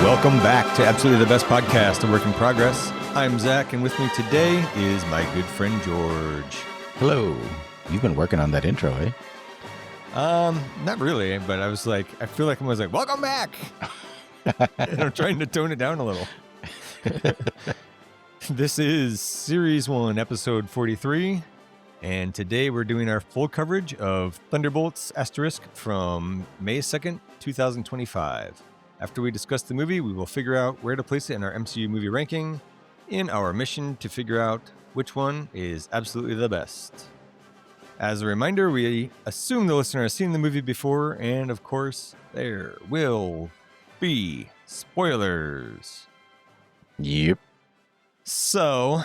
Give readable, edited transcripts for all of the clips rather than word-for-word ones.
Welcome back to Absolutely the Best Podcast, a work in progress. I'm Zach, and with me today is my good friend George. Hello. You've been working on that intro, eh? Not really, but I was like, I feel like I was like, welcome back. And I'm trying to tone it down a little. This is Series 1, Episode 43, and today we're doing our full coverage of Thunderbolts * from May 2nd, 2025. After we discuss the movie, we will figure out where to place it in our MCU movie ranking in our mission to figure out which one is absolutely the best. As a reminder, we assume the listener has seen the movie before, and of course, there will be spoilers. Yep. So,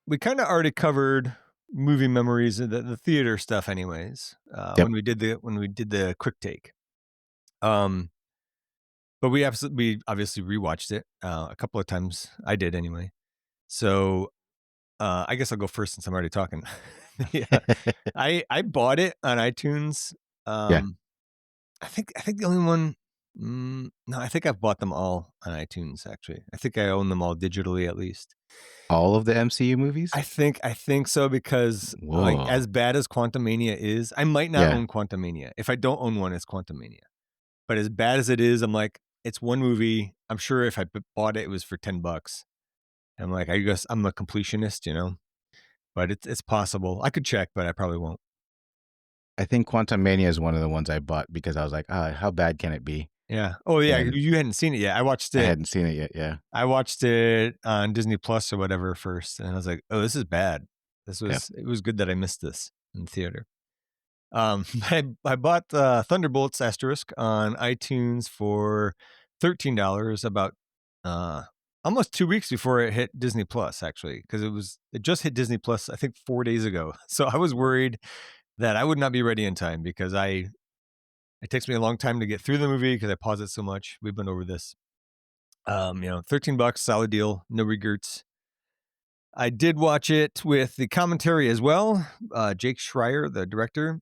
we kind of already covered movie memories, the theater stuff, anyways. When we did the quick take. But we obviously rewatched it a couple of times. I did anyway. So I guess I'll go first since I'm already talking. Yeah. I bought it on iTunes. Yeah. I think the only one. No, I think I've bought them all on iTunes. Actually, I think I own them all digitally at least. All of the MCU movies? I think so because like Whoa. as bad as Quantumania is, I might not Yeah. own Quantumania. If I don't own one, it's Quantumania. But as bad as it is, I'm like, it's one movie. I'm sure if I bought it was for $10. I'm like, I guess I'm a completionist, you know. But it's possible. I could check, but I probably won't. I think Quantumania is one of the ones I bought because I was like, how bad can it be? Yeah. Oh, yeah. And you hadn't seen it yet. I watched it. I hadn't seen it yet, yeah. I watched it on Disney Plus or whatever first, and I was like, oh, this is bad. It was good that I missed this in the theater. I bought Thunderbolts * on iTunes for $13 about almost 2 weeks before it hit Disney Plus, actually, because it just hit Disney Plus I think 4 days ago. So I was worried that I would not be ready in time because it takes me a long time to get through the movie because I pause it so much. We've been over this. $13, solid deal, no regrets. I did watch it with the commentary as well. Jake Schreier, the director.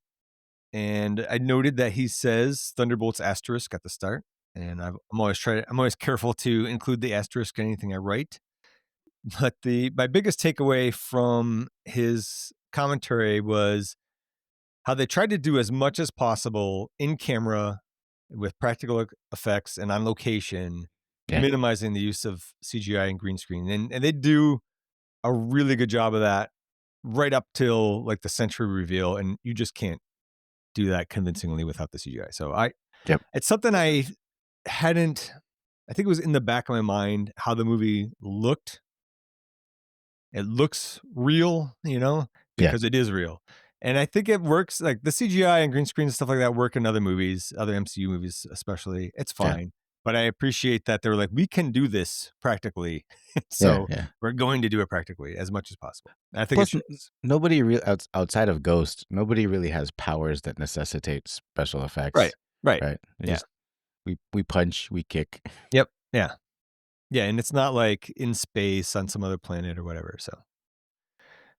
And I noted that he says Thunderbolts * at the start, and I'm always careful to include the asterisk in anything I write. But my biggest takeaway from his commentary was how they tried to do as much as possible in camera with practical effects and on location, minimizing the use of CGI and green screen, and they do a really good job of that right up till like the century reveal, and you just can't do that convincingly without the CGI. So it's something I think it was in the back of my mind how the movie looked. It looks real, you know, because it is real. And I think it works, like the CGI and green screen and stuff like that work in other movies, other MCU movies especially. It's fine. Yeah. But I appreciate that they're like, we can do this practically. So we're going to do it practically as much as possible. And I think nobody outside of Ghost, nobody really has powers that necessitate special effects. Right. We punch, we kick. Yep. Yeah. Yeah. And it's not like in space on some other planet or whatever. So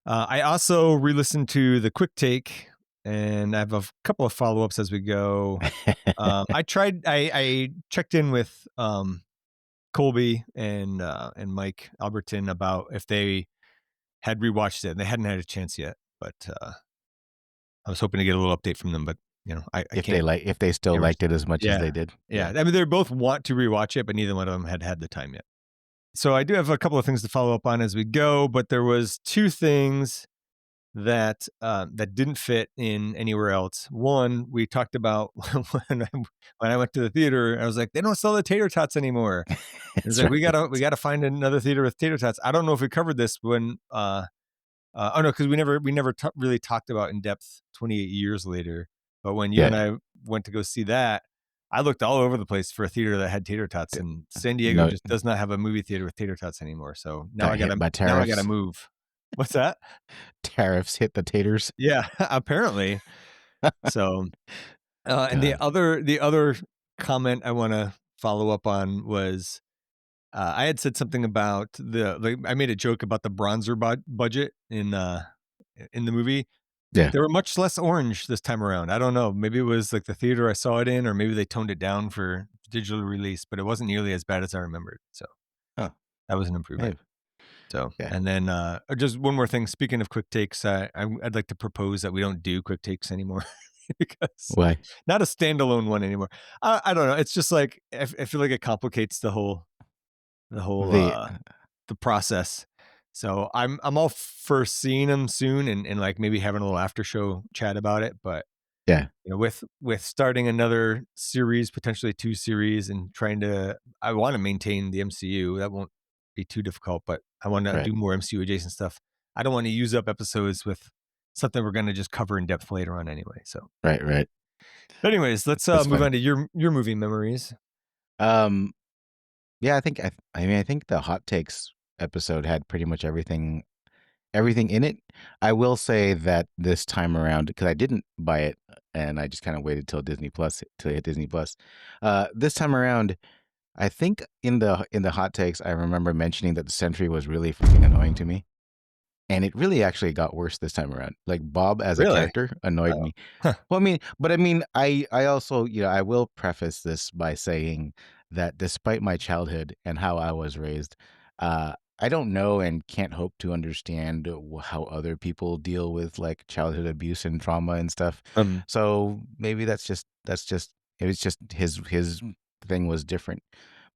I also re-listened to the quick take, and I have a couple of follow-ups as we go. I checked in with Colby and Mike Albertin about if they had rewatched it, and they hadn't had a chance yet. But I was hoping to get a little update from them. But you know, if they still liked it as much as they did. Yeah, I mean, they both want to rewatch it, but neither one of them had the time yet. So I do have a couple of things to follow up on as we go, but there was two things that didn't fit in anywhere else. One, we talked about when I went to the theater, I was like, they don't sell the tater tots anymore. It's like, we gotta find another theater with tater tots. I don't know if we covered this when because we never really talked about in depth 28 years later. But when you and I went to go see that, I looked all over the place for a theater that had tater tots, and San Diego just does not have a movie theater with tater tots anymore. So now I gotta move. What's that? Tariffs hit the taters. Yeah, apparently. So, and the other comment I want to follow up on was I had said something about I made a joke about the bronzer budget in the movie. Yeah. They were much less orange this time around. I don't know. Maybe it was like the theater I saw it in, or maybe they toned it down for digital release, but it wasn't nearly as bad as I remembered. So Oh, that was an improvement. hey, So, yeah. and then just one more thing. Speaking of quick takes, I'd like to propose that we don't do quick takes anymore because Why? not a standalone one anymore. I don't know. It's just like I feel like it complicates the whole The the process. So I'm all for seeing them soon and like maybe having a little after show chat about it. But Yeah, with starting another series, potentially two series, and trying to, I want to maintain the MCU. That won't be too difficult, but I want to right, do more MCU adjacent stuff. I don't want to use up episodes with something we're going to just cover in depth later on anyway. So, right. anyways, let's That's move fine. on to your movie memories. Um, yeah, I mean, I think the hot takes episode had pretty much everything in it. I will say that this time around, because I didn't buy it and I just kind of waited till Disney Plus till it hit Disney Plus. This time around, I think in the hot takes, I remember mentioning that the Sentry was really fucking annoying to me. And it really actually got worse this time around. Like Bob as a Really? character annoyed Oh. me. Huh. Well, I mean, I also, I will preface this by saying that despite my childhood and how I was raised, I don't know and can't hope to understand how other people deal with like childhood abuse and trauma and stuff. Um. So maybe that's just it was just his thing was different.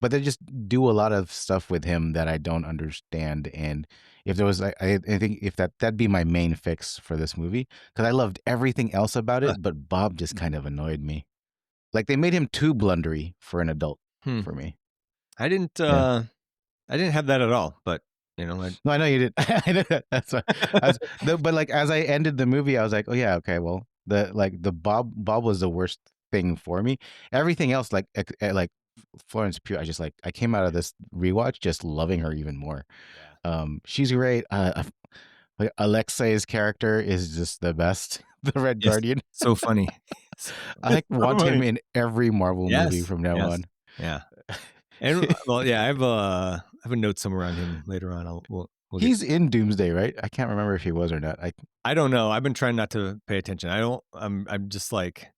But they just do a lot of stuff with him that I don't understand. And if there was, I think if that'd be my main fix for this movie because I loved everything else about Huh. it, but Bob just kind of annoyed me. Like they made him too blundery for an adult Hmm. for me. I didn't. Yeah. I didn't have that at all. But I No, I know you did. I know that's why. But like as I ended the movie, I was like, oh yeah, okay, well the Bob was the worst thing for me. Everything else, like Florence Pugh, I came out of this rewatch just loving her even more. yeah. She's great. Like Alexei's character is just the best. The Red Yes. Guardian. So funny. It's I so want him funny. in every Marvel movie Yes. from now Yes. on. Yeah. And well, yeah, I have a note somewhere on him later on. We'll get He's in Doomsday, right? I can't remember if he was or not. I don't know. I've been trying not to pay attention. I don't I'm just like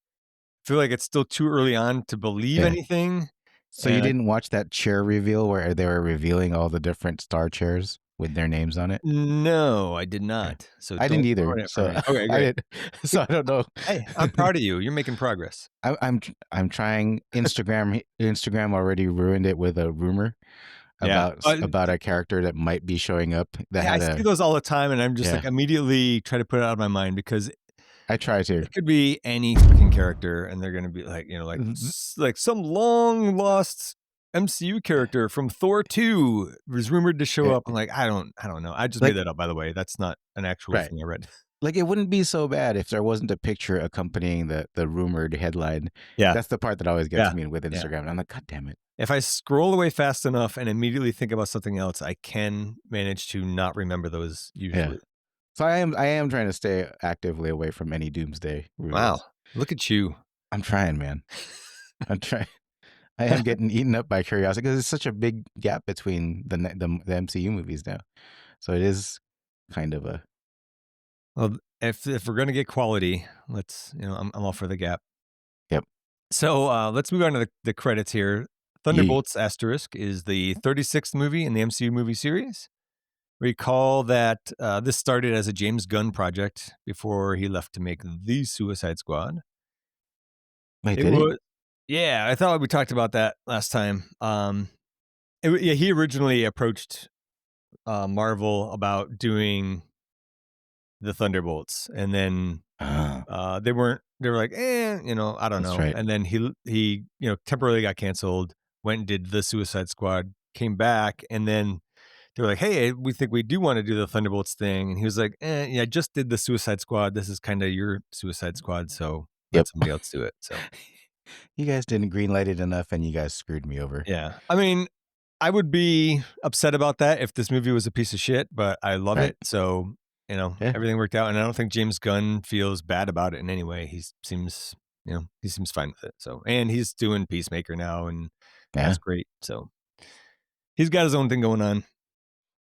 feel like it's still too early on to believe Yeah. anything. So you And didn't watch that chair reveal where they were revealing all the different star chairs with their names on it? no, I did Yeah. not. So I didn't don't either. ruin it for So me. Okay, I great. did. So I don't know. Hey, I'm proud of you. You're making progress. I'm trying. Instagram already ruined it with a rumor Yeah. about a character that might be showing up that I had see a those all the time and I'm just like yeah. immediately try to put it out of my mind because I try to. it could be any freaking character, and they're gonna be like, Th- like some long lost MCU character from Thor 2 was rumored to show eh, up. I'm like, I don't know. I just made Like that up, by the way. That's not an actual right. thing I read. Like it wouldn't be so bad if there wasn't a picture accompanying the rumored headline. Yeah, That's the part that always gets yeah, me with yeah. Instagram. I'm like, God damn it. If I scroll away fast enough and immediately think about something else, I can manage to not remember those Yeah. usually. So I am trying to stay actively away from any doomsday Wow, reveals. look at you. I'm trying, man. I'm trying. I am getting eaten up by curiosity because it's such a big gap between the MCU movies now. So it is kind of a Well, if we're gonna get quality, let's I'm all for the gap. yep. So let's move on to the credits here. Ye. Thunderbolts asterisk is the 36th movie in the MCU movie series. Recall that this started as a James Gunn project before he left to make the Suicide Squad. Wait, It did it? was, yeah, I thought we talked about that last time. Yeah, he originally approached Marvel about doing the Thunderbolts, and then Ah, they weren't. They were like, I don't that's know. right. And then he temporarily got canceled. Went and did the Suicide Squad. Came back, and then they were like, "Hey, we think we do want to do the Thunderbolts thing." And he was like, yeah, I just did the Suicide Squad. This is kind of your Suicide Squad, so let Yep. somebody else do it." So You guys didn't greenlight it enough, and you guys screwed me over. yeah, I mean, I would be upset about that if this movie was a piece of shit, but I love Right? it. So Yeah. everything worked out, and I don't think James Gunn feels bad about it in any way. He seems fine with it. So, and he's doing Peacemaker now, and Yeah. that's great. So he's got his own thing going on.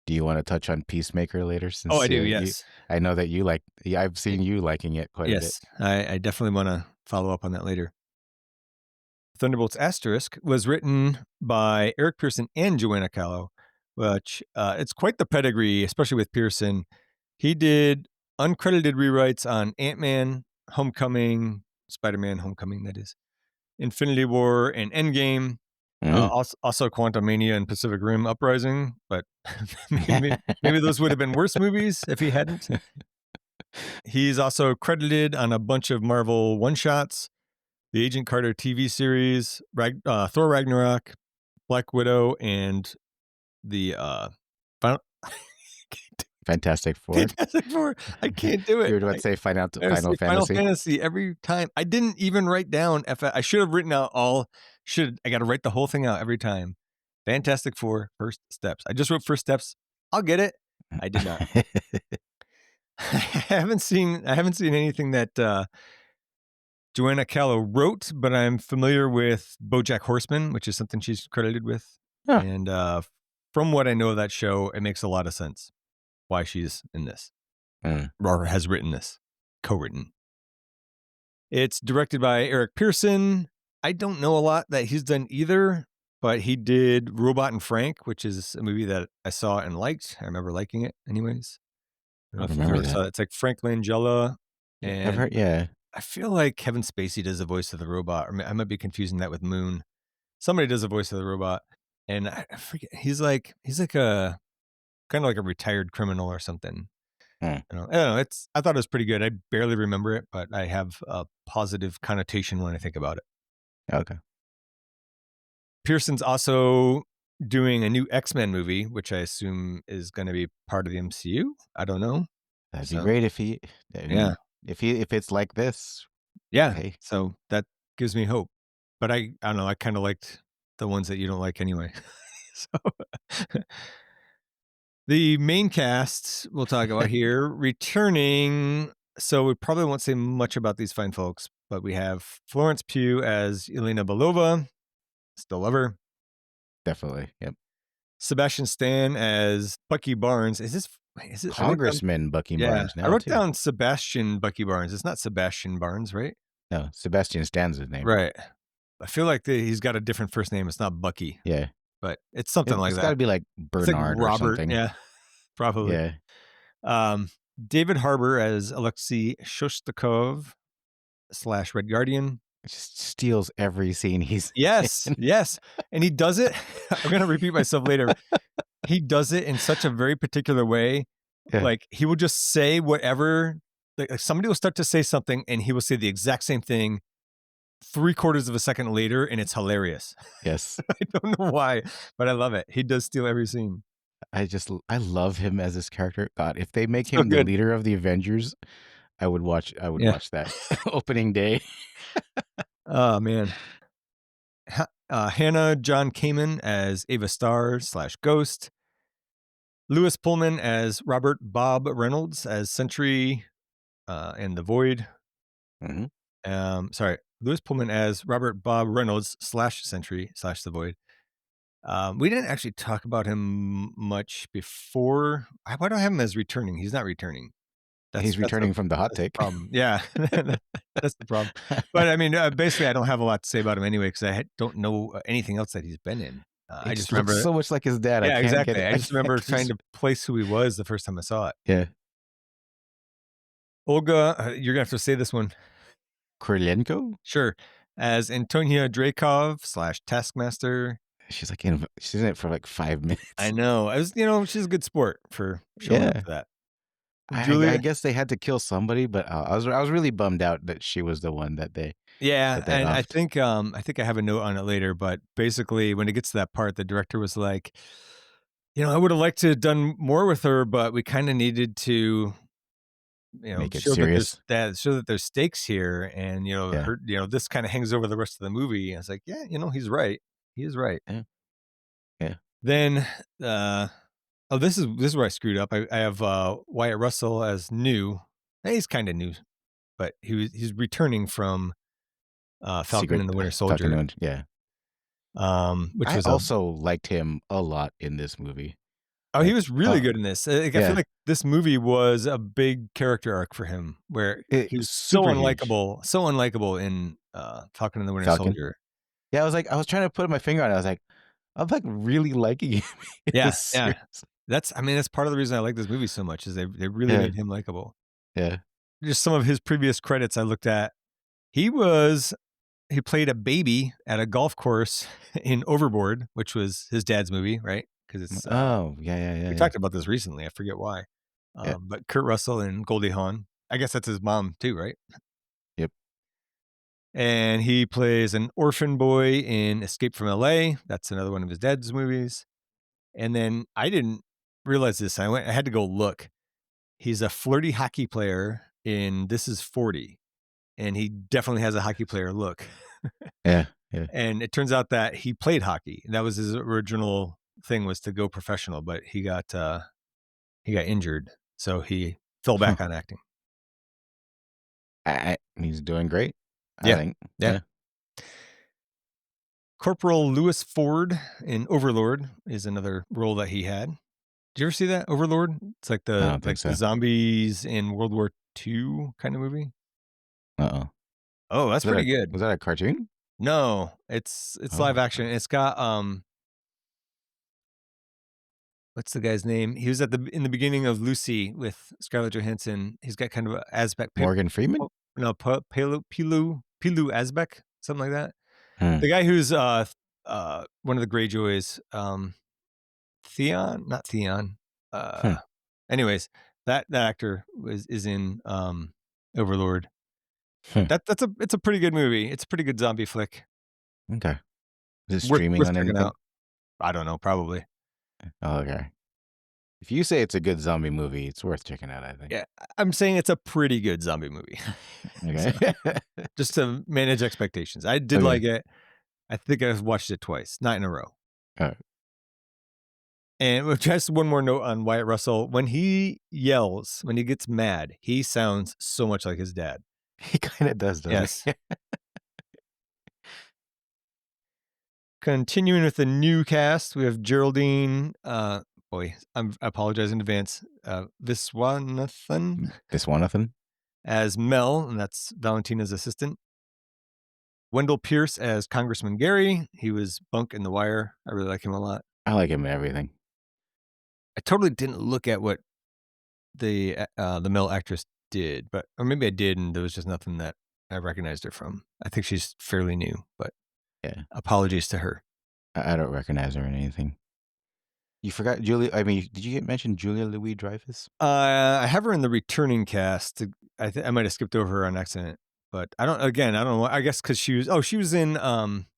Do you wanna touch on Peacemaker later Oh, I since, do, you yes. I know that you like yeah, I've seen you liking it quite a bit. Yes, I definitely wanna follow up on that later. Thunderbolts Asterisk was written by Eric Pearson and Joanna Callow, which it's quite the pedigree, especially with Pearson. He did uncredited rewrites on Ant-Man, Homecoming, Spider-Man Homecoming, that is, Infinity War, and Endgame. Mm. Also Quantumania and Pacific Rim Uprising, but maybe those would have been worse movies if he hadn't. He's also credited on a bunch of Marvel one-shots, the Agent Carter TV series, Thor Ragnarok, Black Widow, and the Final Fantastic Four. Fantastic Four. I can't do You it. were about to say I Final say Final Fantasy? Fantasy every time. I didn't even write down I should have written out all should I gotta write the whole thing out every time. Fantastic Four, First Steps. I just wrote First Steps. I'll get it. I did not. I haven't seen anything that Joanna Callow wrote, but I'm familiar with BoJack Horseman, which is something she's credited with. Huh. And from what I know of that show, it makes a lot of sense why she's in this Mm. or has written this, co-written. It's directed by Eric Pearson. I don't know a lot that he's done either, but he did Robot and Frank, which is a movie that I saw and liked. I remember liking it anyways. I don't I know don't if you've remember ever that. saw it. It's like Frank Langella, Yeah, I've and heard yeah. I feel like Kevin Spacey does the voice of the robot, or I might be confusing that with Moon. Somebody does the voice of the robot, and I forget. He's like a kind of like a retired criminal or something. Mm. I don't know. I thought it was pretty good. I barely remember it, but I have a positive connotation when I think about it. Okay. Pearson's also doing a new X-Men movie, which I assume is going to be part of the MCU. I don't know. That'd be So great if he I yeah, mean, if it's like this, yeah. hey. So that gives me hope. But I don't know. I kind of liked the ones that you don't like anyway. So the main cast we'll talk about here returning. So we probably won't say much about these fine folks, but we have Florence Pugh as Elena Belova, still love her. Definitely, yep. Sebastian Stan as Bucky Barnes. Is it? I wrote down. Congressman Bucky Yeah, Barnes I now wrote too. down Sebastian Bucky Barnes. It's not Sebastian Barnes, right? No, Sebastian Stan's his name. Right. I feel like he's got a different first name. It's not Bucky, Yeah. but it's something like It's gotta that. be like It's like Bernard or Robert. something. Yeah, probably. Yeah. Um, David Harbour as Alexei Shostakov / Red Guardian. Just steals every scene he's Yes, in. yes, and he does it. I'm gonna repeat myself later. He does it in such a very particular way. Yeah. Like he will just say whatever. Like somebody will start to say something, and he will say the exact same thing 3/4 of a second later, and it's hilarious. Yes. I don't know why, but I love it. He does steal every scene. I love him as this character. God, if they make So him the good. leader of the Avengers, I would Yeah. watch that opening day. Oh man. Hannah John Kamen as Ava Starr / Ghost. Lewis Pullman as Robert Bob Reynolds as Sentry and the Void. Mhm. Sorry, Lewis Pullman as Robert Bob Reynolds / Sentry / the Void. We didn't actually talk about him much before. Why do I have him as returning? He's not returning. That's He's that's the returning from the hot that's the take. problem. Yeah, that's the problem. But I mean, basically, I don't have a lot to say about him anyway because don't know anything else that he's been in. He I just just looks remember. so much like his dad. I Yeah, can't get exactly. it. I I just remember can't trying just to place who he was the first time I saw it. yeah. Olga, you're gonna have to say this one. Krylenko? Sure, as Antonia Dreykov / Taskmaster. She's in it for like 5 I minutes. know. She's a good sport for showing up Yeah. for that. I Julia. guess they had to kill somebody, but I was really bummed out that she was the one Yeah, that they and offed. I think I have a note on it later, but basically when it gets to that part, the director was like, I would have liked to have done more with her, but we kind of needed to, Make it serious. show that there's stakes here, and Yeah. her, this kind of hangs over the rest of the movie. And it's like, yeah, he's right. He is right. Yeah. Yeah. Then, this is where I screwed up. I have Wyatt Russell as new. He's kind of new, but he's returning from Falcon Secret and the Winter Falcon Soldier, and yeah. which I was a also liked him a lot in this movie. Oh, he Like, was really good in this. Like, I feel yeah, like this movie was a big character arc for him, where he was super huge. so unlikable in Falcon and the Winter Falcon. Soldier. Yeah, I was trying to put my finger on it. I was like, I'm like really liking him in Yeah, this yeah. series. I mean, that's part of the reason I like this movie so much is they really Yeah, made him likable. yeah. Just some of his previous credits I looked at. He was he played a baby at a golf course in Overboard, which was his dad's movie, right? Because it's Oh, yeah, yeah, yeah, we yeah. talked about this recently. I forget why. Yeah. But Kurt Russell and Goldie Hawn. I guess that's his mom too, right? Yep. And he plays an orphan boy in Escape from LA. That's another one of his dad's movies. And then I didn't realize this. I had to go look. He's a flirty hockey player in This Is 40. And he definitely has a hockey player look. Yeah, yeah. And it turns out that he played hockey. That was his original thing, was to go professional, but he got injured. So he fell Huh. back on acting. He's doing great, I Yeah. think. Yeah. Yeah. Corporal Lewis Ford in Overlord is another role that he had. Did you ever see that, Overlord? It's I don't think like the so. zombies in World War II kind of movie. Uh-oh. Oh, that's pretty Was good. that a cartoon? No, it's live Oh, action. It's got what's the guy's name? He was at the in the beginning of Lucy with Scarlett Johansson. He's got kind of a Azbek Morgan Freeman? no, Pilu Azbek, something like that. Hmm, The guy who's one of the Greyjoys, Theon, not Theon. hmm, Uh anyways, that actor is in Overlord. But hmm. it's a pretty good movie. It's a pretty good zombie flick. Okay. Is it streaming Worth on checking anything? out. I don't know, probably. Oh, okay. If you say it's a good zombie movie, it's worth checking out, I think. Yeah, I'm saying it's a pretty good zombie movie. So, Okay. just to manage expectations. I did Okay. like it. I think I've watched it twice, not in a row. Alright. And with just one more note on Wyatt Russell, when he yells, when he gets mad, he sounds so much like his dad. He kinda does, doesn't Yes. he? Continuing with the new cast, we have Geraldine, I apologize in advance, Viswanathan Viswanathan? as Mel, and that's Valentina's assistant. Wendell Pierce as Congressman Gary. He was Bunk in The Wire. I really like him a lot. I like him in everything. I totally didn't look at what the male actress did, but or maybe I did, and there was just nothing that I recognized her from. I think she's fairly new, but Yeah. apologies to her. I don't recognize her in anything. You forgot Julia I mean, did you get mentioned Julia Louis-Dreyfus? I have her in the returning cast. I might have skipped over her on accident, but I don't. Again, I don't know. I guess because she was in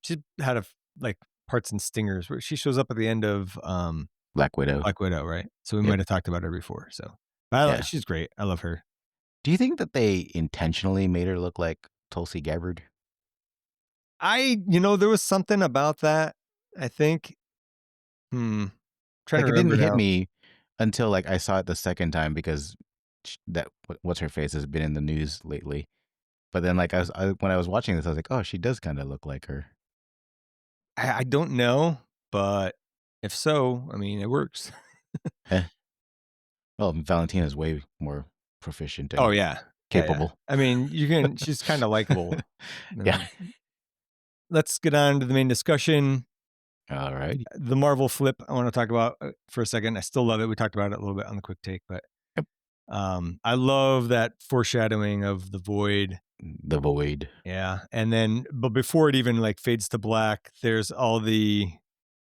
she had like parts in Stingers where she shows up at the end of Black Widow. Black Widow, right? So we Yep. might have talked about her before. So, Yeah. she's great. I love her. Do you think that they intentionally made her look like Tulsi Gabbard? There was something about that. I think. Trying to Like, it didn't remember hit now. me until, like, I saw it the second time because what's her face has been in the news lately. But then, like, when I was watching this, I was like, "Oh, she does kinda look like her." I don't know, but if so, I mean, it works. Eh. Well, Valentina's way more proficient Oh and yeah, yeah, yeah. capable. I mean, you can. She's kind of likable. Yeah. Let's get on to the main discussion. Alrighty. The Marvel flip. I want to talk about for a second. I still love it. We talked about it a little bit on the quick take, but Yep. I love that foreshadowing of the void. The Void. Yeah, and then but before it even like fades to black, there's all the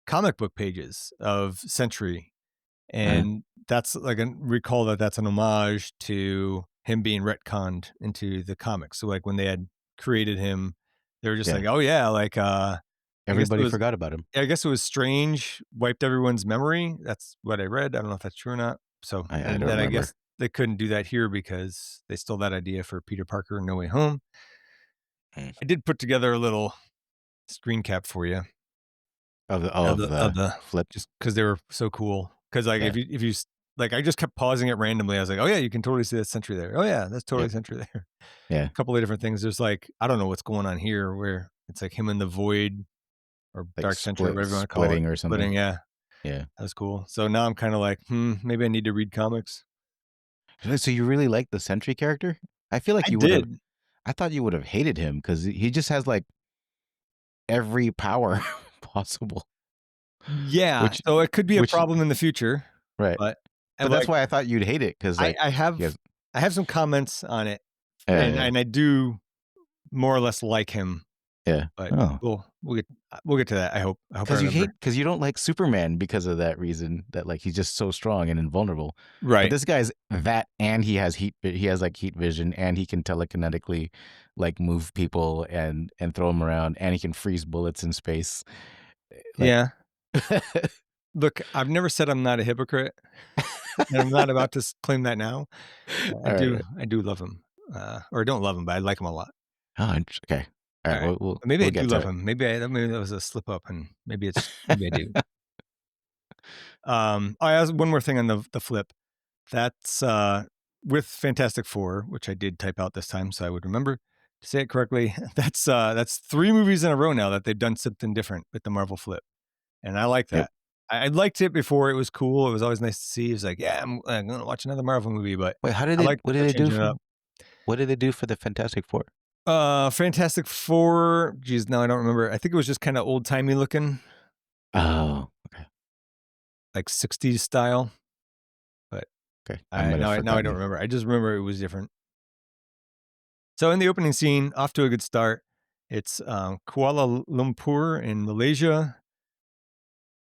comic book pages of Sentry. Uh-huh. And that's like recall that that's an homage to him being retconned into the comics. So like when they had created him, they were just Yeah. like, oh yeah, like I guess it Everybody was forgot about him. I guess it was Strange wiped everyone's memory. That's what I read. I don't know if that's true or not. So I and don't then I remember. guess they couldn't do that here because they stole that idea for Peter Parker in No Way Home. Mm. I did put together a little screen cap for you Of of the the flip. just because they were so cool. Because like Yeah. if you like, I just kept pausing it randomly. I was like, oh yeah, you can totally see that Sentry there. Oh yeah, that's totally Yep. Sentry there. Yeah. A couple of different things. There's like I don't know what's going on here where it's like him in the void or Like, Dark Sentry or whatever you want to call it, splitting or something. splitting. Yeah, Yeah. That was cool. So now I'm kind of like, maybe I need to read comics. So you really like the Sentry character? I feel like I you would have. did. I thought you would have hated him because he just has like every power possible. Yeah. Which, So it could be a which, problem in the future, right? but But and that's like why I thought you'd hate it because I, like I he have has. I have some comments on it, and Yeah, and I do more or less like him, yeah. but Oh, we'll get to that. I hope I because you hate remember. because you don't like Superman because of that reason that like he's just so strong and invulnerable. But Right. this guy's that, and he has heat. He has like heat vision, and he can telekinetically like move people and throw them around, and he can freeze bullets in space. Like, Yeah. Look, I've never said I'm not a hypocrite, and I'm not about to claim that now. I all do right. I do love him, or don't love him, but I like him a lot. Oh, okay. All All right. right. We'll Maybe I we'll do get to love it. him. Maybe that was a slip up, and maybe I do. I have one more thing on the flip. That's with Fantastic Four, which I did type out this time so I would remember to say it correctly. That's 3 movies in a row now that they've done something different with the Marvel flip, and I like Yep. that. I liked it before. It was cool. It was always nice to see. It was like, yeah, I'm gonna watch another Marvel movie, but Wait, how did I they? like that What did they're they do changing it for? up. What did they do for the Fantastic Four? Fantastic Four. Geez, now I don't remember. I think it was just kind of old timey looking, Oh, okay. like 60s style. But Okay. I I might have now I don't forgotten. remember. I just remember it was different. So in the opening scene, off to a good start. It's Kuala Lumpur in Malaysia.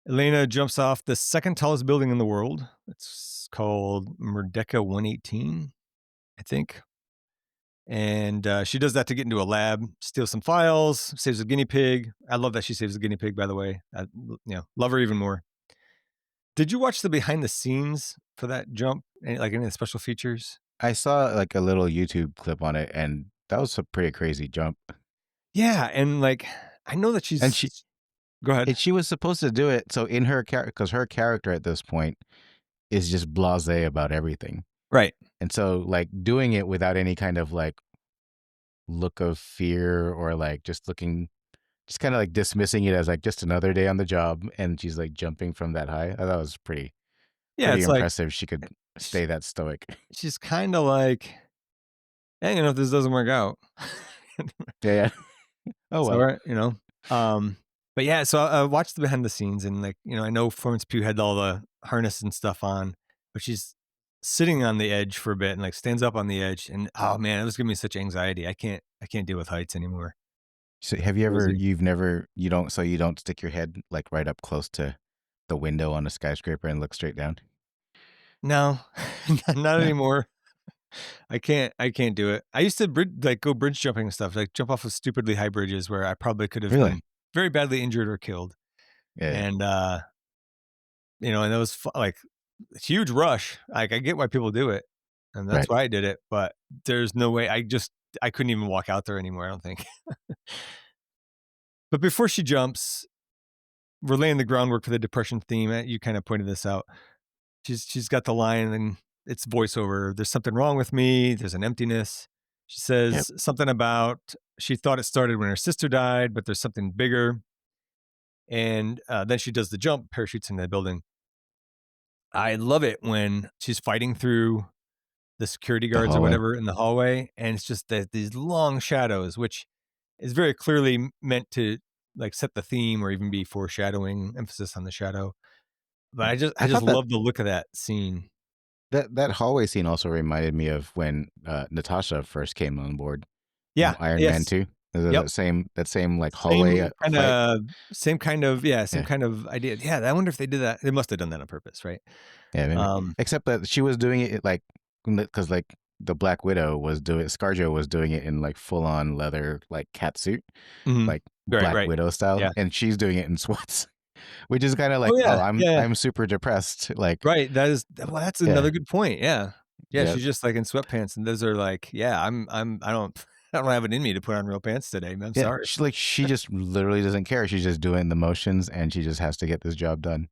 Elena jumps off the second tallest building in the world. It's called Merdeka 118, I think. And she does that to get into a lab, steals some files, saves a guinea pig. I love that she saves a guinea pig, by the way. Love her even more. Did you watch the behind the scenes for that jump? Like any of the special features? I saw like a little YouTube clip on it, and that was a pretty crazy jump. Yeah, and like I know that And she she's. Go ahead. and she was supposed to do it. So in her character, because her character at this point is just blasé about everything, Right. and so like doing it without any kind of like look of fear or like just kind of like dismissing it as like just another day on the job, and she's like jumping from that high. I thought it was Yeah, pretty it's like impressive. She could sh- stay that stoic. she's kind of like, hey, if this doesn't work out, Yeah, yeah. Oh it's all well. right, Um, but yeah, so I watched the behind the scenes, and like, I know Florence Pugh had all the harness and stuff on, but she's sitting on the edge for a bit and like stands up on the edge, and oh man, it was giving me such anxiety. I can't deal with heights anymore. So have you ever? Crazy. You've never? You don't? So you don't stick your head like right up close to the window on a skyscraper and look straight down? No, not Yeah. anymore. I can't do it. I used to go bridge jumping and stuff, like jump off of stupidly high bridges where I probably could have Really? been very badly injured or killed. Yeah. Yeah. And and that was like a huge rush. Like I get why people do it, and that's Right. why I did it. But there's no way. I couldn't even walk out there anymore. I don't think. But before she jumps, we're laying the groundwork for the depression theme. You kind of pointed this out. She's got the line, and it's voiceover. There's something wrong with me. There's an emptiness. She Yep. says something about she thought it started when her sister died, but there's something bigger. And then she does the jump, parachutes into the building. I love it when she's fighting through the security The guards or hallway. whatever in the hallway, and it's just that these long shadows, which is very clearly meant to like set the theme or even be foreshadowing, emphasis on the shadow. But I just I I just thought that love the look of that scene. that hallway scene also reminded me of when Natasha first came on board in Yeah. Iron Man Yes. 2. There's Yep. that same like hallway Same fight. kinda same kind of yeah, same Yeah. kind of idea. Yeah, I wonder if they did that. They must have done that on purpose, right? Yeah, maybe. Um, Except that she was doing it like because like the Black Widow was doing ScarJo was doing it in like full on leather like cat suit, mhm. like Right, Black right. Widow style, Yeah. and she's doing it in sweats, which is kind of Oh, like, oh, yeah. Yeah, yeah. I'm super depressed. Like, Right, well, that's yeah, another good point, yeah. Yeah, yeah, she's just, like, in sweatpants, and those are like, yeah, I don't I don't have it in me to put on real pants today, man, I'm yeah. sorry. She just literally doesn't care. She's just doing the motions, and she just has to get this job done.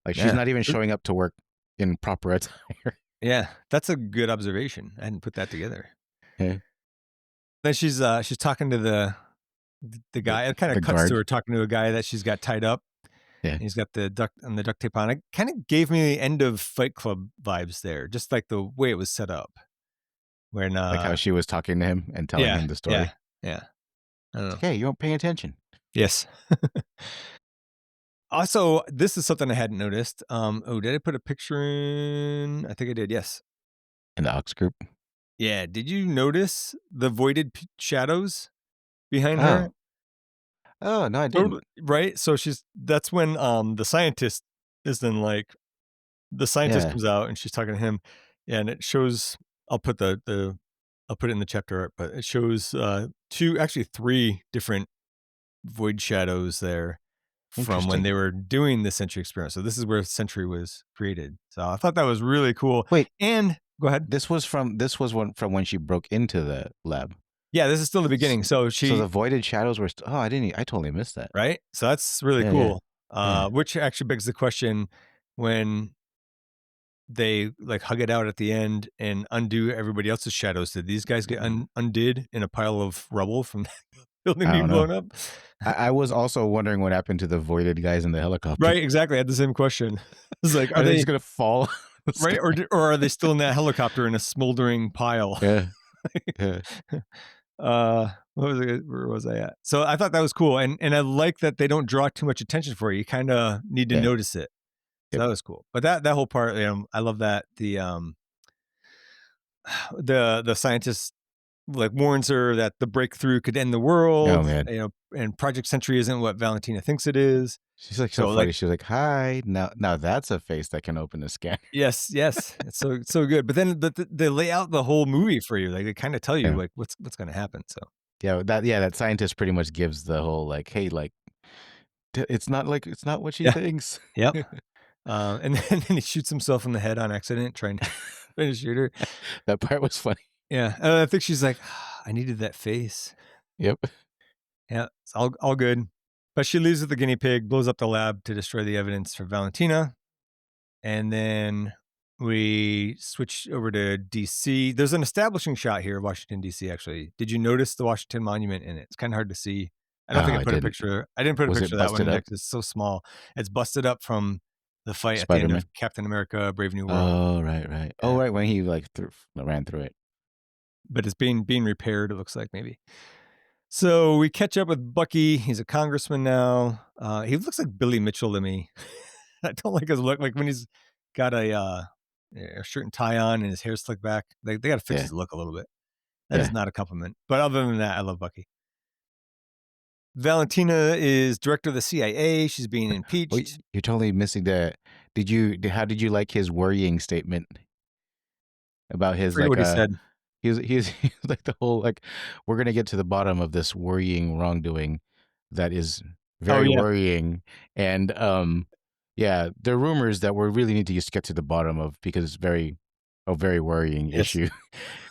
Like she's Yeah. not even showing up to work in proper attire. Yeah, that's a good observation. I hadn't put that together. Yeah. Then she's talking to the guy. It kinda The cuts to guard. her talking to a guy that she's got tied up, Yeah. He's got the duct tape on. It kind of gave me the end of Fight Club vibes there, just like the way it was set up. When Like how she was talking to him and telling yeah, him the yeah, story. yeah. I don't It's know. like, hey, you weren't paying attention. Yes. Also, this is something I hadn't noticed. Oh, did I put a picture in? I think I did. Yes. In the Ox group. Yeah. Did you notice the voided shadows behind her? Oh. Oh, no, I didn't. Totally. Right. So that's when the scientist is then like the scientist Yeah. comes out and she's talking to him, and it shows. I'll put I'll put it in the chapter art, but it shows two, actually three different void shadows there from when Interesting. they were doing the Sentry experiment. So this is where Sentry was created. So I thought that was really cool. Wait, And go ahead. this was one from when she broke into the lab. Yeah, this is still the S- beginning. So So the she voided shadows were. Oh, I totally missed that. right. So that's really Yeah, yeah, cool. yeah. Which actually begs the question when they like hug it out at the end and undo everybody else's shadows. Did these guys get undid in a pile of rubble from the building I being don't know. blown up? I was also wondering what happened to the voided guys in the helicopter. Right, exactly. I had the same question. It's like, are Are they they just gonna fall? Out of the right, sky? or are they still in that helicopter in a smoldering pile? Yeah, yeah, What was it? Where was I at? So I thought that was cool, and I like that they don't draw too much attention for you. You kind of need to yeah. notice it. So Yep. that was cool. But that whole part, I love that the scientist like warns her that the breakthrough could end the Oh world, man, and Project Sentry isn't what Valentina thinks it is. she's like so So like, funny. She's like, "Hi." Now that's a face that can open a scanner. yes, yes, it's so good. But then they lay out the whole movie for you. Like they kind of tell you Yeah, like what's going to happen. So that scientist pretty much gives the whole like, "Hey, like, it's not what she yeah, thinks." yep. And then, then he shoots himself in the head on accident trying to finish shoot her. That part was funny. Yeah, I think she's like, I needed that face. Yep. Yeah, it's all good. But she leaves with the guinea pig, blows up the lab to destroy the evidence for Valentina, and then we switch over to DC. There's an establishing shot here of Washington DC. Actually, did you notice the Washington Monument in it? It's kind of hard to see. I Oh, don't think I I put a didn't. picture. I didn't put a Was picture it of that one busted in there up? because it's so small. It's busted up from the fight at the end of Spider-Man? Captain America: Brave New World. Oh, right, right. Oh, Yeah, right, when he, like, ran through it. but it's being repaired. It looks like maybe. So we catch up with Bucky. He's a congressman now. He looks like Billy Mitchell to me. I don't like his look. Like when he's got a shirt and tie on and his hair slicked back. They got to fix Yeah, his look a little bit. That is yeah. not a compliment. But other than that, I love Bucky. Valentina is director of the CIA. She's being Well, impeached. you're totally missing the how did you like his worrying statement about I his, forget like, what he said. he was like the whole, like, "We're gonna get to the bottom of this worrying wrongdoing that is Oh very yeah. worrying," and, yeah, there are rumors that we really need to just get to the bottom of because it's a very worrying Yes. issue.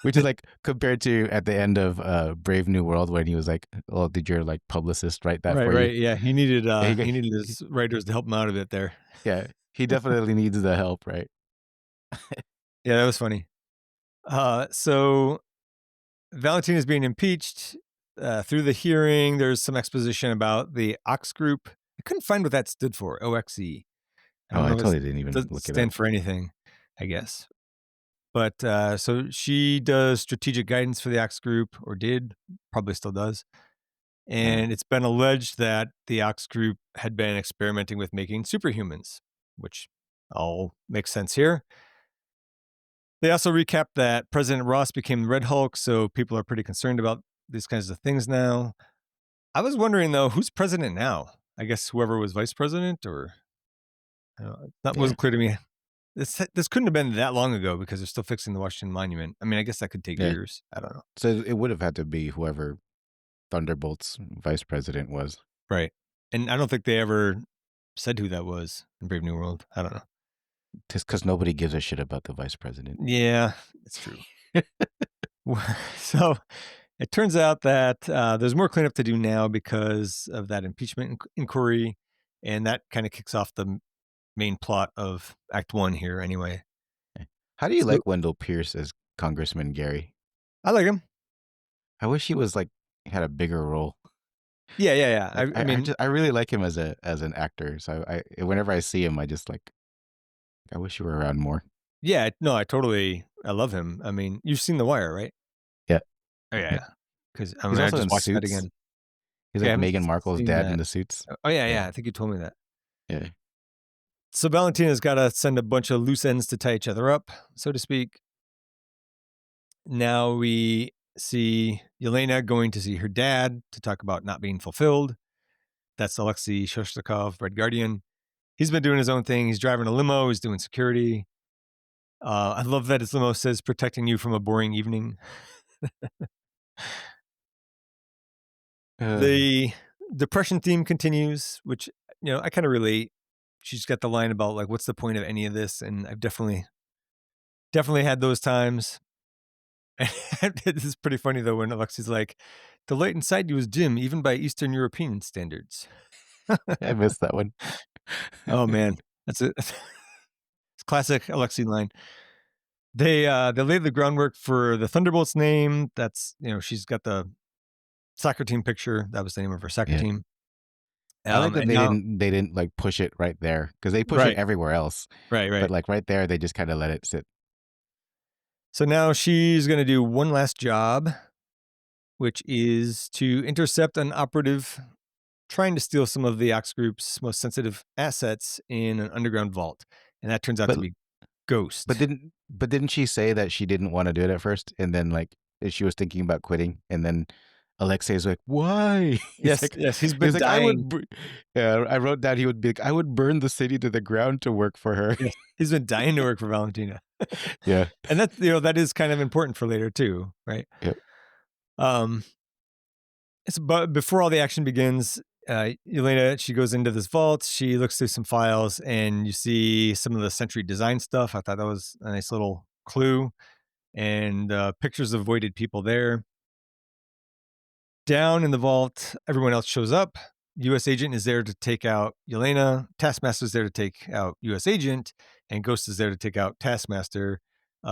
Which is, like, compared to at the end of, Brave New World when he was like, "Oh, did your, like, publicist write that Right. for you?" Right. Yeah. Yeah, He needed his writers to help him out a bit there. yeah, he definitely needs the help, right? Yeah, that was funny. So Valentina's being impeached. Through the hearing, there's some exposition about the Ox group. I couldn't find what that stood for. OXE. I Oh, don't I know if it totally didn't even doesn't look it up. stand for anything, I guess. But so she does strategic guidance for the Ox group, or did, probably still does. Uh, And it's been alleged that the Ox group had been experimenting with making superhumans, which all makes sense here. They also recapped that President Ross became the Red Hulk, so people are pretty concerned about these kinds of things now. I was wondering though, who's president now? I guess whoever was vice president, or that yeah, wasn't clear to me. This couldn't have been that long ago because they're still fixing the Washington Monument. I mean, I guess that could take yeah. years. I don't know. So it would have had to be whoever Thunderbolts vice president was. Right. And I don't think they ever said who that was in Brave New World. I don't know. Just because nobody gives a shit about the vice president. Yeah, it's true. So it turns out that there's more cleanup to do now because of that impeachment inquiry. And that kind of kicks off the main plot of Act One here, anyway. How do you So like Wendell Pierce as Congressman Gary? I like him. I wish he was, like, had a bigger role. Yeah, yeah, yeah. Like I mean, I really like him as an actor. So I whenever I see him, I just like I wish you were around more. yeah, no, I love him. I mean, you've seen The Wire, right? Yeah. Oh, yeah, Yeah. yeah. Because I He's mean, I also just in watched that Suits. again. He's Okay, I like haven't Meghan Markle's seen dad in that. the Suits. Oh, yeah, Yeah. yeah, I think you told me that. Yeah. So Valentina's gotta send a bunch of loose ends to tie each other up, so to speak. Now we see Yelena going to see her dad to talk about not being fulfilled. That's Alexei Shostakovich, Red Guardian. He's been doing his own thing. He's driving a limo. He's doing security. I love that his limo says "protecting you from a boring evening." Uh, The depression theme continues, which I kind of relate. She's got the line about like, "What's the point of any of this?" And I've definitely had those times. This is pretty funny though when Alexi's like, "The light inside you is dim, even by Eastern European standards." I missed that one. Oh man, that's a it's classic Alexi line. They laid the groundwork for the Thunderbolts name. That's she's got the soccer team picture. That was the name of her soccer Yeah. team. I like that And now they didn't like push it right there because they push it right, everywhere else, right, but right. like right there they just kind of let it sit. So now she's going to do one last job, which is to intercept an operative trying to steal some of the Ox Group's most sensitive assets in an underground vault, and that turns out to But be Ghost. didn't she say that she didn't want to do it at first, and then like she was thinking about quitting, and then Alexei's like, "Why?" Yes, yes, he's He's been like, dying. Yeah, I wrote down he would be like, "I would burn the city to the ground to work for her." Yes, he's been dying to work for Valentina, Yeah. and that's that is kind of important for later too, right? Yeah. Um, but before all the action begins, Elena she goes into this vault. She looks through some files, and you see some of the Century Design stuff. I thought that was a nice little clue, and pictures of voided people there. Down in the vault, everyone else shows up. U.S. Agent is there to take out Yelena. Taskmaster is there to take out U.S. Agent, and Ghost is there to take out Taskmaster.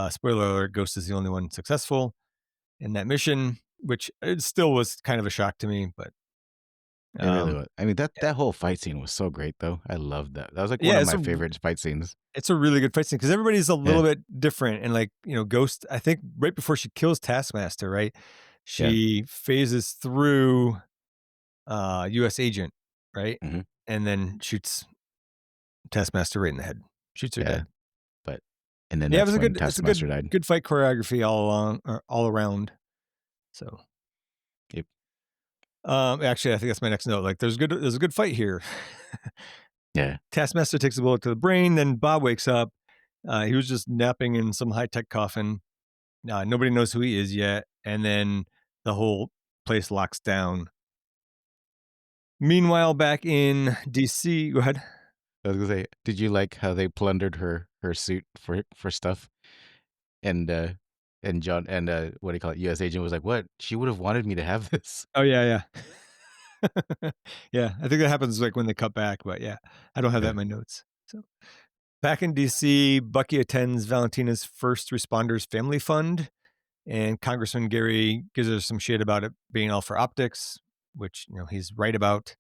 Spoiler alert: Ghost is the only one successful in that mission, which it still was kind of a shock to me. But It really um, was. I mean, that whole fight scene was so great, though. I loved that. That was like one yeah, of my favorite fight scenes. it's a really good fight scene because everybody's a Yeah. little bit different. And like Ghost, I think right before she kills Taskmaster, right, Yeah. she phases through U.S. Agent, right, Hmm. and then shoots Taskmaster right in the head. Shoots her Yeah. dead. But and then Yeah, it was that's a when good it's a Taskmaster died. good fight choreography all along or all around. So, Yep. actually, I think that's my next note. Like, there's a good fight here. Yeah. Taskmaster takes a bullet to the brain, then Bob wakes up. He was just napping in some high-tech coffin. Nobody knows who he is yet, and then the whole place locks down. Meanwhile, back in DC, go ahead. I was gonna say, did you like how they plundered her suit for stuff? And John and what do you call it? U.S. agent was like, "What? She would have wanted me to have this." Oh yeah, yeah, yeah. I think that happens like when they cut back, but yeah, I don't have that Yeah. in my notes. So back in DC, Bucky attends Valentina's first responders family fund, and Congressman Gary gives her some shit about it being all for optics, which he's right about.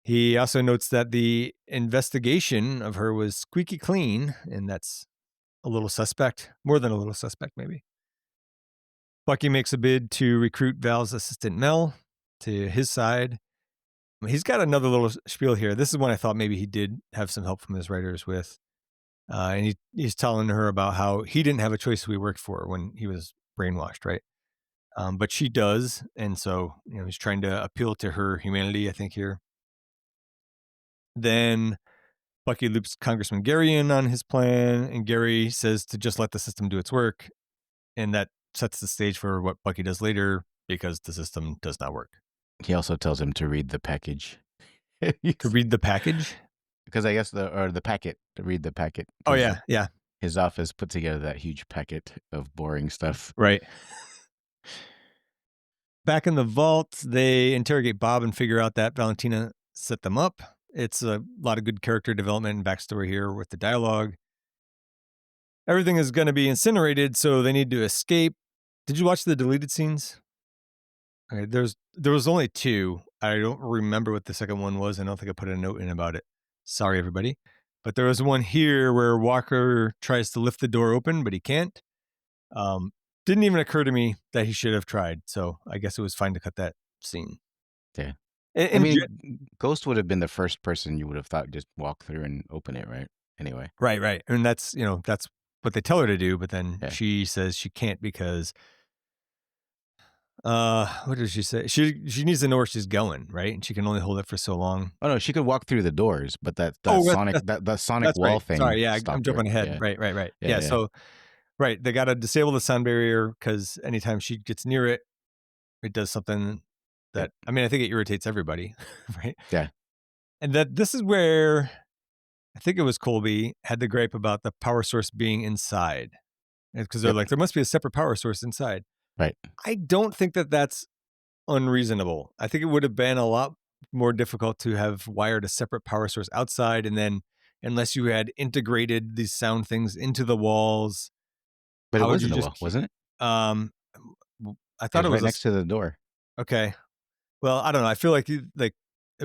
He also notes that the investigation of her was squeaky clean, and that's a little suspect, more than a little suspect, maybe. Bucky makes a bid to recruit Val's assistant Mel to his side. He's got another little spiel here. This is one I thought maybe he did have some help from his writers with. And he's telling her about how he didn't have a choice who he worked for when he was brainwashed, right? But she does. And so, he's trying to appeal to her humanity, I think, here. Then Bucky loops Congressman Gary in on his plan, and Gary says to just let the system do its work. And that sets the stage for what Bucky does later because the system does not work. He also tells him to read the package. To read the package? Because I guess the packet to read the packet Oh, because yeah. Yeah. his office put together that huge packet of boring stuff. Right. Back in the vault, they interrogate Bob and figure out that Valentina set them up. It's a lot of good character development and backstory here with the dialogue. Everything is going to be incinerated, so they need to escape. Did you watch the deleted scenes? Okay, there was only two. I don't remember what the second one was. I don't think I put a note in about it. Sorry, everybody. But there was one here where Walker tries to lift the door open, but he can't. Um, didn't even occur to me that he should have tried. So I guess it was fine to cut that scene. Yeah. I And mean, Ghost would have been the first person you would have thought just walk through and open it, right? Anyway, right, right. And that's, that's what they tell her to do. But then yeah. she says she can't because, what does she say? She needs to know where she's going, right? And she can only hold it for so long. Oh no, she could walk through the doors, but Oh, that sonic that's right. wall thing Sorry. Yeah, I'm stopped her. jumping ahead. Yeah, Right, right, right. yeah, Yeah. yeah, So, right. They got to disable the sound barrier because anytime she gets near it, it does something yep, that, I mean, I think it irritates everybody. Right. yeah, And that this is where I think it was Colby had the gripe about the power source being inside because they're yep, like, there must be a separate power source inside. right. I don't think that that's unreasonable. I think it would have been a lot more difficult to have wired a separate power source outside. And then, unless you had integrated these sound things into the walls, But it how would was in you the just wall, keep, wasn't it? um, I It thought was it was right next to the door. okay. Well, I don't know. I feel like it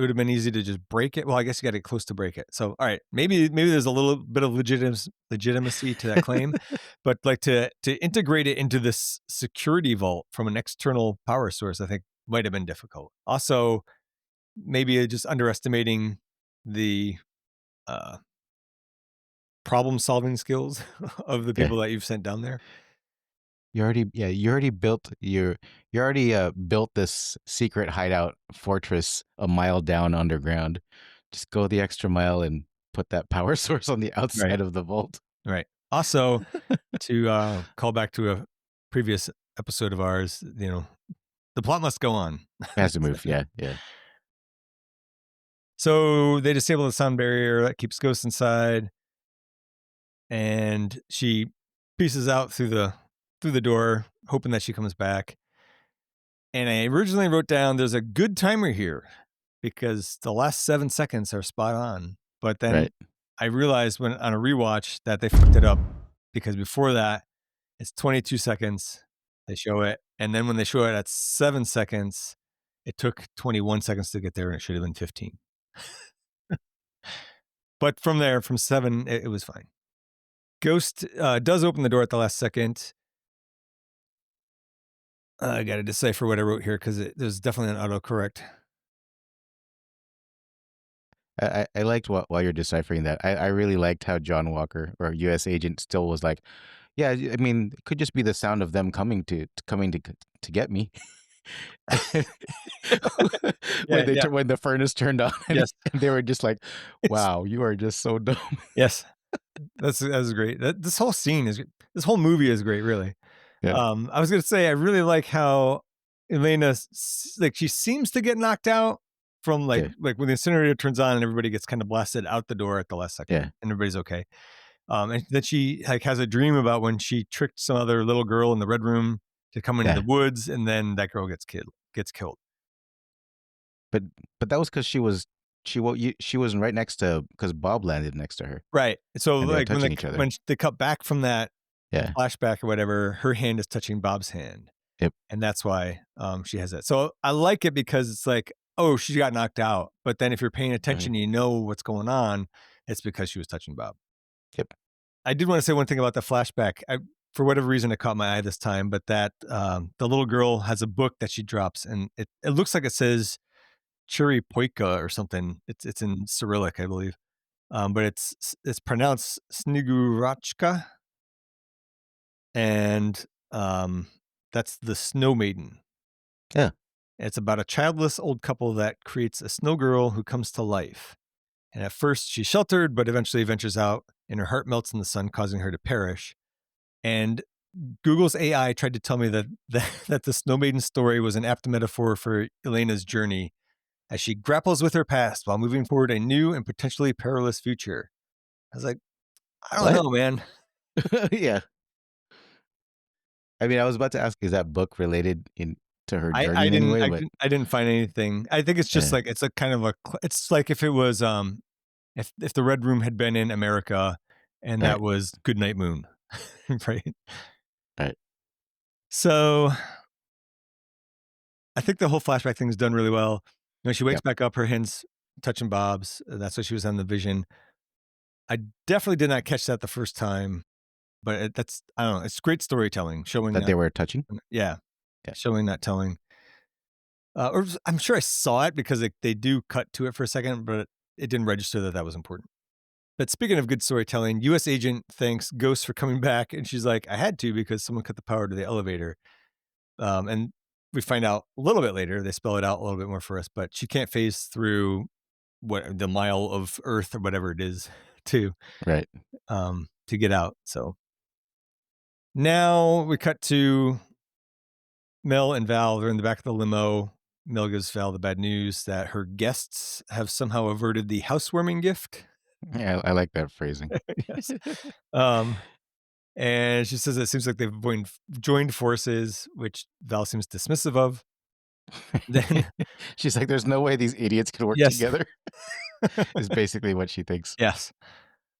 would have been easy to just break it. Well, I guess you got to get close to break it. So, all right, maybe there's a little bit of legitimacy to that claim, but like to integrate it into this security vault from an external power source, I think might have been difficult. Also, maybe just underestimating the uh, problem solving skills of the Yeah. people that you've sent down there. You already you already built this secret hideout fortress a mile down underground. Just go the extra mile and put that power source on the Right. outside of the vault. Right. Also, to call back to a previous episode of ours, the plot must go on. It has to move. Yeah, yeah, So they disable the sound barrier that keeps Ghost inside, and she pieces out through the door, hoping that she comes back. And I originally wrote down there's a good timer here because the last 7 seconds are spot on. But then right. I realized when on a rewatch that they fucked it up because before that it's 22 seconds. They show it, and then when they show it at 7 seconds, it took 21 seconds to get there, and it should have been 15. But from there, from 7, it was fine. Ghost does open the door at the last second. I got to decipher what I wrote here because there's definitely an autocorrect. I liked while you're deciphering that. I really liked how John Walker or U.S. agent still was like, yeah. I mean, it could just be the sound of them coming to get me. Yeah, yeah, When the furnace turned on yes, and they were just like, yes, "Wow, you are just so dumb." yes. That's great. This whole scene this whole movie is great, really. Yeah, I was gonna say I really like how Elena like she seems to get knocked out from yeah, like when the incinerator turns on and everybody gets kind of blasted out the door at the last second yeah, and everybody's okay. And then she like has a dream about when she tricked some other little girl in the red room to come into the yeah. woods, and then that girl gets killed. But that was because she was right next to because Bob landed next to her Right. So and they were like touching each other. they cut back from that Yeah. flashback or whatever, her hand is touching Bob's hand. Yep. And that's why she has that. So I like it because it's like, oh, she got knocked out. But then if you're paying Right. attention, you know what's going on. It's because she was touching Bob. Yep. I did want to say one thing about the flashback. For whatever reason, it caught my eye this time, but that the little girl has a book that she drops, and it looks like it says Chiripoika or something. It's in Cyrillic, I believe, but it's pronounced Snigurachka, and that's the Snow Maiden. Yeah. It's about a childless old couple that creates a snow girl who comes to life. And at first she's sheltered, but eventually ventures out, and her heart melts in the sun, causing her to perish. And Google's AI tried to tell me that the Snow Maiden story was an apt metaphor for Elena's journey as she grapples with her past while moving forward a new and potentially perilous future. I was like, I don't What? know, man. Yeah. I mean, I was about to ask, is that book related in to her journey in any way? But I didn't find anything. I think it's just yeah. like it's a kind of it's like if it was if the Red Room had been in America and that Right. was Goodnight Moon, right? Right. So I think the whole flashback thing is done really well. When she wakes Yep. back up, her hands touching Bob's. That's why she was on the vision. I definitely did not catch that the first time, but that's I don't know. It's great storytelling, showing That they that. were touching. Yeah, Yeah. showing that telling. I'm sure I saw it because they do cut to it for a second, but it didn't register that that was important. But speaking of good storytelling, U.S. agent thanks Ghost for coming back, and she's like, "I had to because someone cut the power to the elevator." And we find out a little bit later. They spell it out a little bit more for us, but she can't phase through what the mile of Earth or whatever it is to Right. to get out. So now we cut to Mel and Val. They're in the back of the limo. Mel gives Val the bad news that her guests have somehow averted the housewarming gift. Yeah, I like that phrasing. Yes. Um, and she says it seems like they've joined forces, which Val seems dismissive of. Then, She's like, "There's no way these idiots could work yes, together." Is basically what she thinks. yes,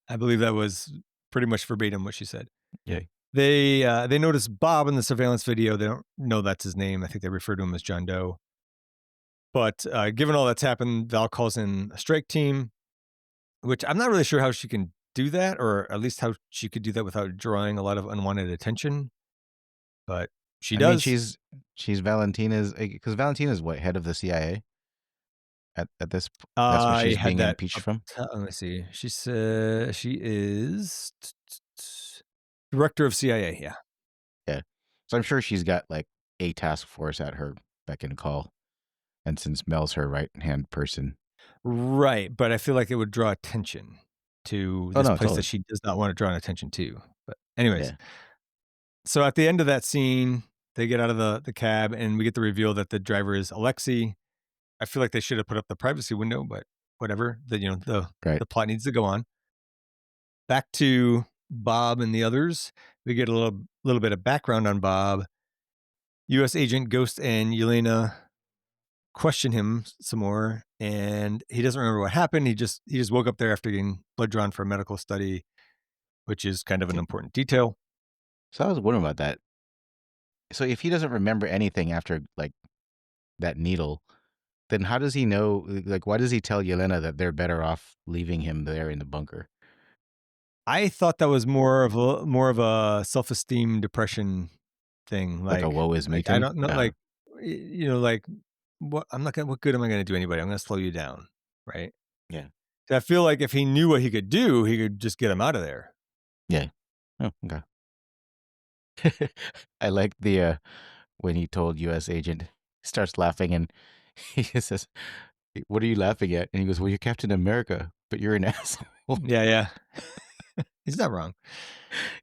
I believe that was pretty much verbatim what she said. Yeah. They notice Bob in the surveillance video. They don't know that's his name. I think they refer to him as John Doe. But given all that's happened, Val calls in a strike team, which I'm not really sure how she can do that, or at least how she could do that without drawing a lot of unwanted attention. But she I mean, does. she's Valentina's because Valentina's what, head of the CIA at this that's where I she's had being that impeached up from? let me see. She said she is director of CIA, yeah. Yeah. So I'm sure she's got like a task force at her beck and call. And since Mel's her right-hand person. Right, but I feel like it would draw attention to Oh, this no, place that totally. she does not wanna draw an attention to. But anyways, Yeah. so at the end of that scene, they get out of the cab, and we get the reveal that the driver is Alexei. I feel like they should have put up the privacy window, but whatever. Right. The plot needs to go on. Back to Bob and the others. We get a little bit of background on Bob. U.S. agent Ghost and Yelena question him some more, and he doesn't remember what happened. He just woke up there after getting blood drawn for a medical study, which is kind of an Yeah. important detail. So I was wondering about that. So if he doesn't remember anything after, like, that needle, then how does he know like, why does he tell Yelena that they're better off leaving him there in the bunker? I thought that was more of a self-esteem depression thing. Like a woe is me I thing? don't know, Yeah. like what good am I gonna do anybody? I'm gonna slow you down, right? Yeah. I feel like if he knew what he could do, he could just get him out of there. Yeah. Oh, okay. I like when he told US agent, starts laughing and he says, "What are you laughing at?" And he goes, "Well, you're Captain America, but you're an asshole." Yeah, yeah. He's not wrong.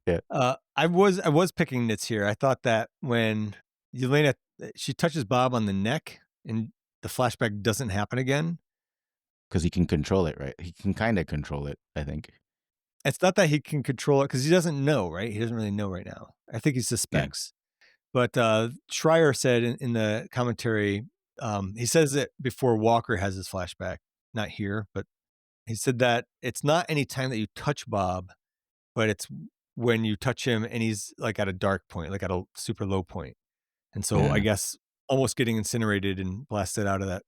Yeah, I was picking nits here. I thought that when Yelena she touches Bob on the neck and the flashback doesn't happen again. because he can control it, right? He can kinda control it, I think. It's not that he can control it because he doesn't know, right? He doesn't really know right now. I think he Yeah. suspects. But Schreier said in the commentary, he says it before Walker has his flashback, not here, but he said that it's not any time that you touch Bob, but it's when you touch him and he's like at a dark point, like at a super low point. And so I Yeah, guess almost getting incinerated and blasted out of that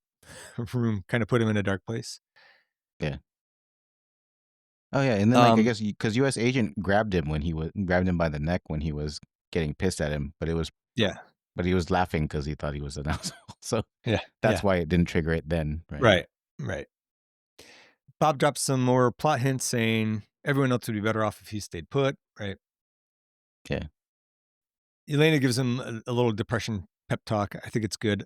room kind of put him in a dark place. yeah. Oh, yeah, and then, like, I Um, guess because US agent grabbed him by the neck when he was getting pissed at him, yeah, but he was laughing because he thought he was an asshole, so yeah, that's yeah, why it didn't trigger it then, right? right, right. Bob drops some more plot hints saying everyone else would be better off if he stayed put, right? Yeah. Elena gives him a little depression pep talk. I think it's good.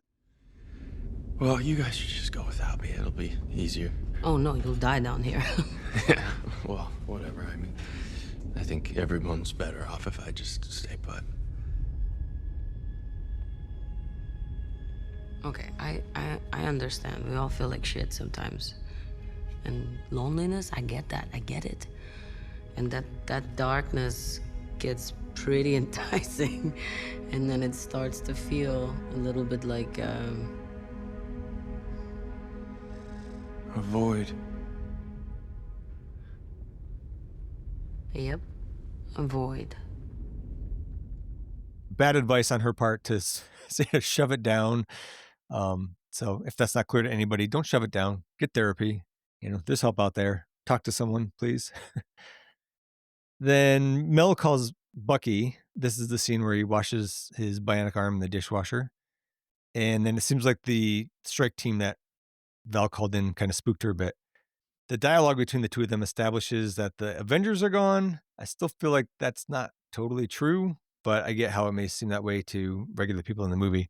Well, you guys should just go without me. It'll be easier. Oh no, you'll die down here. Yeah, well, whatever. I mean, I think everyone's better off if I just stay put. Okay, I understand. We all feel like shit sometimes. And loneliness, I get that. I get it. And that darkness gets pretty enticing. And then it starts to feel a little bit like Avoid. yep, a void. Bad advice on her part to say to shove it down. So if that's not clear to anybody, don't shove it down. Get therapy. There's help out there. Talk to someone, please. Then Mel calls Bucky. This is the scene where he washes his bionic arm in the dishwasher. And then it seems like the strike team that Val called in kind of spooked her a bit. The dialogue between the two of them establishes that the Avengers are gone. I still feel like that's not totally true, but I get how it may seem that way to regular people in the movie.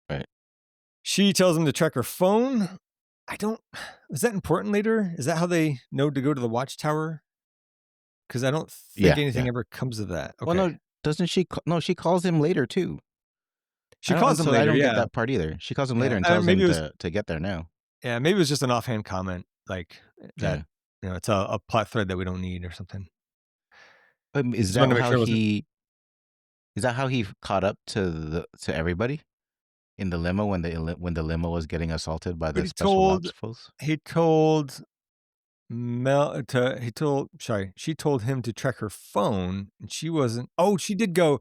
Right. She tells him to check her phone. Is that important later? Is that how they know to go to the watchtower? Because I don't think anything ever comes of that. Okay. Well, no, doesn't she? No, she calls him later too. She calls him later. I don't yeah. get that part either. She calls him later and Yeah, tells him maybe it was- to get there now. Yeah, maybe it was just an offhand comment, like that. Yeah. It's a plot thread that we don't need or something. Is Just wanted that to make how sure it wasn't- he? Is that how he caught up to everybody in the limo when the limo was getting assaulted by the special ops folks? He told Mel she told him to check her phone, and she wasn't. Oh, she did go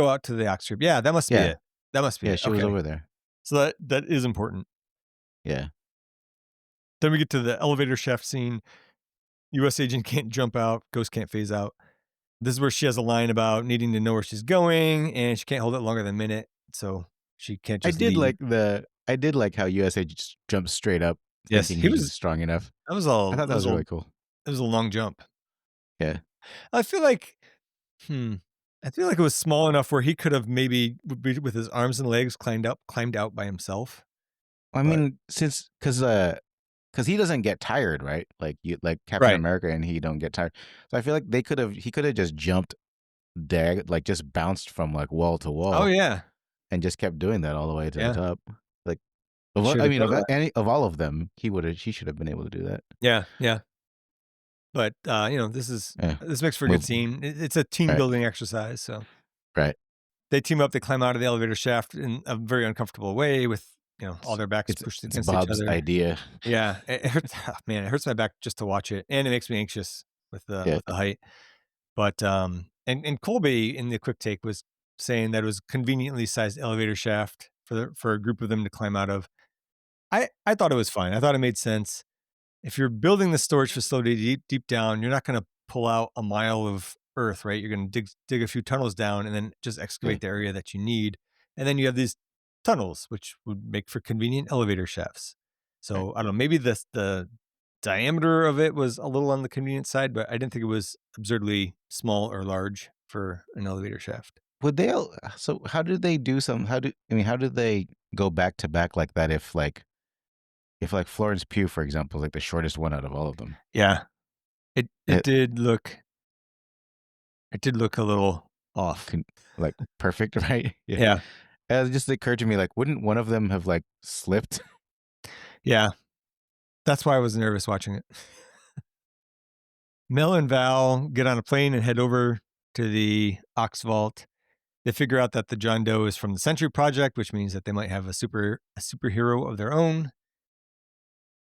out to the aux strip. Yeah, that must be it. That must be it. Yeah, she was over there. So that is important. Yeah. Then we get to the elevator shaft scene. U.S. agent can't jump out. Ghost can't phase out. This is where she has a line about needing to know where she's going, and she can't hold it longer than a minute, so she can't just leave. I did like how U.S. agent just jumped straight up, Yes, thinking he was strong enough. I thought that was really cool. It was a long jump. Yeah. I feel like it was small enough where he could have maybe with his arms and legs climbed out by himself. I mean, because he doesn't get tired, right? Like Captain America, and he don't get tired. So I feel like he could have just jumped, like just bounced from like wall to wall. Oh yeah, and just kept doing that all the way to the top. Like, of all of them, he should have been able to do that. Yeah. But this makes for a good scene. It's a team building exercise. So they team up. They climb out of the elevator shaft in a very uncomfortable way with all their backs pushed against Bob's each other. idea. Yeah, it hurts. Man, it hurts my back just to watch it, and it makes me anxious with the height. But and Colby in the quick take was saying that it was conveniently sized elevator shaft for a group of them to climb out of. I thought it was fine. I thought it made sense. If you're building the storage facility deep down, you're not going to pull out a mile of earth, right? You're going to dig a few tunnels down and then just excavate the area that you need. And then you have these tunnels, which would make for convenient elevator shafts. So I don't know, maybe the diameter of it was a little on the convenient side, but I didn't think it was absurdly small or large for an elevator shaft. So how did they do how did they go back to back like that if Florence Pugh, for example, is like the shortest one out of all of them? Yeah. It did look a little off. Like perfect, right? Yeah. It just occurred to me, like, wouldn't one of them have like slipped? Yeah. That's why I was nervous watching it. Mel and Val get on a plane and head over to the Ox Vault. They figure out that the John Doe is from the Sentry Project, which means that they might have a superhero of their own.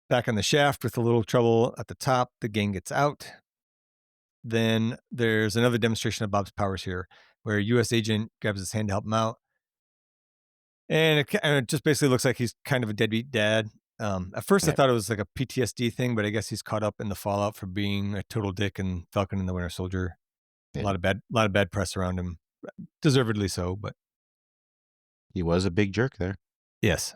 Back on the shaft with a little trouble at the top, the gang gets out. Then there's another demonstration of Bob's powers here, where a U.S. agent grabs his hand to help him out. And it just basically looks like he's kind of a deadbeat dad. At first, I thought it was like a PTSD thing, but I guess he's caught up in the fallout for being a total dick in Falcon and the Winter Soldier. Yeah. A lot of bad press around him, deservedly so. But he was a big jerk there. Yes.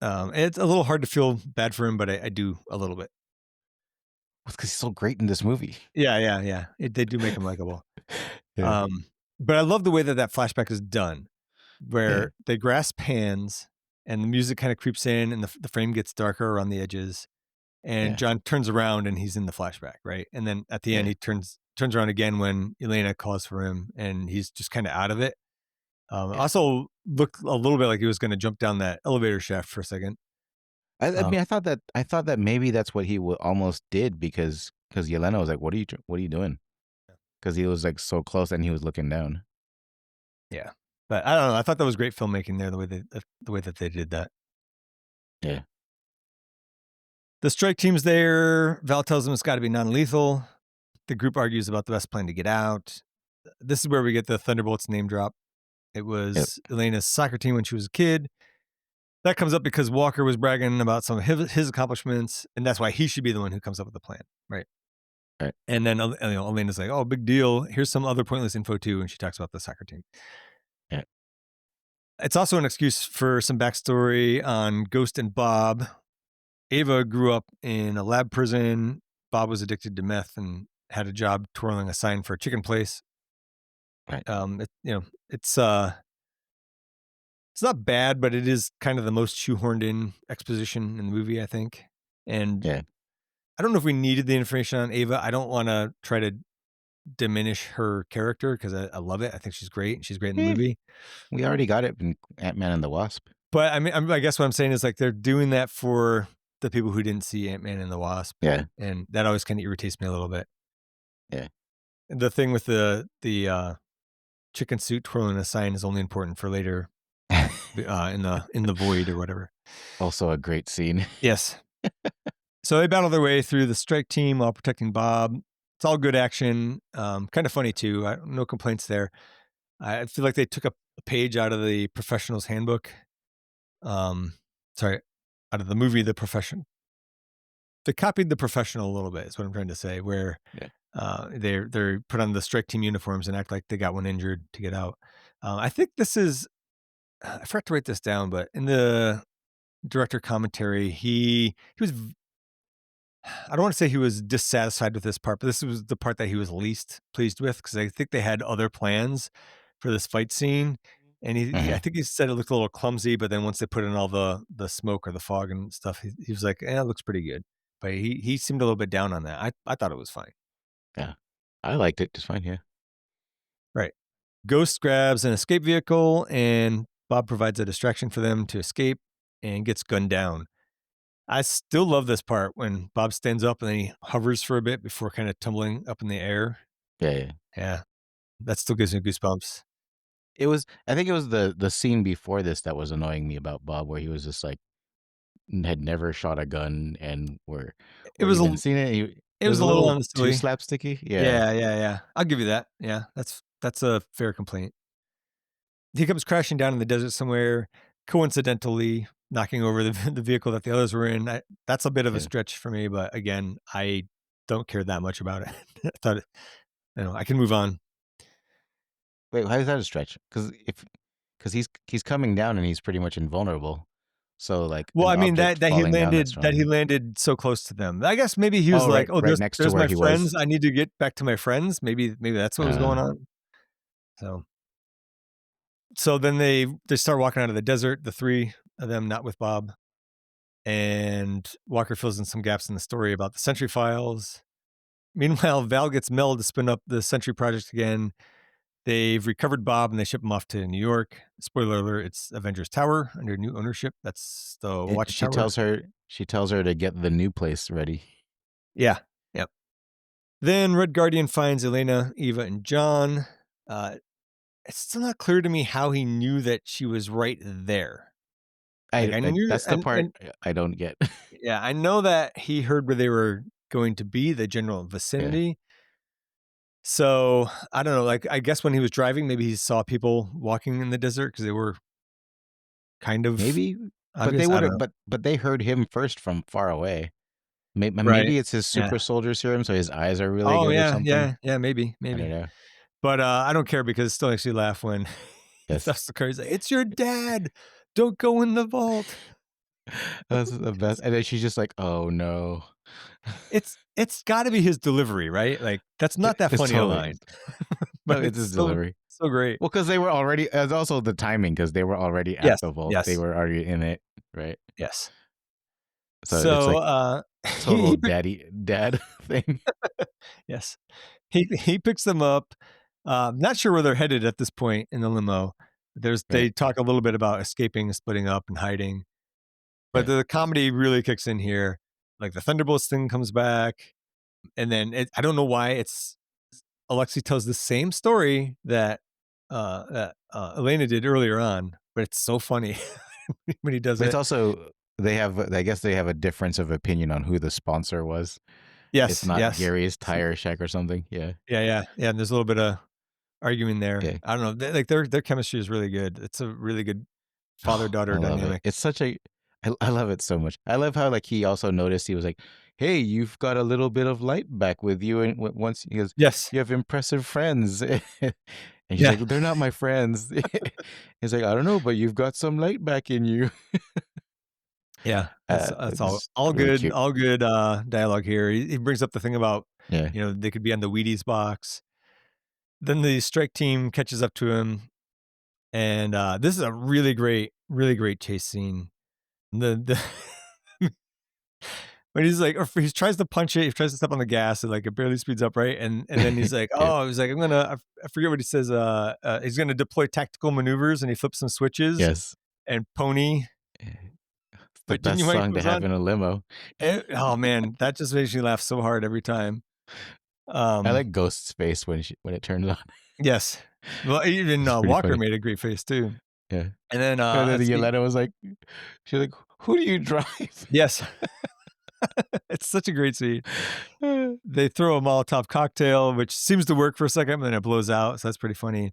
It's a little hard to feel bad for him, but I do a little bit. It's because he's so great in this movie. Yeah. They do make him likable. But I love the way that flashback is done, where they grasp hands and the music kind of creeps in and the frame gets darker around the edges. And John turns around and he's in the flashback, right? And then at the end, he turns around again when Elena calls for him and he's just kind of out of it. Also looked a little bit like he was going to jump down that elevator shaft for a second. I mean, I thought that maybe that's what he almost did because Yelena was like, "What are you doing?" Because he was like so close and he was looking down. Yeah, but I don't know. I thought that was great filmmaking there, the way that they did that. Yeah. The strike team's there. Val tells them it's got to be non-lethal. The group argues about the best plan to get out. This is where we get the Thunderbolts name drop. It was Elena's soccer team when she was a kid. that comes up because Walker was bragging about some of his accomplishments, and that's why he should be the one who comes up with the plan, right? Right. And then Elena's like, "Oh, big deal. Here's some other pointless info too," and she talks about the soccer team. Yeah. It's also an excuse for some backstory on Ghost and Bob. Ava grew up in a lab prison. Bob was addicted to meth and had a job twirling a sign for a chicken place. Right. It's not bad, but it is kind of the most shoehorned in exposition in the movie, I think. And Yeah. I don't know if we needed the information on Ava. I don't want to try to diminish her character because I love it. I think she's great. She's great in the Yeah. movie. We already got it in Ant-Man and the Wasp. But I mean, I guess what I'm saying is like they're doing that for the people who didn't see Ant-Man and the Wasp. Yeah. And that always kind of irritates me a little bit. Yeah. The thing with the chicken suit twirling a sign is only important for later in the void or whatever. Also a great scene. Yes. So they battle their way through the strike team while protecting Bob. It's all good action. Kind of funny too. No complaints there. I feel like they took a page out of the Professional's Handbook. Sorry, out of the movie The Profession. They copied The Professional a little bit. Is what I'm trying to say. Where they're put on the strike team uniforms and act like they got one injured to get out. I think this is. I forgot to write this down, but in the director commentary, he was. I don't want to say he was dissatisfied with this part, but this was the part that he was least pleased with because I think they had other plans for this fight scene. And I think he said it looked a little clumsy, but then once they put in all the smoke or the fog and stuff, he was like, it looks pretty good. But he seemed a little bit down on that. I thought it was fine. Yeah. I liked it just fine, yeah. Right. Ghost grabs an escape vehicle and Bob provides a distraction for them to escape and gets gunned down. I still love this part when Bob stands up and then he hovers for a bit before kind of tumbling up in the air. Yeah. Yeah. That still gives me goosebumps. I think it was the scene before this that was annoying me about Bob, where he was just like had never shot a gun and or even seen it. It was a little too slapsticky. Yeah. I'll give you that. Yeah, that's a fair complaint. He comes crashing down in the desert somewhere, coincidentally knocking over the vehicle that the others were in. That's a bit of a stretch for me, but again, I don't care that much about it. I thought, I can move on. Wait, how is that a stretch? Because he's coming down and he's pretty much invulnerable. So like, well, I mean that he landed landed so close to them. I guess maybe he was right there's, next to there's where my he friends. was. I need to get back to my friends. Maybe that's what was going on. So then they start walking out of the desert, the three of them, not with Bob. And Walker fills in some gaps in the story about the Sentry files. Meanwhile, Val gets Mel to spin up the Sentry project again. They've recovered Bob and they ship him off to New York. Spoiler alert, it's Avengers Tower under new ownership. That's the Watchtower. She tells her to get the new place ready. Yeah. Yep. Then Red Guardian finds Elena, Eva, and John. It's still not clear to me how he knew that she was right there. That's the part I don't get. Yeah, I know that he heard where they were going to be, the general vicinity. Yeah. So I don't know. Like, I guess when he was driving, maybe he saw people walking in the desert because they were kind of maybe, obvious. But they would have. But they heard him first from far away. Maybe it's his super soldier serum, so his eyes are really good or something. Yeah, maybe. I don't know. But I don't care because it still makes me laugh when he stuffs the car. He's like, "It's your dad. Don't go in the vault." That's the best. And then she's just like, "Oh no." It's got to be his delivery, right? Like that's not that funny a line. But it's his delivery. So great. Well, because they were already, as also the timing, because they were already at the vault. Yes. They were already in it, right? Yes. So it's like total dad thing. Yes. He picks them up. Not sure where they're headed at this point in the limo. They talk a little bit about escaping, splitting up, and hiding. But the comedy really kicks in here. Like the Thunderbolts thing comes back. And then I don't know why Alexei tells the same story that Elena did earlier on, but it's so funny when he does it. It's also, I guess they have a difference of opinion on who the sponsor was. Yes. It's not Gary's Tire Shack or something. Yeah. Yeah. And there's a little bit of arguing there. Yeah. I don't know. Like their chemistry is really good. It's a really good father-daughter I love it. dynamic. It's such a I love it so much. I love how like he also noticed he was like, "Hey, you've got a little bit of light back with you," and once he goes, Yes. "You have impressive friends," and she's Yeah. like, "They're not my friends." He's like, "I don't know, but you've got some light back in you." Yeah. That's all It's all really good cute. all good, dialogue here. He brings up the thing about, Yeah, they could be on the Wheaties box. Then the strike team catches up to him, and, this is a really great chase scene. The when he's like, or he tries to punch it, he tries to step on the gas, and like it barely speeds up, right? And then he's like, yeah, oh, he's like, I forget what he says. He's gonna deploy tactical maneuvers, and he flips some switches yes. and pony. It's the But didn't best you want song to goes have on? in a limo. Oh man, that just makes me laugh so hard every time. I Um, like Ghost's face when it turns on. yes. Well, even It's pretty Walker funny. made a great face too. Yeah. And then And then let's see. Yelena was like, she's like, "Who do you drive?" Yes, it's such a great scene. They throw a Molotov cocktail, which seems to work for a second, but then it blows out. So that's pretty funny.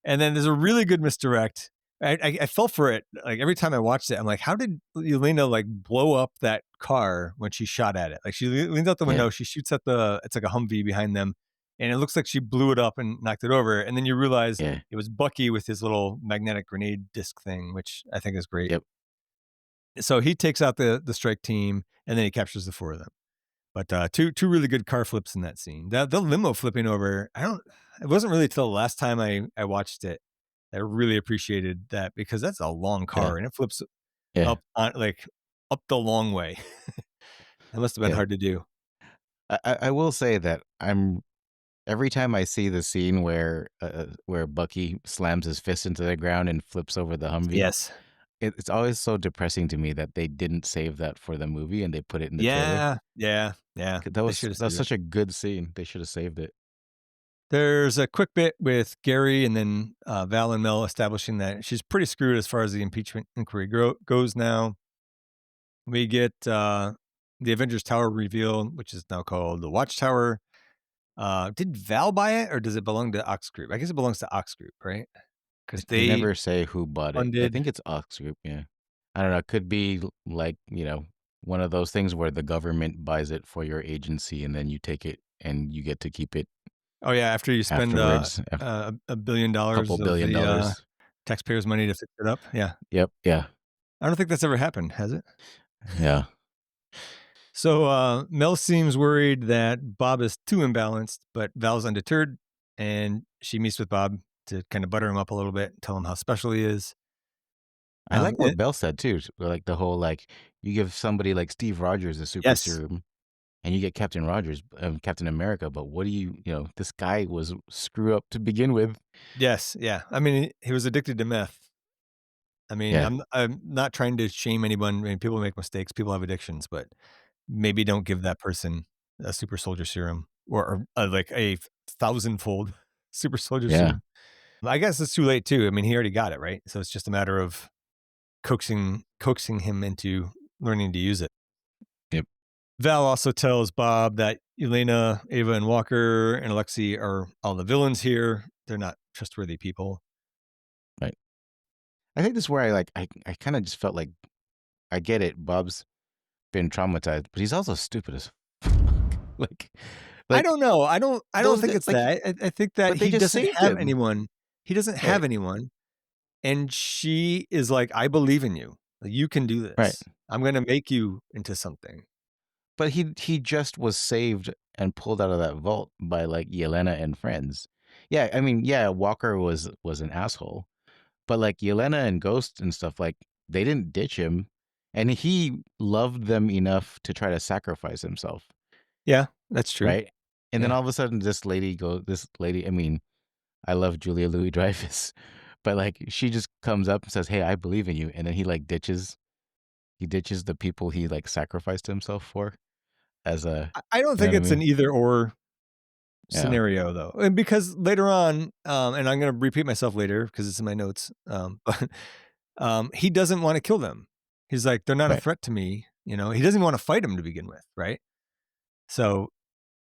And then there's a really good misdirect. I fell for it. Like every time I watched it, I'm like, how did Yelena like blow up that car when she shot at it? Like she leans out the Yeah, window, she shoots at it's like a Humvee behind them, and it looks like she blew it up and knocked it over. And then you realize yeah, it was Bucky with his little magnetic grenade disc thing, which I think is great. yep. So he takes out the strike team, and then he captures the four of them. But two really good car flips in that scene. The limo flipping over, it wasn't really till the last time I watched it that I really appreciated that, because that's a long Yeah, car and it flips yeah, up on up the long way. That must have been yeah. hard to do. I will say that every time I see the scene where Bucky slams his fist into the ground and flips over the Humvee, Yes. it's always so depressing to me that they didn't save that for the movie and they put it in the trailer. Yeah. Yeah. Yeah. 'Cause They should have that was saved it. such a good scene. They should have saved it. There's a quick bit with Gary and then Val and Mel establishing that she's pretty screwed as far as the impeachment inquiry goes now. We get the Avengers Tower reveal, which is now called the Watchtower. Did Val buy it, or does it belong to Ox Group? I guess it belongs to Ox Group, right? Because They they never say who bought it. I funded. think it's Ox Group, yeah. I don't know, it could be like, one of those things where the government buys it for your agency and then you take it and you get to keep it Oh yeah, after you spend afterwards. $1 billion Couple of billion the dollars. taxpayers' money to fix it up. Yeah, Yep, yeah. I don't think that's ever happened, has it? Yeah. So Mel seems worried that Bob is too imbalanced, but Val's undeterred, and she meets with Bob to kind of butter him up a little bit, tell him how special he is. I like what And- Bell said too. Like the whole like you give somebody like Steve Rogers a super yes, serum and you get Captain Rogers, Captain America, but what do this guy was screw up to begin with. yes, yeah. I mean, he was addicted to meth. I mean, Yeah. I'm not trying to shame anyone. I mean, people make mistakes, people have addictions, but maybe don't give that person a super soldier serum or like a thousandfold super soldier Yeah. serum. I guess it's too late too. I mean, he already got it, right? So it's just a matter of coaxing him into learning to use it. Yep. Val also tells Bob that Elena, Ava, and Walker and Alexei are all the villains here. They're not trustworthy people. Right. I think this is where I kind of just felt like I get it. Bob's been traumatized, but he's also stupid as fuck. like I like don't know. I don't those think it's like that. I think that but they he just doesn't saved have him. anyone. He doesn't have Right. anyone. And she is like, I believe in you. Like, you can do Right. this. I'm going to make you into something. But he just was saved and pulled out of that vault by like Yelena and friends. Yeah, I mean, yeah, Walker was an asshole. But like Yelena and Ghost and stuff, like they didn't ditch him, and he loved them enough to try to sacrifice himself, Yeah, that's true. right? And then Yeah. all of a sudden, this lady, I mean, I love Julia Louis-Dreyfus, but like she just comes up and says, "Hey, I believe in you," and then he ditches the people he like sacrificed himself for as a, I don't you know think what I it's an mean? either or Yeah, scenario though. And because later on, and I'm going to repeat myself later because it's in my notes, but he doesn't want to kill them. He's like, they're not a right. threat to me. He doesn't want to fight them to begin with, right? So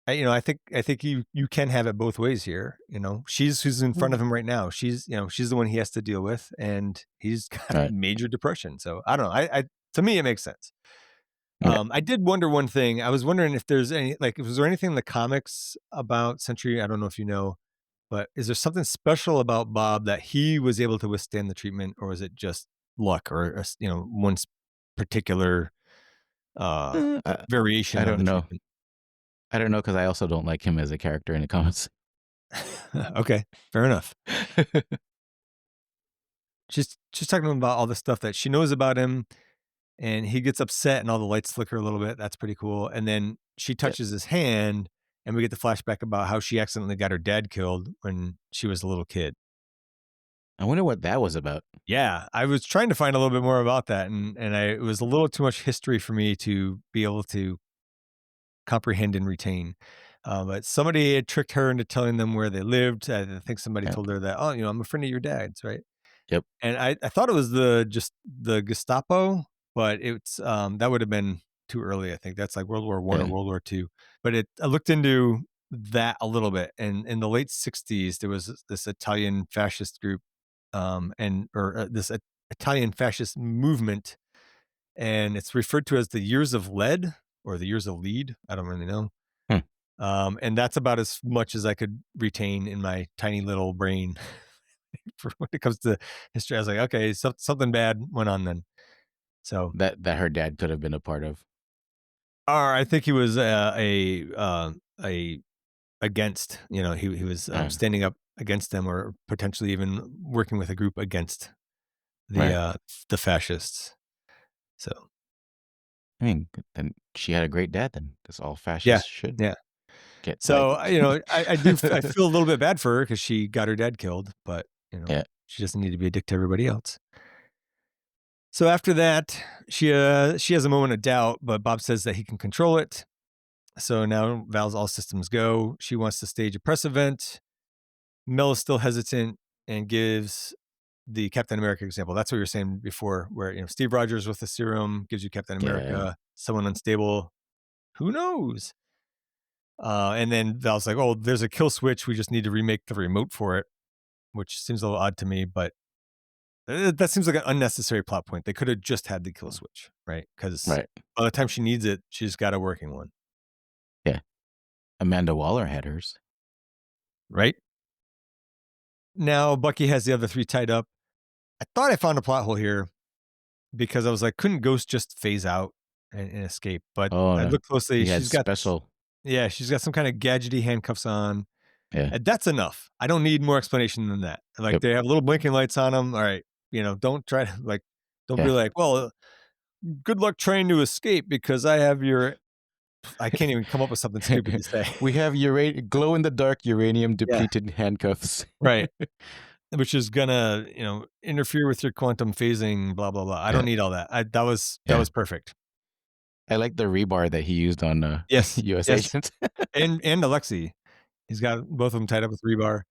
I think you can have it both ways here. She's who's in front of him right now. She's the one he has to deal with, and he's got Right. major depression. So I don't know. I to me it makes sense. Yeah. I did wonder one thing. I was wondering if there's was there anything in the comics about Sentry? I don't know if you know, but is there something special about Bob that he was able to withstand the treatment, or is it just luck, or one particular uh, Uh, I, I variation of the don't know. treatment? I don't know because I also don't like him as a character in the comics. Okay, fair enough. She's talking about all the stuff that she knows about him, and he gets upset, and all the lights flicker a little bit. That's pretty cool. And then she Yeah. touches his hand, and we get the flashback about how she accidentally got her dad killed when she was a little kid. I wonder what that was about. Yeah, I was trying to find a little bit more about that, and it was a little too much history for me to be able to comprehend and retain. But somebody had tricked her into telling them where they lived. I think somebody Yeah. told her that, oh, I'm a friend of your dad's, right? Yep. And I thought it was just the Gestapo, but it's that would have been too early. I think that's like World War I or Yeah. World War II. But I looked into that a little bit, and in the late '60s, there was this Italian fascist group, this Italian fascist movement, and it's referred to as the Years of Lead or the Years of Lead. I don't really know. Hmm. And that's about as much as I could retain in my tiny little brain for when it comes to history. I was like, okay, something bad went on then. So, That her dad could have been a part of. or I think he was a against. He was standing up against them, or potentially even working with a group against Right. the fascists. So, I mean, then she had a great dad then, because all yeah, fascists should yeah. get So, like. I feel a little bit bad for her because she got her dad killed, but Yeah. she doesn't need to be a dick to everybody else. So after that, she has a moment of doubt, but Bob says that he can control it. So now Val's all systems go. She wants to stage a press event. Mel is still hesitant and gives the Captain America example. That's what you were saying before, where Steve Rogers with the serum gives you Captain Yeah. America. Someone unstable, who knows? And then Val's like, "Oh, there's a kill switch. We just need to remake the remote for it," which seems a little odd to me, but that seems like an unnecessary plot point. They could have just had the kill switch, right? Because Right. by the time she needs it, she's got a working one, Yeah. Amanda Waller had hers. right? Now Bucky has the other three tied up. I thought I found a plot hole here because I was like, couldn't Ghost just phase out and escape? But Oh I no. looked closely. He had She's got special. she's got some kind of gadgety handcuffs on. Yeah. And that's enough. I don't need more explanation than that. Like Yep. they have little blinking lights on them. All right, don't try to don't be Yeah. like, well, good luck trying to escape because I have your. I can't even come up with something stupid to say. We have glow in the dark uranium depleted handcuffs. Right. Which is gonna, interfere with your quantum phasing, blah blah blah. I don't need all that. That was perfect. I like the rebar that he used on Yes, U.S. yes. agents. and Alexi, he's got both of them tied up with rebar.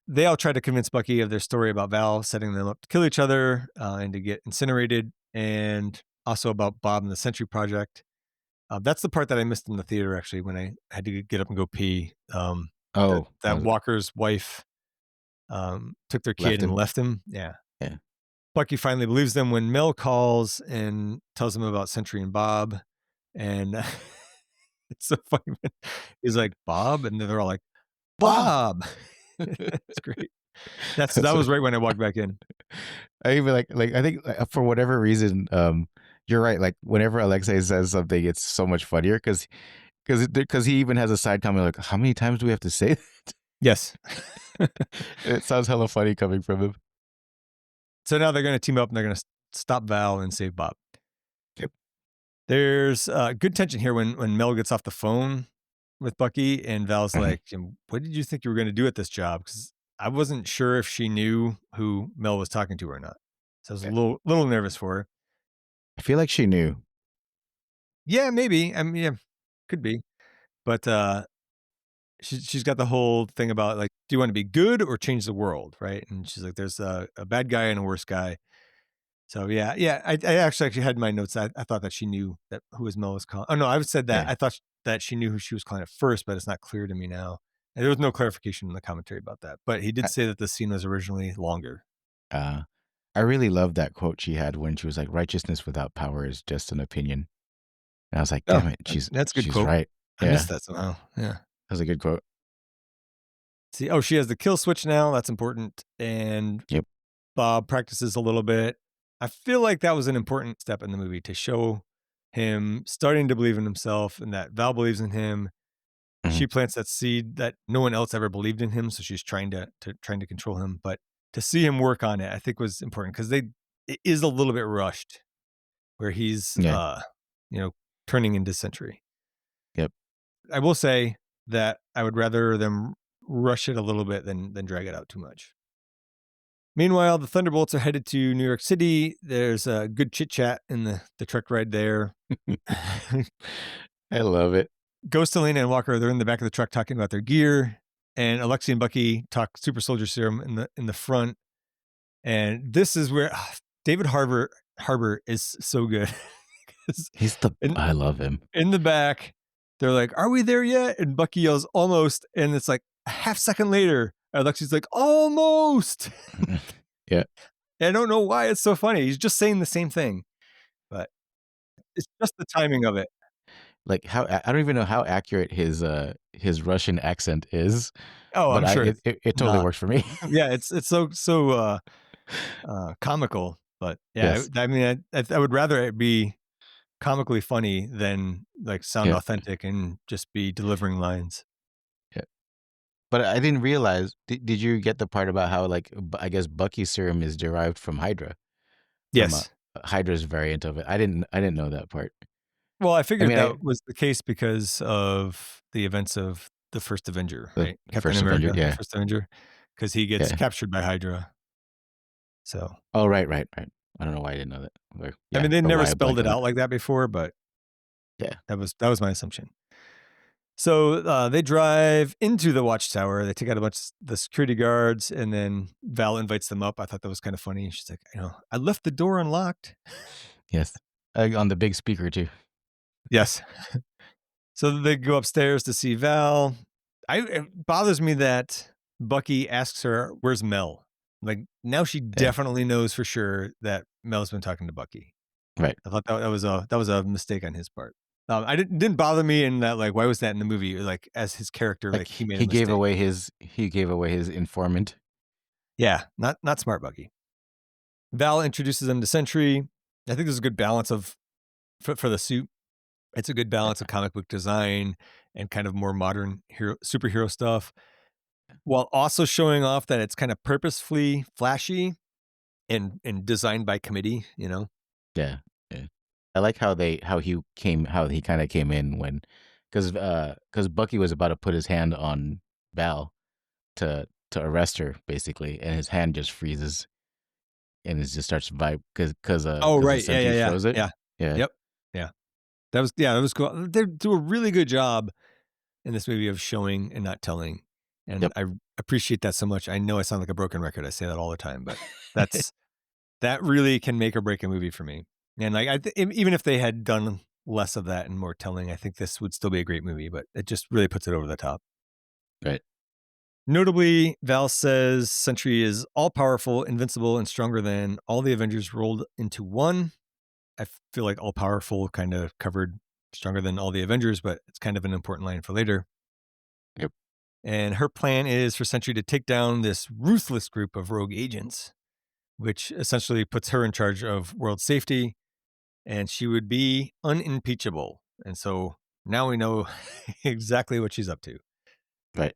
They all try to convince Bucky of their story about Val setting them up to kill each other and to get incinerated, and also about Bob and the Sentry Project. That's the part that I missed in the theater, actually, when I had to get up and go pee. That Walker's wife took their kid and left him. Yeah. Yeah. Bucky finally believes them when Mel calls and tells them about Sentry and Bob. And it's so funny. He's like, Bob? And they're all like, Bob. It's great. That was right when I walked back in. I even like I think for whatever reason, you're right. Like whenever Alexei says something, it's so much funnier because he even has a side comment like, "How many times do we have to say that?" Yes. It sounds hella funny coming from him. So now they're going to team up and they're going to stop Val and save Bob. Yep. There's good tension here when Mel gets off the phone with Bucky and Val's like, what did you think you were going to do at this job? Because I wasn't sure if she knew who Mel was talking to or not. So I was a little nervous for her. I feel like she knew. Yeah, maybe. I mean, yeah, could be. But she's got the whole thing about like, do you want to be good or change the world, right? And she's like, there's a bad guy and a worse guy. So yeah. I actually had in my notes. I thought that she knew that who was Mel was calling. Oh no, I said that. Yeah. I thought that she knew who she was calling at first, but it's not clear to me now. And there was no clarification in the commentary about that. But he did I, say that the scene was originally longer. uh, I really loved that quote she had when she was like, "Righteousness without power is just an opinion." And I was like, Oh, "Damn it, that's a good she's quote. right." I Yeah, missed that somehow. Yeah. that was a good quote. See, she has the kill switch now. That's important. And Yep. Bob practices a little bit. I feel like that was an important step in the movie to show him starting to believe in himself and that Val believes in him. Mhm. She plants that seed that no one else ever believed in him, so she's trying to control him. But to see him work on it, I think was important because it is a little bit rushed, where he's Yeah. turning into Sentry. Yep. I will say that I would rather them rush it a little bit than drag it out too much. Meanwhile, the Thunderbolts are headed to New York City. There's a good chit chat in the truck ride there. I love it. Ghost, Elena, and Walker, they're in the back of the truck talking about their gear. And Alexi and Bucky talk super soldier serum in the front. And this is where David Harbour is so good. I love him. In the back, they're like, "Are we there yet?" And Bucky yells, "Almost." And it's like a half second later, Alexi's like, "Almost." Yeah. I don't know why it's so funny. He's just saying the same thing, but it's just the timing of it. Like I don't even know how accurate his Russian accent is, Oh, but I'm sure it totally not. works for me. Yeah, it's so comical, but yeah, Yes. I mean, I would rather it be comically funny than like sound Yeah. authentic and just be delivering lines. Yeah. But I didn't realize. Did you get the part about how like I guess Bucky's serum is derived from Hydra, from Yes. Hydra's variant of it? I didn't know that part. Well, I I figured mean, that was the case because of the events of the first Avenger, the right? Captain first Avenger. America, the Yeah. first Avenger, because he gets Yeah. captured by Hydra. So, Oh, right. I don't know why I didn't know that. I mean, they Or never why I spelled blanked it on that. out like that before, but Yeah. that was my assumption. So they drive into the watchtower. They take out a bunch of the security guards, and then Val invites them up. I thought that was kind of funny. She's like, "I left the door unlocked." Yes. On the big speaker too. Yes. So they go upstairs to see Val. It bothers me that Bucky asks her, "Where's Mel?" Like now she Yeah. definitely knows for sure that Mel's been talking to Bucky. Right. I thought that was a mistake on his part. I didn't bother me in that, like, why was that in the movie? Like as his character, Like like he made a he gave mistake. away his informant. Yeah, not smart, Bucky. Val introduces them to Sentry. I think there's a good balance for the suit. It's a good balance of comic book design and kind of more modern superhero stuff, while also showing off that it's kind of purposefully flashy and designed by committee. Yeah. Yeah. I like how he kind of came in when, because Bucky was about to put his hand on Val to arrest her basically, and his hand just freezes and it just starts to vibe Oh, because the right. sentry froze it. Yeah. Yeah. Yep. Yeah. That was cool. They do a really good job in this movie of showing and not telling. And Yep. I appreciate that so much. I know I sound like a broken record. I say that all the time, but that really can make or break a movie for me. And like, even if they had done less of that and more telling, I think this would still be a great movie, but it just really puts it over the top. Right. Notably, Val says Sentry is all powerful, invincible, and stronger than all the Avengers rolled into one. I feel like all powerful kind of covered stronger than all the Avengers, but it's kind of an important line for later. Yep. And her plan is for Sentry to take down this ruthless group of rogue agents, which essentially puts her in charge of world safety, and she would be unimpeachable. And so now we know exactly what she's up to. Right.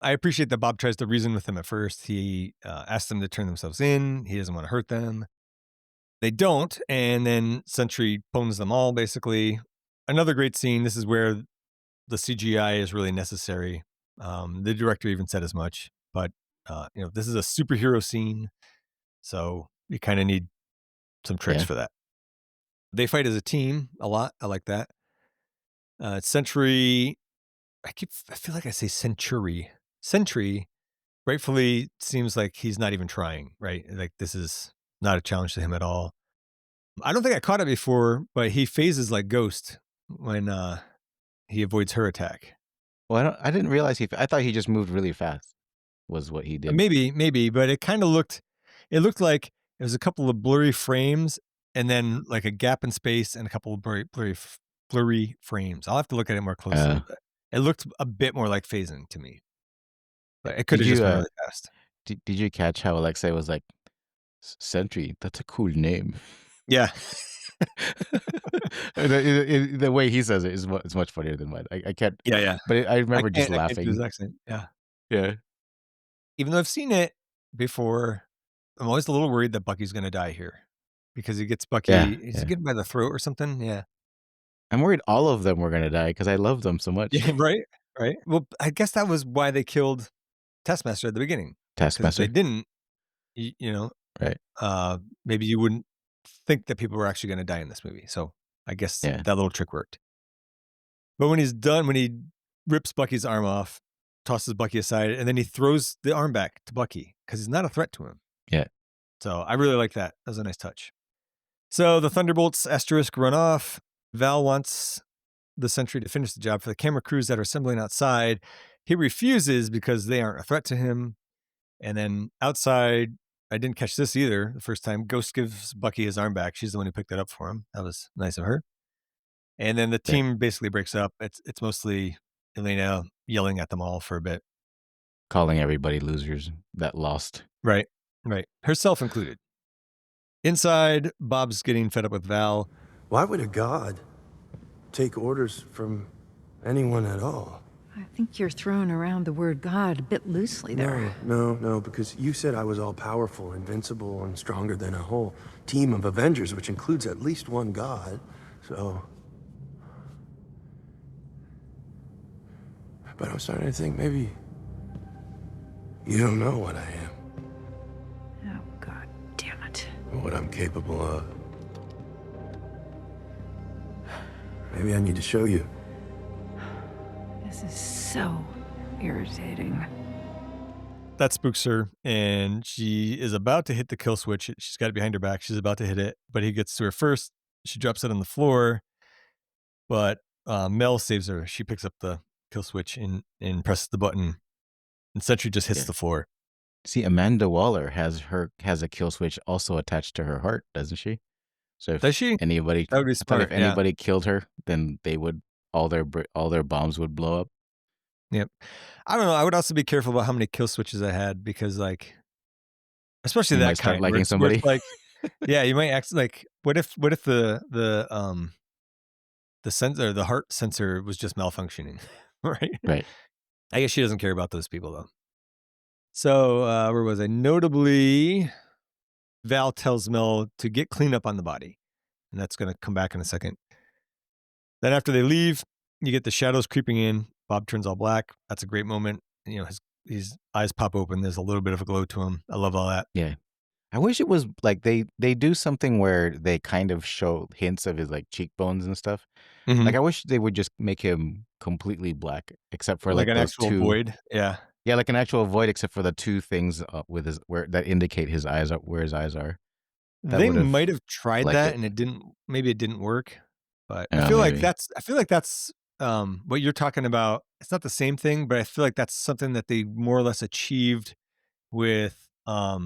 I appreciate that Bob tries to reason with them at first. He asks them to turn themselves in. He doesn't want to hurt them. They don't, and then Sentry pwns them all, basically. Another great scene. This is where the CGI is really necessary. The director even said as much. But, this is a superhero scene, so you kind of need some tricks Yeah. for that. They fight as a team a lot. I like that. Sentry, I feel like I say Century. Sentry rightfully seems like he's not even trying, right? Like this is not a challenge to him at all. I don't think I caught it before, but he phases like Ghost when he avoids her attack. Well, I didn't realize I thought he just moved really fast. Was what he did. Maybe, but it kind of looked like it was a couple of blurry frames and then like a gap in space and a couple of blurry frames. I'll have to look at it more closely, but it looked a bit more like phasing to me. But it could have just been really fast. Did you catch how Alexei was like, Sentry, that's a cool name. Yeah. The way he says it is much funnier than mine. I can't. Yeah. But I remember just I can't do his laughing. accent. Yeah. Yeah. Even though I've seen it before, I'm always a little worried that Bucky's going to die here because he gets Bucky. Yeah, Is he getting by the throat or something? Yeah. I'm worried all of them were going to die because I love them so much. Yeah. Right. Well, I guess that was why they killed Taskmaster at the beginning. Because if they didn't, right? Maybe you wouldn't think that people were actually going to die in this movie. So I guess that little trick worked. But when he's done, when he rips Bucky's arm off, tosses Bucky aside, and then he throws the arm back to Bucky because he's not a threat to him. Yeah. So I really like that. That was a nice touch. So the Thunderbolts asterisk run off. Val wants the Sentry to finish the job for the camera crews that are assembling outside. He refuses because they aren't a threat to him. And then outside, I didn't catch this either the first time. Ghost gives Bucky his arm back. She's the one who picked it up for him. That was nice of her. And then the team basically breaks up. It's mostly Elena yelling at them all for a bit. Calling everybody losers that lost. Right. Herself included. Inside, Bob's getting fed up with Val. Why would a god take orders from anyone at all? I think you're throwing around the word God a bit loosely there. No, because you said I was all-powerful, invincible, and stronger than a whole team of Avengers, which includes at least one god, so... But I'm starting to think maybe you don't know what I am. Oh, God damn it. Or what I'm capable of. Maybe I need to show you. This is so irritating. That spooks her, and she is about to hit the kill switch. She's got it behind her back. She's about to hit it, but he gets to her first. She drops it on the floor, but Mel saves her. She picks up the kill switch and presses the button, and Sentry just hits the floor. See, Amanda Waller has a kill switch also attached to her heart, doesn't she? So if does she? Anybody, that would be smart. If anybody killed her, then they would all their bombs would blow up. Yep. I don't know. I would also be careful about how many kill switches I had because, like, especially you that might start kind, liking somebody. Like, yeah, you might act like, what if the sensor, the heart sensor, was just malfunctioning, right? Right. I guess she doesn't care about those people though. So where was I? Notably, Val tells Mel to get cleanup on the body, and that's going to come back in a second. Then after they leave, you get the shadows creeping in. Bob turns all black. That's a great moment. His eyes pop open. There's a little bit of a glow to him. I love all that. Yeah. I wish it was like they do something where they kind of show hints of his like cheekbones and stuff. Mm-hmm. Like I wish they would just make him completely black, except for like an those actual two void. Yeah, like an actual void, except for the two things with his that indicate his eyes where his eyes are. They might have tried that, and it didn't. Maybe it didn't work. But I feel like that's what you're talking about. It's not the same thing, but I feel like that's something that they more or less achieved with I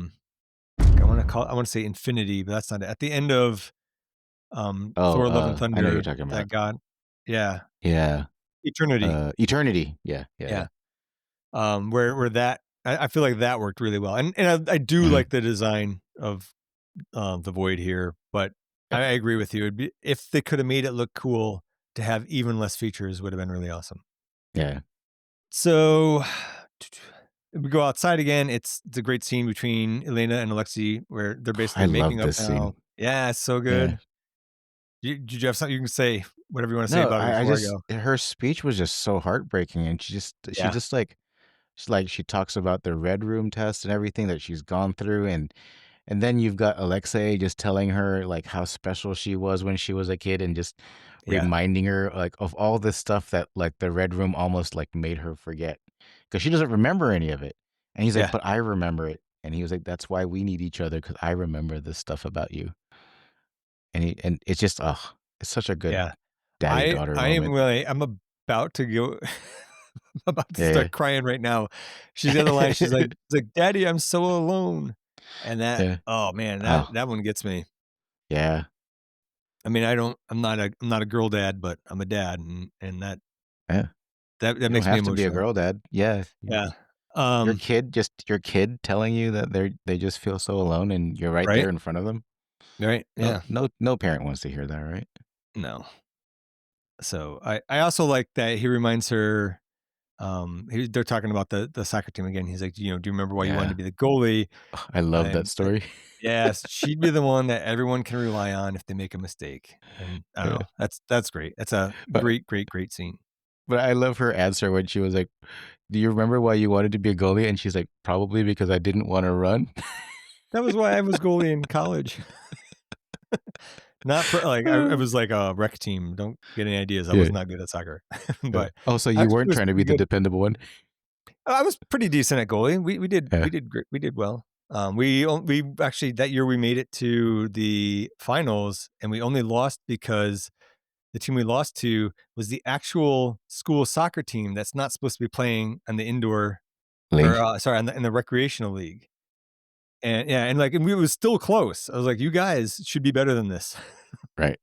want to say Infinity, but that's not it. At the end of Thor: Love and Thunder, I know you're talking about that god. Yeah. Eternity. Eternity. Yeah. Where that I feel like that worked really well, and I do like the design of the void here, but I agree with you. It'd be, if they could have made it look cool, to have even less features would have been really awesome. Yeah. So we go outside again. It's a great scene between Elena and Alexei where they're basically making up now. Scene. Yeah, it's so good. Yeah. Did you have something you can say? Whatever you want to say about it before I go. Her speech was just so heartbreaking, and she talks about the Red Room test and everything that she's gone through, and then you've got Alexei just telling her like how special she was when she was a kid, and just reminding her like of all this stuff that like the Red Room almost like made her forget, because she doesn't remember any of it. And he's like, but I remember it. And he was like, that's why we need each other, because I remember this stuff about you. And it's just it's such a good daddy-daughter moment. I'm a about to go, about to Yeah, yeah, start crying right now. She's got the line. She's like, "Daddy, I'm so alone," and that. yeah. Oh man, Oh, that one gets me. yeah, I mean, I'm not a girl dad, but I'm a dad, and yeah. that You don't makes me have to be a emotional. girl dad. Yeah. Yeah. Your kid telling you that they just feel so alone and you're right Right. there in front of them. Right. No, Yeah. no parent wants to hear that, right? No. So I also like that he reminds her. They're talking about the soccer team again. He's like, do you remember why you wanted Yeah. to be the goalie? I love that And story. yes, she'd be the one that everyone can rely on if they make a mistake. And I don't Yeah. know. That's great. That's a But great, great, great scene. but I love her answer when she was like, "Do you remember why you wanted to be a goalie?" And she's like, "Probably because I didn't want to run." That was why I was goalie in college. Not for like I was like a rec team. Don't get any ideas. I was Yeah. not good at soccer, Yeah. but Oh, so I you actually weren't was trying to be pretty the good. dependable one? I was pretty decent at goalie. We did Yeah. we did great. We did well. We actually that year we made it to the finals, and we only lost because the team we lost to was the actual school soccer team that's not supposed to be playing on the indoor or League. sorry in the recreational league. And yeah, and it was still close. I was like, you guys should be better than this. Right.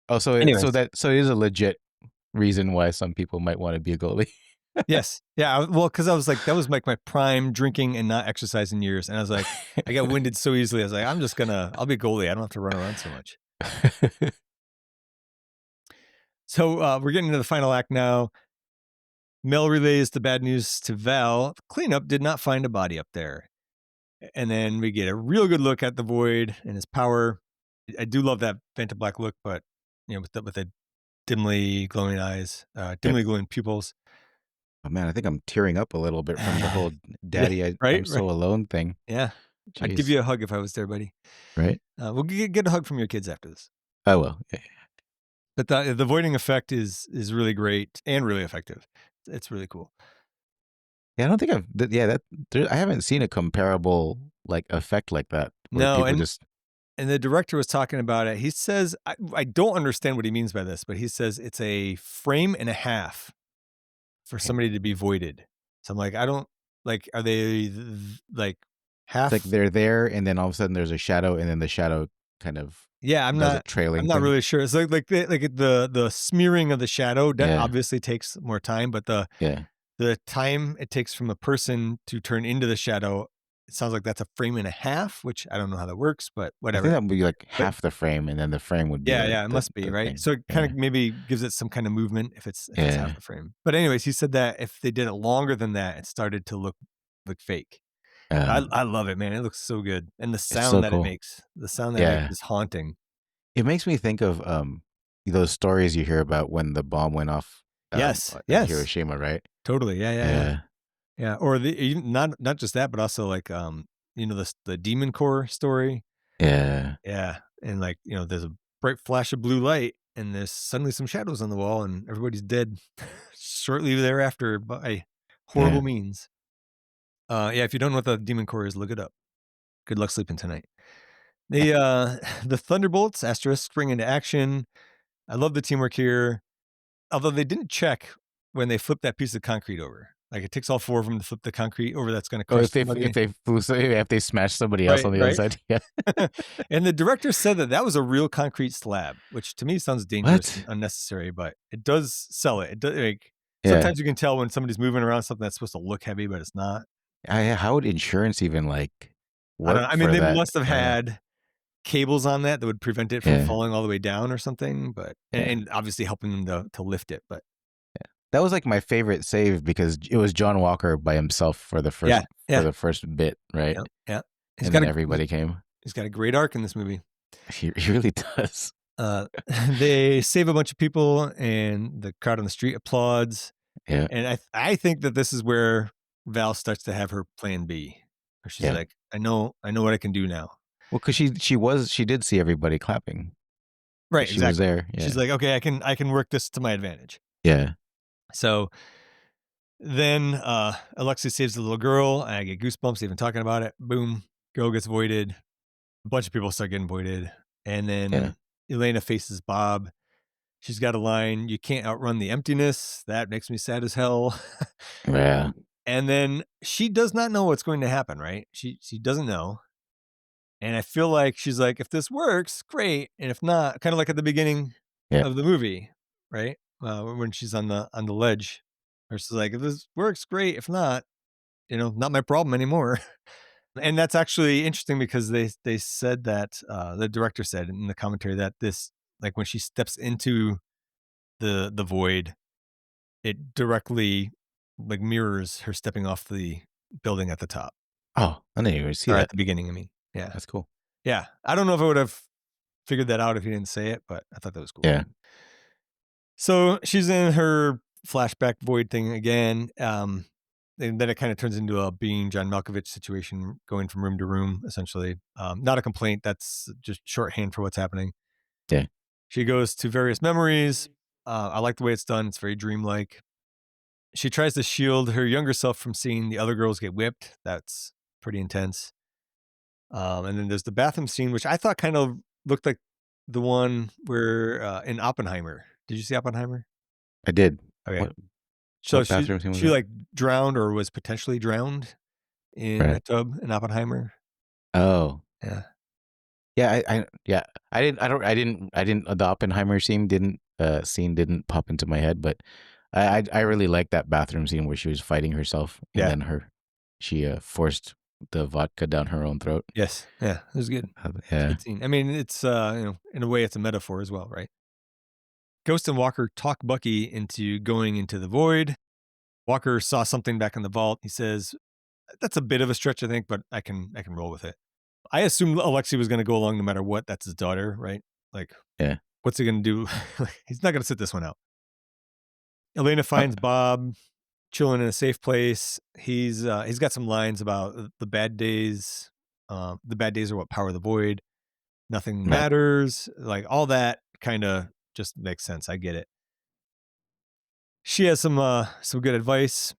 Oh, Anyways, so it is a legit reason why some people might want to be a goalie. yes, yeah. Well, because I was like, that was like my prime drinking and not exercising years, and I was like, I got winded so easily. I was like, I'll be a goalie. I don't have to run around so much. So we're getting into the final act now. Mel relays the bad news to Val. Cleanup did not find a body up there. And then we get a real good look at the Void and his power. I do love that Phantom Black look, but with the dimly glowing eyes, Yep. dimly glowing pupils. Oh man, I think I'm tearing up a little bit from the whole Yeah, "Daddy, I'm right, so alone" thing. yeah. I'd give Jeez. you a hug if I was there, buddy. Right? We'll get a hug from your kids after this. I will. Yeah. But the voiding effect is really great and really effective. It's really cool. Yeah, I don't think I haven't seen a comparable like effect like that where No, people just and the director was talking about it. He says, I don't understand what he means by this, but he says it's a frame and a half for somebody to be voided. So I'm like, I don't are they like it's like half? they're there and then all of a sudden there's a shadow and then the shadow kind of Yeah, does a I'm trailing not thing. really sure. It's the smearing of the shadow that Yeah. obviously takes more time, but Yeah. the time it takes from a person to turn into the shadow, it sounds like that's a frame and a half, which I don't know how that works, but I think whatever. that would be like But half the frame and then the frame would be yeah, it must be, the right? thing. So it kind Yeah. of maybe gives it some kind of movement if it's half Yeah. the frame. But anyways, he said that if they did it longer than that, it started to look fake. I love it, man. It looks so good. And the It's sound so that it cool. makes, the sound that it makes Yeah. is haunting. It makes me think of those stories you hear about when the bomb went off Yes, at yes, Hiroshima, right? totally. Yeah. Yeah. Yeah, or not just that, but also the Demon Core story. Yeah. Yeah, and there's a bright flash of blue light, and there's suddenly some shadows on the wall, and everybody's dead shortly thereafter by horrible Yeah. means. Yeah, if you don't know what the Demon Core is, look it up. Good luck sleeping tonight. The Thunderbolts asterisk spring into action. I love the teamwork here, although they didn't check when they flipped that piece of concrete over. Like it takes all four of them to flip the concrete over. That's going to Oh, crush somebody. if they smash somebody else Right, on the other right. side. Yeah. And the director said that was a real concrete slab, which to me sounds dangerous and What? unnecessary, but it does sell it. It does, Yeah. sometimes you can tell when somebody's moving around something that's supposed to look heavy, but it's not. How would insurance even I don't know. work I mean, for they that? must have had cables on that would prevent it from Yeah. falling all the way down or something, but Yeah. and obviously helping them to lift it. But That was like my favorite save because it was John Walker by himself for the yeah. first bit, right? Yeah. And then everybody came. He's got a great arc in this movie. He really does. They save a bunch of people, and the crowd on the street applauds. Yeah. And I think that this is where Val starts to have her plan B, where she's Yeah. like, I know what I can do now. Well, because she did see everybody clapping. Right, She was exactly. there. Yeah. She's like, okay, I can work this to my advantage. Yeah. So then Alexi saves the little girl, and I get goosebumps even talking about it. Boom, girl gets voided. A bunch of people start getting voided. And then Yeah. Elena faces Bob. She's got a line, "You can't outrun the emptiness." That makes me sad as hell. Yeah. And then she does not know what's going to happen, right? She doesn't know. And I feel like she's like, if this works, great. And if not, kind of like at the beginning Yeah. of the movie, right? When she's on the ledge. Or she's like, if this works, great. If not, not my problem anymore. And that's actually interesting because they said that the director said in the commentary that this, like when she steps into the void, it directly like mirrors her stepping off the building at the top Oh, I didn't even see or at that. the beginning. I mean, yeah, That's cool. yeah. I don't know if I would have figured that out if you didn't say it, but I thought that was cool. Yeah. So she's in her flashback void thing again. And then it kind of turns into a being John Malkovich situation, going from room to room, essentially. Not a complaint. That's just shorthand for what's happening. Yeah. She goes to various memories. I like the way it's done. It's very dreamlike. She tries to shield her younger self from seeing the other girls get whipped. That's pretty intense. And then there's the bathroom scene, which I thought kind of looked like the one where in Oppenheimer. Did you see Oppenheimer? I did. Okay. What So bathroom scene was she that? like drowned or was potentially drowned in a Right. tub in Oppenheimer. Oh. Yeah. Yeah, the Oppenheimer scene didn't pop into my head, but I really liked that bathroom scene where she was fighting herself and Yeah. then she forced the vodka down her own throat. Yes. Yeah. It was good. Yeah. Good scene. I mean, it's in a way it's a metaphor as well, right? Ghost and Walker talk Bucky into going into the void. Walker saw something back in the vault. He says, "That's a bit of a stretch, I think, but I can roll with it." I assumed Alexei was going to go along no matter what. That's his daughter, right? Like, Yeah. what's he going to do? He's not going to sit this one out. Elena Uh, finds Bob chilling in a safe place. He's got some lines about the bad days. The bad days are what power the void. Nothing Right. matters. Like all that kind of just makes sense. I get it. She has some good advice.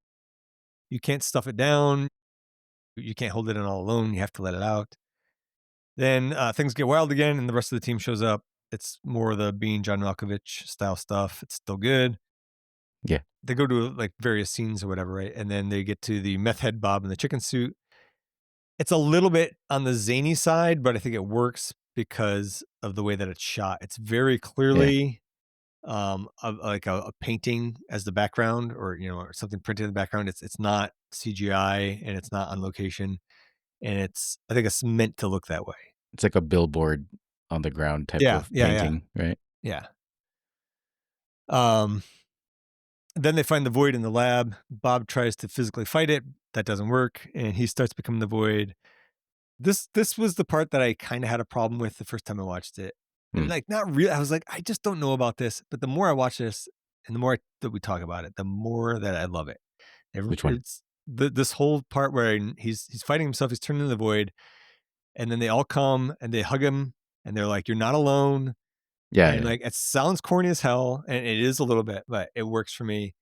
You can't stuff it down. You can't hold it in all alone. You have to let it out. Then things get wild again, and the rest of the team shows up. It's more of the being John Malkovich style stuff. It's still good. Yeah. They go to like various scenes or whatever, right? And then they get to the meth head Bob in the chicken suit. It's a little bit on the zany side, but I think it works because of the way that it's shot. It's very clearly like a painting as the background, or or something printed in the background. It's not CGI and it's not on location, and I think it's meant to look that way. It's like a billboard on the ground type Yeah, of yeah, yeah. painting, right? Yeah. Then they find the void in the lab. Bob tries to physically fight it. That doesn't work, and he starts becoming the void. This was the part that I kind of had a problem with the first time I watched it. And Hmm. like not really, I was like, I just don't know about this. But the more I watch this and the more that we talk about it, the more that I love it. Which one? It's this whole part where he's fighting himself, he's turning into the void, and then they all come and they hug him and they're like, "You're not alone." Yeah, And yeah. like it sounds corny as hell, and it is a little bit, but it works for me.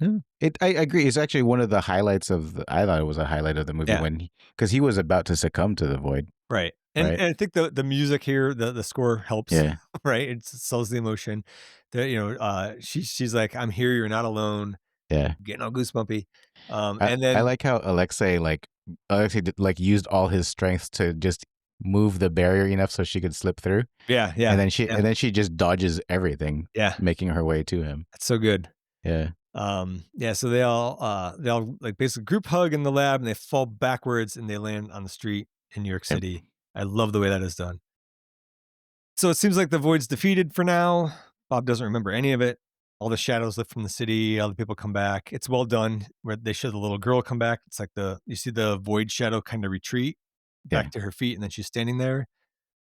Yeah. I agree. It's actually one of the highlights I thought it was a highlight of the movie Yeah. because he was about to succumb to the void. Right. Right. And I think the music here, the score helps. Yeah. Right. It sells the emotion. That she's like, "I'm here, you're not alone." Yeah. Getting all goosebumpy. I And then like how Alexei used all his strength to just move the barrier enough so she could slip thugh. yeah, And then yeah. she just dodges everything, Yeah. making her way to him. That's so good. Yeah. So they all like basically group hug in the lab and they fall backwards and they land on the street in New York Yep. City. I love the way that is done. So it seems like the void's defeated for now. Bob doesn't remember any of it. All the shadows lift from the city. All the people come back. It's well done. Where they show the little girl come back. It's like you see the void shadow kind of retreat back Yeah. to her feet, and then she's standing there.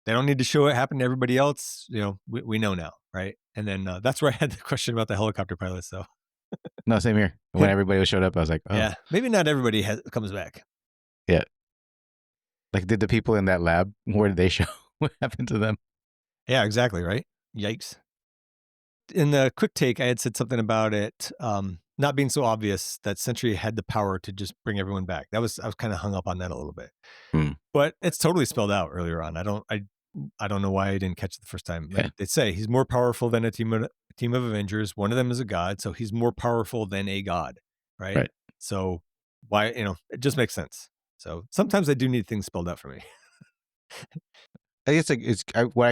They don't need to show it happen to everybody else. We know now, right? And then that's where I had the question about the helicopter pilot. So No, same here. When everybody showed up, I was like, oh. yeah, maybe not everybody comes back. Yeah. Like, did the people in that lab, where did they show? What happened to them? Yeah, exactly, right? Yikes. In the quick take, I had said something about it not being so obvious that Sentry had the power to just bring everyone back. I was kind of hung up on that a little bit. Hmm. But it's totally spelled out earlier on. I don't know why I didn't catch it the first time. Like Yeah. they say, he's more powerful than a team of Avengers. One of them is a god, so he's more powerful than a god, right? Right. So why, it just makes sense. So sometimes I do need things spelled out for me. I guess I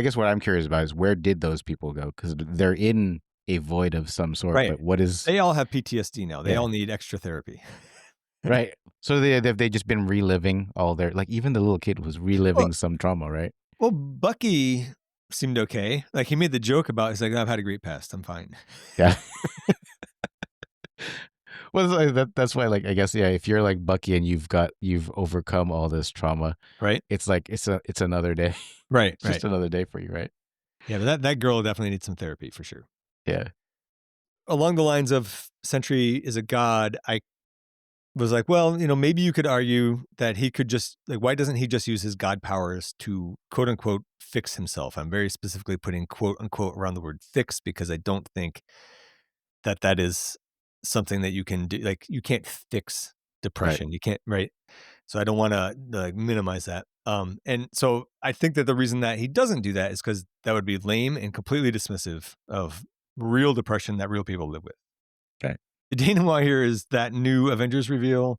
guess what I'm curious about is where did those people go? Because they're in a void of some sort. Right. But what is They all have PTSD now. They Yeah. all need extra therapy. right? So have they just been reliving all their, like, even the little kid was reliving some trauma, right? Well, Bucky seemed okay. Like he made the joke about, he's like, I've had a great past. I'm fine. Yeah. Well, that's why, like, I guess, yeah, if you're like Bucky and you've overcome all this trauma, Right. it's like it's another day. Right. It's just another day for you, right? Yeah, but that girl definitely needs some therapy for sure. Yeah. Along the lines of Sentry is a god, I was like, well, maybe you could argue that he could just, like, why doesn't he just use his god powers to quote unquote fix himself? I'm very specifically putting quote unquote around the word fix because I don't think that is something that you can do. Like, you can't fix depression. You can't, right? So I don't want to like minimize that. And so I think that the reason that he doesn't do that is because that would be lame and completely dismissive of real depression that real people live with. Okay. The denouement here is that new Avengers reveal.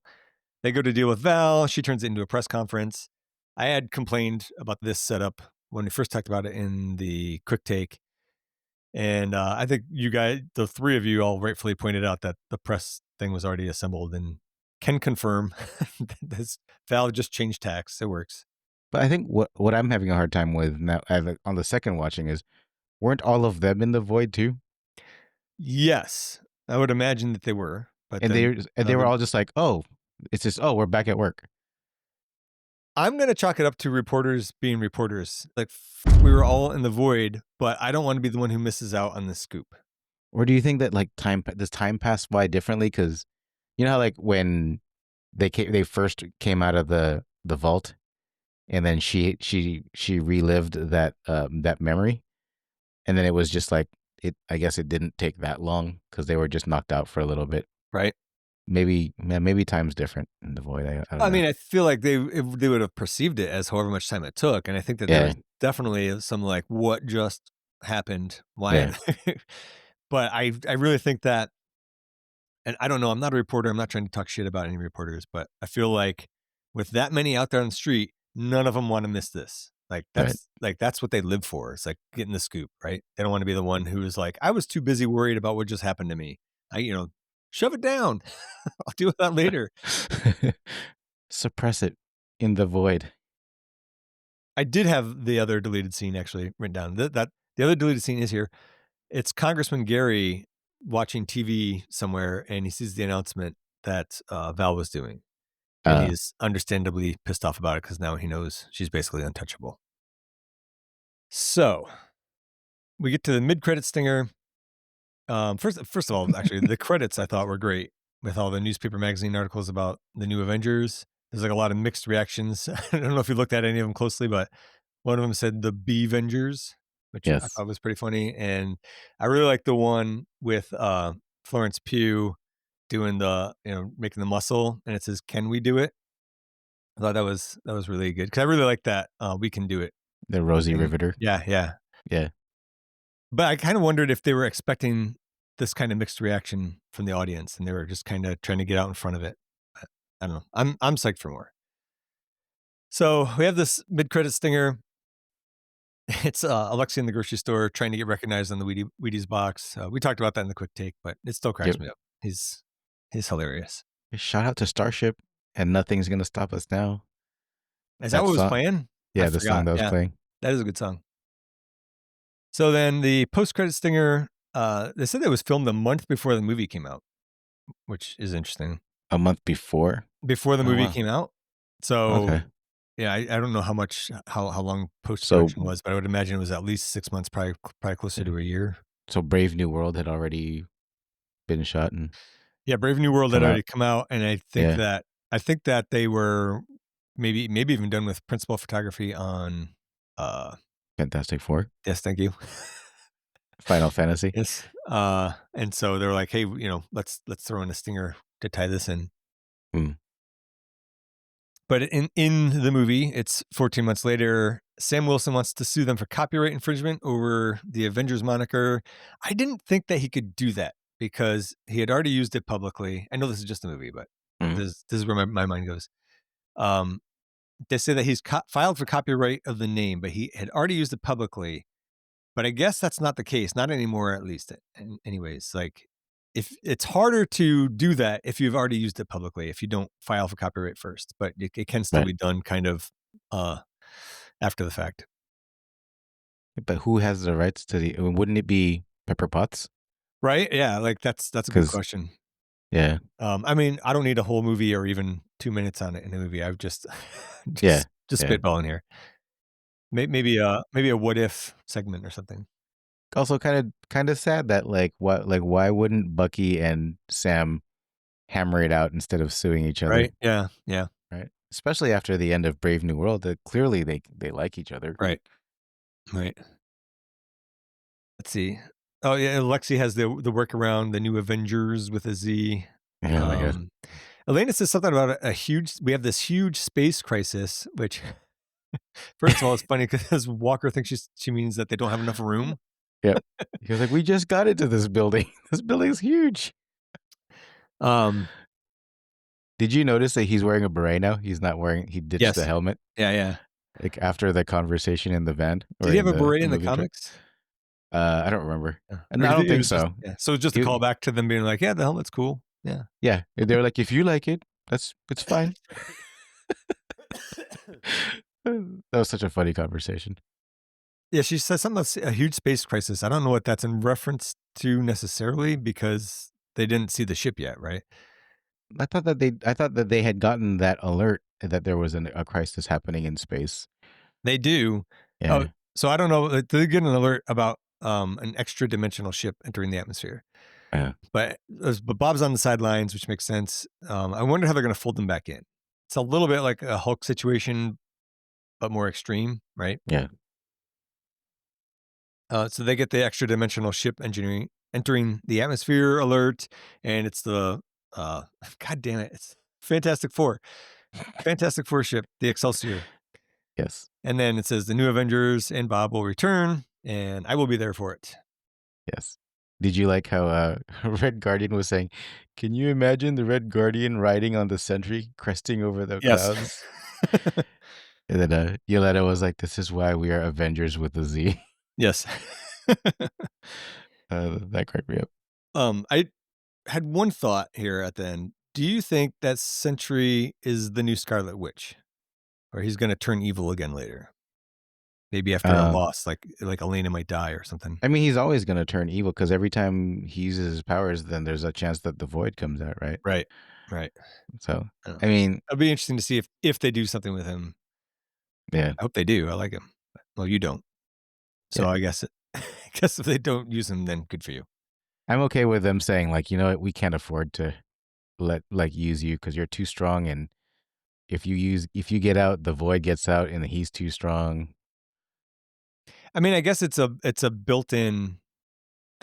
They go to deal with Val. She turns it into a press conference. I had complained about this setup when we first talked about it in the quick take. And I think you guys, the three of you, all rightfully pointed out that the press thing was already assembled and can confirm that this Val just changed tacks. It works. But I think what I'm having a hard time with now on the second watching is, weren't all of them in the void too? Yes, I would imagine that they were. But And then they were all just like, oh, it's just, oh, we're back at work. I'm going to chalk it up to reporters being reporters. Like, we were all in the void, but I don't want to be the one who misses out on the scoop. Or do you think that, like, does time pass by differently? Because you know how, like, when they first came out of the vault, and then she relived that memory, and then it was just like, I guess it didn't take that long because they were just knocked out for a little bit. Right. Maybe time's different in the void. I don't know. mean, I feel like they would have perceived it as however much time it took. And I think that there was definitely some like, what just happened? Why? Yeah. But I really think that, and I don't know, I'm not a reporter. I'm not trying to talk shit about any reporters, but I feel like with that many out there on the street, none of them want to miss this. Like that's what they live for. It's like getting the scoop, right? They don't want to be the one who is like, I was too busy worried about what just happened to me. Shove it down. I'll deal with that later. Suppress it in the void. I did have the other deleted scene actually written down. That the other deleted scene is here. It's Congressman Gary watching TV somewhere, and he sees the announcement that Val was doing. And he's understandably pissed off about it because now he knows she's basically untouchable. So we get to the mid-credit stinger. First of all, actually, the credits I thought were great with all the newspaper magazine articles about the new Avengers. There's like a lot of mixed reactions. I don't know if you looked at any of them closely, but one of them said the B-Vengers, which I thought was pretty funny. And I really like the one with Florence Pugh doing the, making the muscle, and it says, "Can we do it?" I thought that was really good because I really like that. We can do it. The Rosie Riveter. Yeah. But I kind of wondered if they were expecting this kind of mixed reaction from the audience, and they were just kind of trying to get out in front of it. But I don't know. I'm psyched for more. So we have this mid-credit stinger. It's Alexia in the grocery store trying to get recognized on the Wheaties box. We talked about that in the quick take, but it still cracks me up. He's hilarious. Shout out to Starship and Nothing's Gonna Stop Us Now. Is that what was playing? Yeah, the song that was playing. That is a good song. So then the post-credit stinger, they said it was filmed a month before the movie came out, which is interesting. A month before? Before the movie came out. So, okay. Yeah, I don't know how long post-production was, but I would imagine it was at least 6 months, probably closer to a year. So Brave New World had already been shot, and Brave New World had already come out, and I think that they were maybe even done with principal photography on Fantastic Four. Yes, thank you. Final Fantasy. Yes. And so they're like, hey, let's throw in a stinger to tie this in. But in the movie, it's 14 months later, Sam Wilson wants to sue them for copyright infringement over the Avengers moniker. I didn't think that he could do that because he had already used it publicly. I know this is just a movie, but Mhm. this is where my mind goes. They say that he's filed for copyright of the name, but he had already used it publicly. But I guess that's not the case, not anymore, at least. Anyways, like if it's harder to do that if you've already used it publicly, if you don't file for copyright first, but it can still Right. be done kind of after the fact. But who has the rights to the? Wouldn't it be Pepper Potts? Right? Yeah, like that's a good Because question. yeah, I mean, I don't need a whole movie or even 2 minutes on it in a movie. I've just yeah, just yeah. spitballing here. Maybe a what if segment or something. Also, kind of sad that why wouldn't Bucky and Sam hammer it out instead of suing each other? Right? Yeah. Yeah. Right. Especially after the end of Brave New World, that clearly they like each other. Right. Right. Let's see. Oh yeah, Lexi has the workaround, the new Avengers with a Z. Oh my god. Elena says something about we have this huge space crisis, which first of all, it's funny because Walker thinks she means that they don't have enough room. Yep. He was like, we just got into this building. This building's huge. Did you notice that he's wearing a beret now? He ditched Yes. the helmet. Yeah, yeah. Like after the conversation in the van. Did he have a beret in the movie truck. comics? I don't remember. Yeah. No, I don't think so. Yeah. So it's just a callback to them being like, yeah, the helmet's cool. Yeah. Yeah. They were like, if you like it, it's fine. That was such a funny conversation. Yeah, she says something about a huge space crisis. I don't know what that's in reference to necessarily because they didn't see the ship yet, right? I thought that they had gotten that alert that there was a crisis happening in space. They do. Yeah. Oh, so I don't know. They get an alert about an extra dimensional ship entering the atmosphere. Yeah. But Bob's on the sidelines, which makes sense. I wonder how they're going to fold them back in. It's a little bit like a Hulk situation, but more extreme, right? Yeah. So they get the extra dimensional ship entering the atmosphere alert, and it's the God damn it, it's Fantastic Four ship, the Excelsior. Yes. And then it says the new Avengers and Bob will return, and I will be there for it. Yes. Did you like how Red Guardian was saying, can you imagine the Red Guardian riding on the Sentry, cresting over the clouds? And then Yoletta was like, this is why we are Avengers with a Z. Yes. That cracked me up. I had one thought here at the end. Do you think that Sentry is the new Scarlet Witch? Or he's going to turn evil again later? Maybe after a loss, like Elena might die or something. I mean, he's always going to turn evil because every time he uses his powers, then there's a chance that the void comes out, right? Right. So, I mean, it'll be interesting to see if they do something with him. Yeah. I hope they do. I like him. Well, you don't. So Yeah. I guess if they don't use him, then good for you. I'm okay with them saying, like, you know what, we can't afford to use you because you're too strong, and if you get out, the void gets out, and he's too strong. I mean, I guess it's a built-in,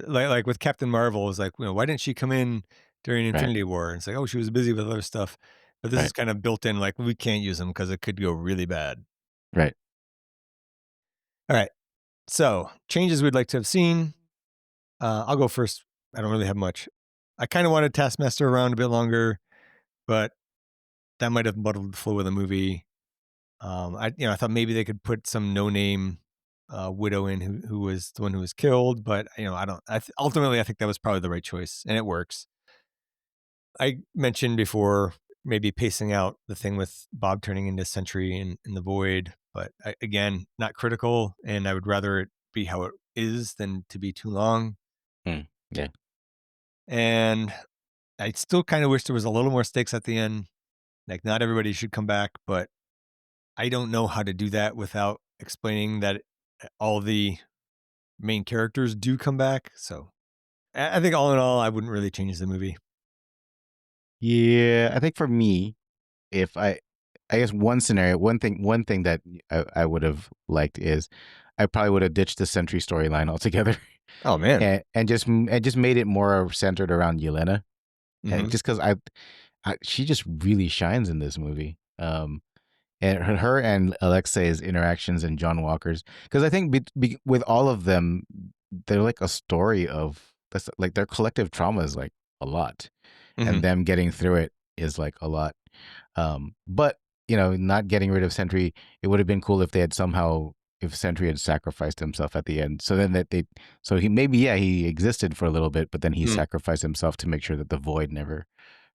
like with Captain Marvel, is like, why didn't she come in during Infinity War? And it's like, oh, she was busy with other stuff. But this is kind of built in, like, we can't use him because it could go really bad. Right. All right. So changes we'd like to have seen. I'll go first. I don't really have much. I kind of wanted Taskmaster around a bit longer, but that might have muddled the flow of the movie. I thought maybe they could put some no-name widow in who was the one who was killed, but ultimately I think that was probably the right choice, and it works. I mentioned before maybe pacing out the thing with Bob turning into Sentry in the void, but again, not critical, and I would rather it be how it is than to be too long. Yeah. And I still kind of wish there was a little more stakes at the end. Like, not everybody should come back, but I don't know how to do that without explaining that all the main characters do come back. So I think all in all, I wouldn't really change the movie. Yeah, I think for me, if I guess one thing that I would have liked is I probably would have ditched the Sentry storyline altogether. Oh man, and just made it more centered around Yelena, and just because she just really shines in this movie. and her and Alexei's interactions and John Walker's, because I think with all of them, they're like a story of that's like their collective trauma is like a lot, and Mhm. them getting through it is like a lot. But not getting rid of Sentry, it would have been cool if they had somehow if Sentry had sacrificed himself at the end. So then so he maybe he existed for a little bit, but then he Mm. sacrificed himself to make sure that the void never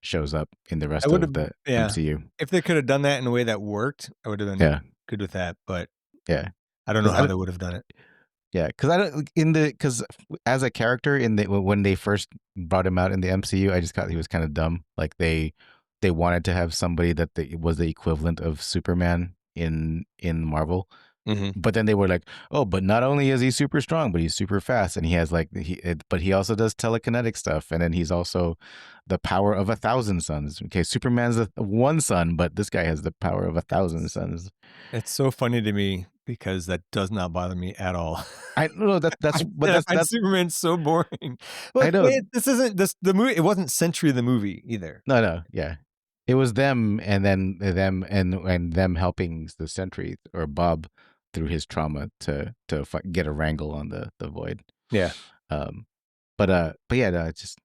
shows up in the I rest would of have, the yeah. MCU. If they could have done that in a way that worked, I would have been Yeah, good with that. But yeah. I don't know Because how they would have done it. yeah, because I don't because as a character when they first brought him out in the MCU, I just thought he was kind of dumb. Like they wanted to have somebody that was the equivalent of Superman in Marvel, Hmm. but then they were like, oh, but not only is he super strong, but he's super fast, and he has but he also does telekinetic stuff, and then he's also the power of 1,000 suns. Okay, Superman's the one sun, but this guy has the power of 1,000 suns. It's so funny to me because that does not bother me at all. I don't know that's but I find that's Superman so boring. I But know. this isn't the movie. It wasn't Century the movie either. No, yeah. It was them and then them helping the Sentry or Bob through his trauma to get a wrangle on the void. Yeah. Um, but yeah, no, it's just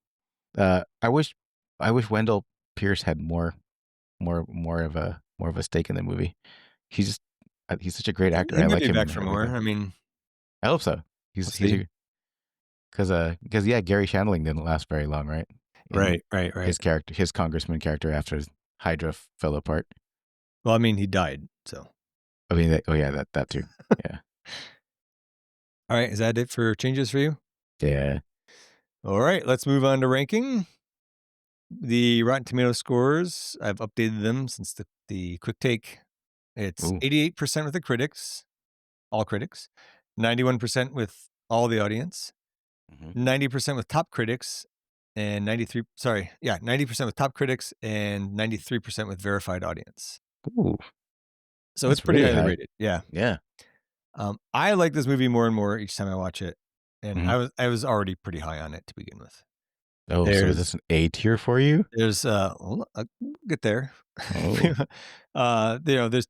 I wish Wendell Pierce had more of a stake in the movie. He's such a great actor. He I might like be him back in for more. everything. I mean, I hope so. we'll He's see. because yeah, Gary Shandling didn't last very long, right? In Right. his congressman character after Hydra fell apart. Well, I mean, he died. So, I mean, oh yeah, that too. Yeah, all right. Is that it for changes for you? yeah. All right. Let's move on to ranking. The Rotten Tomato scores, I've updated them since the quick take. It's Ooh. 88% with the critics, all critics, 91% with all the audience, Mhm. 90% with top critics, and 90% with top critics and 93% with verified audience. Ooh, So it's that's pretty really highly high. rated. Yeah. Yeah. I like this movie more and more each time I watch it. And Mhm. I was already pretty high on it to begin with. Oh, so is this an A tier for you? There's I'll get there. Oh. There's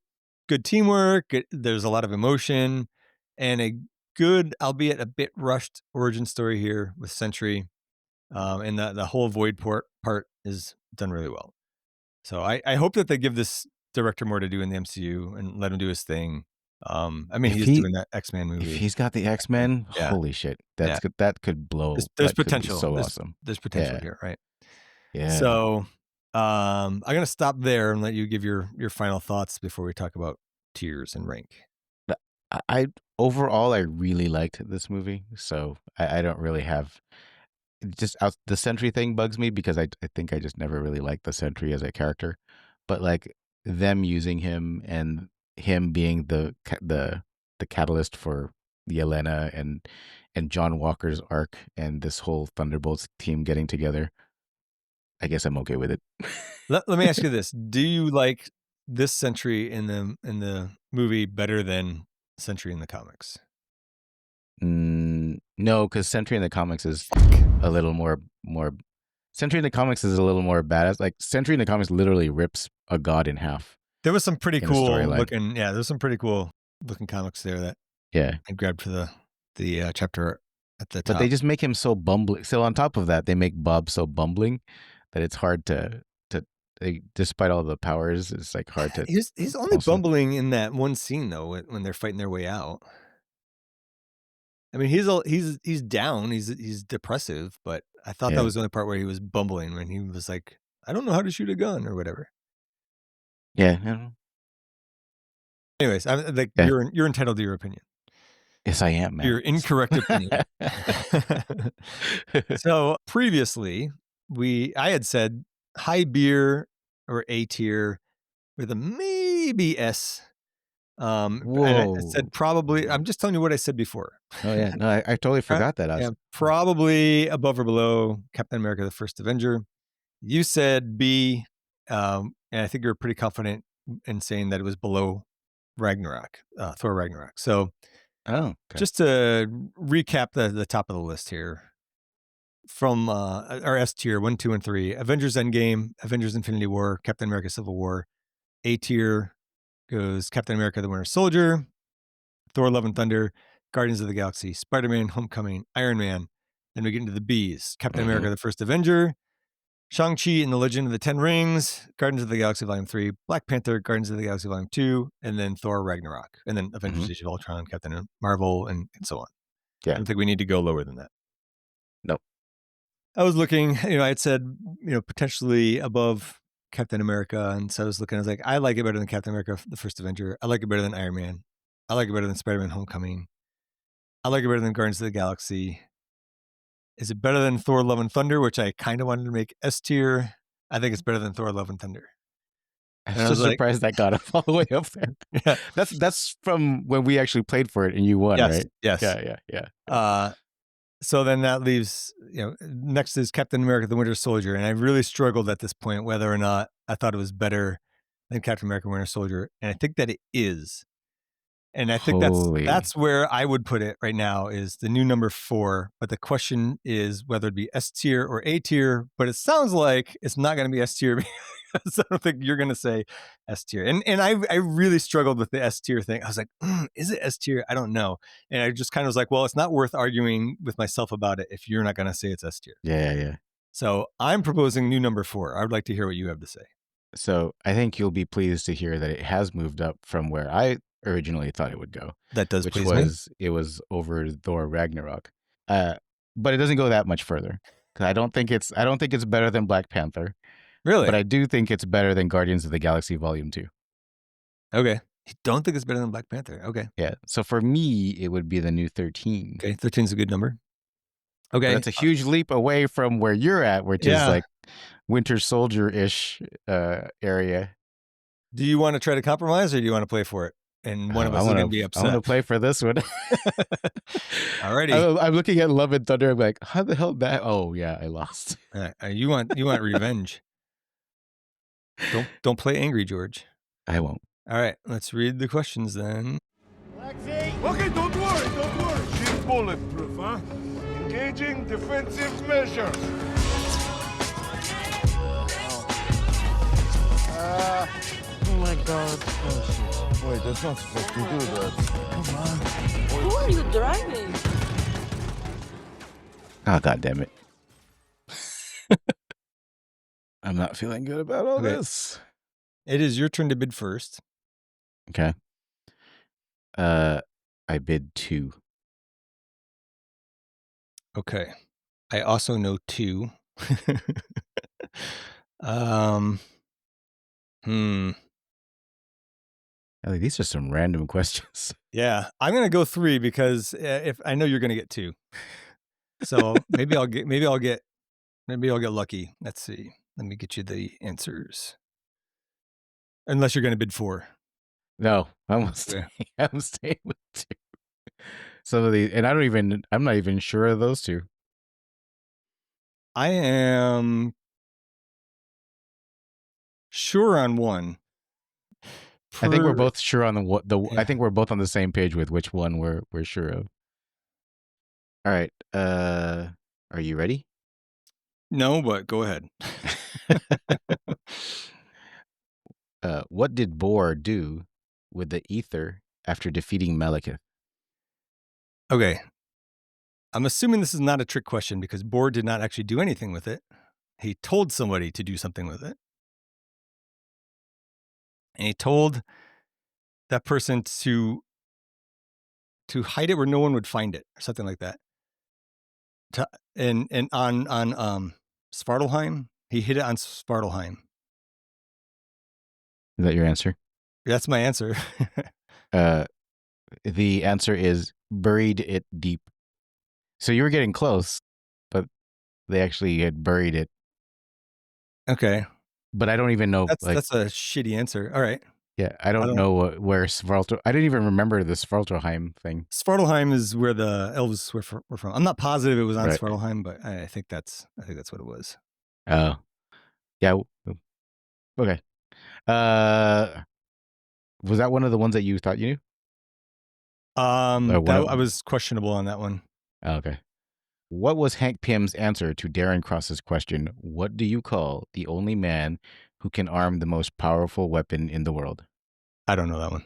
good teamwork, there's a lot of emotion, and a good, albeit a bit rushed origin story here with Sentry. And the whole void part is done really well. So I hope that they give this director more to do in the MCU and let him do his thing. I mean, If he is he doing that X-Men if movie. he's got the X-Men, Yeah. holy shit. Yeah. That could blow. There's That could be potential. so awesome. There's potential Yeah. here, right? Yeah. So, I'm gonna stop there and let you give your final thoughts before we talk about tiers and rank. I overall I really liked this movie, so I don't really have just the Sentry thing bugs me because I think I just never really liked the Sentry as a character, but like them using him and him being the catalyst for Yelena and John Walker's arc and this whole Thunderbolts team getting together, I guess I'm okay with it. Let me ask you this: do you like this Sentry in the movie better than Sentry in the comics? No, because Sentry in the comics is Fuck. a little more. Sentry in the comics is a little more badass. Like Sentry in the comics literally rips a god in half There was some pretty in a cool storyline. looking, yeah. There's some pretty cool looking comics there that Yeah, I grabbed for the chapter at the but top. they just make him so bumbling. So on top of that, they make Bob so bumbling that it's hard despite all the powers, it's like hard to. He's only Also, bumbling in that one scene though when they're fighting their way out. I mean, he's down, he's depressive, but I thought that yeah, was the only part where he was bumbling when he was like, I don't know how to shoot a gun or whatever. yeah, I don't know. Anyways, I'm like Yeah. you're entitled to your opinion. Yes, I am, man. Your incorrect opinion. So previously, I had said high beer or A tier with a maybe S. And I Whoa. said probably. I'm just telling you what I said before. Oh yeah, no, I totally forgot that. Yeah, probably above or below Captain America: The First Avenger. You said B, and I think you're pretty confident in saying that it was below Ragnarok, Thor Ragnarok. So Oh, okay. just to recap the top of the list here from our S tier 1, 2, and 3: Avengers Endgame, Avengers Infinity War, Captain America: Civil War. A tier goes Captain America: The Winter Soldier, Thor: Love and Thunder, Guardians of the Galaxy, Spider-Man: Homecoming, Iron Man. Then we get into the B's: Captain America: The First Avenger, Shang-Chi and the Legend of the Ten Rings, Guardians of the Galaxy Volume 3, Black Panther, Guardians of the Galaxy Volume 2, and then Thor: Ragnarok, and then Avengers: Age of Ultron, Captain Marvel, and so on. Yeah. I don't think we need to go lower than that. Nope. I was looking, I had said, potentially above Captain America, and so I was looking, I was like, I like it better than Captain America: The First Avenger. I like it better than Iron Man. I like it better than Spider-Man: Homecoming. I like it better than Guardians of the Galaxy. Is it better than Thor: Love and Thunder, which I kind of wanted to make S tier? I think it's better than Thor: Love and Thunder. I'm And I so was like- surprised that got up all the way up there. Yeah. That's from when we actually played for it and you won, Yes, right? yes. Yeah. So then that leaves, next is Captain America: The Winter Soldier, and I really struggled at this point whether or not I thought it was better than Captain America: Winter Soldier, and I think that it is. And I think Holy. that's where I would put it right now, is the new number 4. But the question is whether it be S tier or A tier. But it sounds like it's not going to be S tier because I don't think you're going to say S tier. And I really struggled with the S tier thing. I was like, is it S tier? I don't know. And I just kind of was like, well, it's not worth arguing with myself about it if you're not going to say it's S tier. Yeah. So I'm proposing new number 4. I would like to hear what you have to say. So I think you'll be pleased to hear that it has moved up from where I originally thought it would go. That does which please was me. it was over Thor Ragnarok. But it doesn't go that much further. 'Cause I don't think it's better than Black Panther. Really? But I do think it's better than Guardians of the Galaxy Volume 2. Okay. You don't think it's better than Black Panther? Okay. Yeah. So for me, it would be the new 13. Okay. 13 is a good number. Okay. But that's a huge leap away from where you're at, which is like Winter Soldier-ish area. Do you want to try to compromise, or do you want to play for it? And one of us is going to be upset. I want to play for this one. Alrighty. I'm looking at Love and Thunder. I'm like, how the hell that? Oh yeah, I lost. You want revenge? Don't play angry, George. I won't. All right, let's read the questions then. Okay, don't worry. She's bulletproof, huh? Engaging defensive measures. Oh my god. Oh shit. Wait, that's not supposed to do that. Come on. Who are you driving? Oh god damn it. I'm not feeling good about all this. It is your turn to bid first. Okay. I bid 2. Okay. I also know 2. These are some random questions. Yeah, I'm gonna go 3 because if I know you're gonna get 2, so maybe I'll get lucky. Let's see. Let me get you the answers. Unless you're gonna bid 4. No, I'm staying with 2. Some of these, and I'm not even sure of those 2. I am sure on 1. I think we're both sure on I think we're both on the same page with which one we're sure of. All right. Are you ready? No, but go ahead. What did Bor do with the ether after defeating Malekith? Okay. I'm assuming this is not a trick question because Bor did not actually do anything with it. He told somebody to do something with it. And he told that person to hide it where no one would find it, or something like that. And on Svartalheim, he hid it on Svartalheim. Is that your answer? That's my answer. The answer is buried it deep. So you were getting close, but they actually had buried it. Okay. But I don't even know. That's a shitty answer. All right. Yeah, I don't know where Svartalheim. I didn't even remember the Svartalheim thing. Svartalheim is where the elves were from. I'm not positive it was on Right. Svartalheim, but I think that's what it was. Oh, yeah. Okay. Was that one of the ones that you thought you knew? I was questionable on that one. Oh, okay. What was Hank Pym's answer to Darren Cross's question? What do you call the only man who can arm the most powerful weapon in the world? I don't know that one.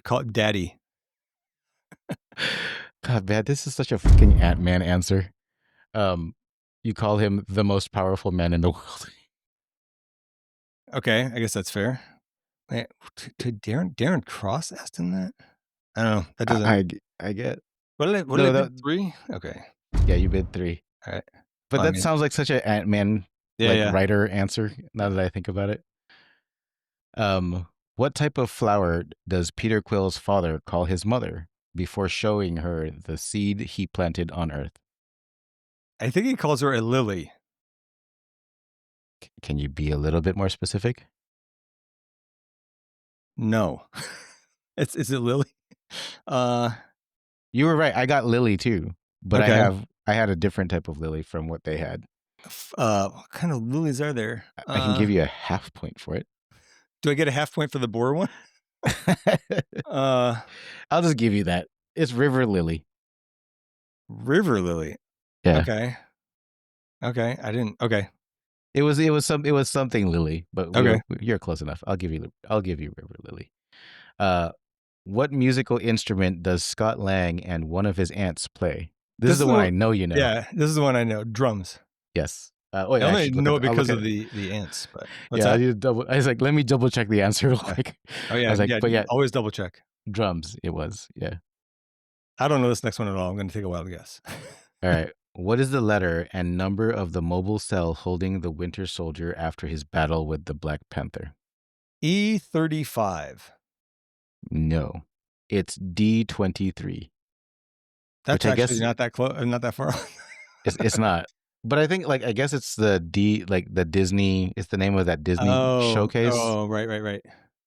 Call it Daddy. God, man, this is such a fucking Ant-Man answer. You call him the most powerful man in the world. Okay, I guess that's fair. Wait, to Darren Cross asked him that? I don't know. That doesn't. I get. What did No, I that- bid? 3? Okay. Yeah, you bid 3. All right. But Well, I that mean- sounds like such an Ant-Man Yeah. writer answer. Now that I think about it. What type of flower does Peter Quill's father call his mother before showing her the seed he planted on Earth? I think he calls her a lily. Can you be a little bit more specific? No. Is it lily? You were right. I got lily too, but Okay. I had a different type of lily from what they had. What kind of lilies are there? I can give you a half point for it. Do I get a half point for the boar one? I'll just give you that. It's river lily. River lily. Yeah. Okay. I didn't. Okay. It was something lily, but Okay. you're close enough. I'll give you river lily. What musical instrument does Scott Lang and one of his aunts play? This is the one I know you know. Yeah, this is the one I know. Drums. Yes. I only know it because of the ants. But what's yeah, that? I was like, let me double check the answer. Like, Oh yeah, I was like, but yeah, always double check. drums. It was, yeah. I don't know this next one at all. I'm going to take a wild guess. All right. What is the letter and number of the mobile cell holding the Winter Soldier after his battle with the Black Panther? E35. No, it's D23. That's I actually guess- not that close. Not that far. It's not. But I think, I guess it's the the Disney. It's the name of that Disney showcase. Oh, right.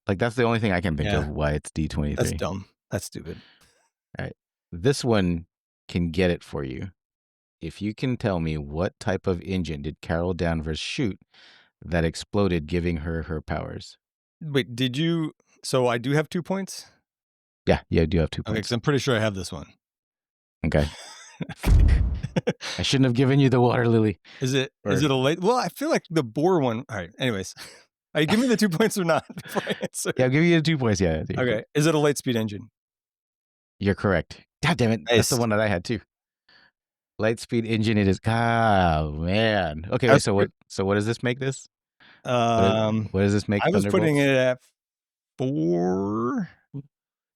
That's the only thing I can think Yeah. of why it's D23. That's dumb. That's stupid. This one can get it for you. If you can tell me what type of engine did Carol Danvers shoot that exploded, giving her her powers? Wait, did you? So I do have 2 points. Yeah, I do have 2 Okay, points. because I'm pretty sure I have this one. Okay. I shouldn't have given you the water lily. Is it a late? Well, I feel like the boar one. All right. Anyways, are you giving me the 2 points or not before I answer? Yeah, I'll give you the 2 points. Yeah. Okay. Is it a light speed engine? You're correct. God damn it. Nice. That's the one that I had too. Lightspeed engine it is. Oh man. Okay, wait, That's so what does this make this? Um, What does this make? I was putting Thunderbolts? it at 4.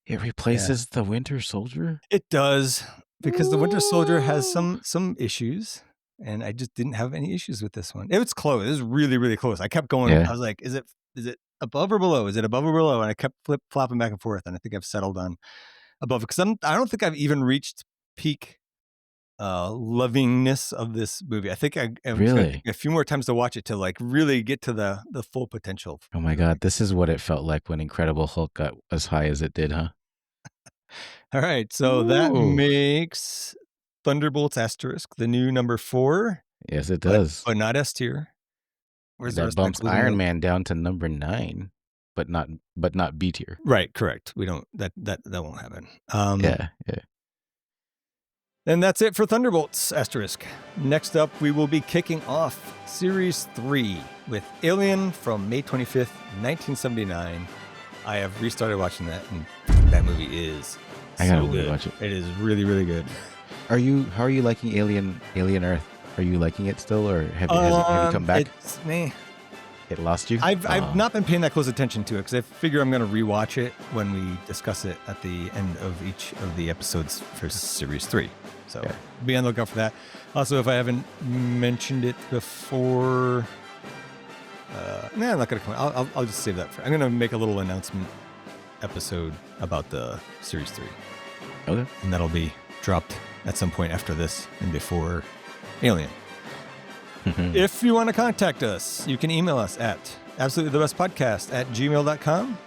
It replaces the Winter Soldier? It does, because the Winter Soldier has some issues, and I just didn't have any issues with this one. It was close. It was really, really close. I kept going. Yeah. I was like, is it above or below? Is it above or below? And I kept flopping back and forth, and I think I've settled on above, because I don't think I've even reached peak lovingness of this movie. I think I'm gonna Really? take a few more times to watch it to really get to the full potential. Oh my god, this is what it felt like when Incredible Hulk got as high as it did, huh? All right, so that Ooh. makes Thunderbolts asterisk the new number 4, Yes, it does. but not S tier. Where's the That rest of my bumps closing Iron note? Man down to number 9, but not B tier. Right, correct. We don't that won't happen. Yeah. And that's it for Thunderbolts asterisk. Next up, we will be kicking off Series 3 with Alien from May 25th, 1979. I have restarted watching that, and that movie is I gotta so good. watch it. It is really, really good. How are you liking Alien Earth? Are you liking it still, or have you come back? It's me. It lost you? I've not been paying that close attention to it, because I figure I'm going to rewatch it when we discuss it at the end of each of the episodes for Series 3. So Yeah. be on the lookout for that. Also, if I haven't mentioned it before, I'm not going to come. I'll just save that for. I'm going to make a little announcement episode about the Series 3, Okay. and that'll be dropped at some point after this and before Alien. If you want to contact us, you can email us at absolutelythebestpodcast@gmail.com.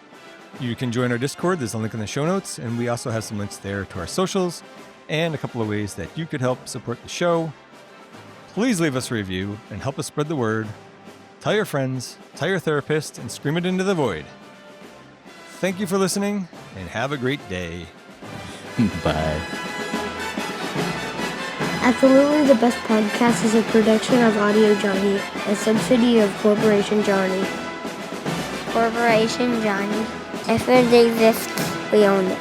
You can join our Discord. There's a link in the show notes, and we also have some links there to our socials and a couple of ways that you could help support the show. Please leave us a review and help us spread the word. Tell your friends, tell your therapist, and scream it into the void. Thank you for listening, and have a great day. Bye. Absolutely the Best Podcast is a production of Audio Johnny, a subsidy of Corporation Johnny. corporation, Johnny. If it exists, we own it.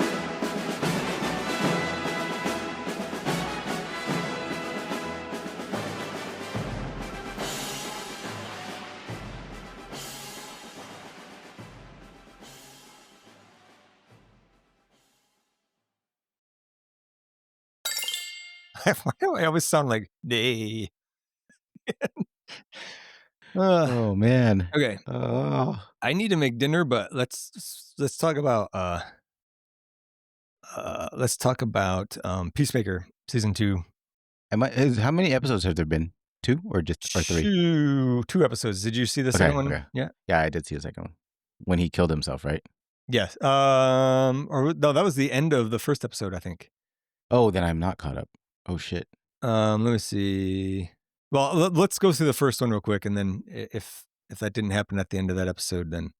Why do I always sound like nay? Oh man. Okay, Oh. I need to make dinner, but let's talk about Peacemaker season 2. How many episodes have there been? 2 or 3? Two episodes. Did you see the second one? Okay. Yeah. Yeah, I did see the second one. When he killed himself, right? Yes. Or no, that was the end of the first episode, I think. Oh, then I'm not caught up. Oh shit. Let me see. Well, let's go through the first one real quick, and then if that didn't happen at the end of that episode, then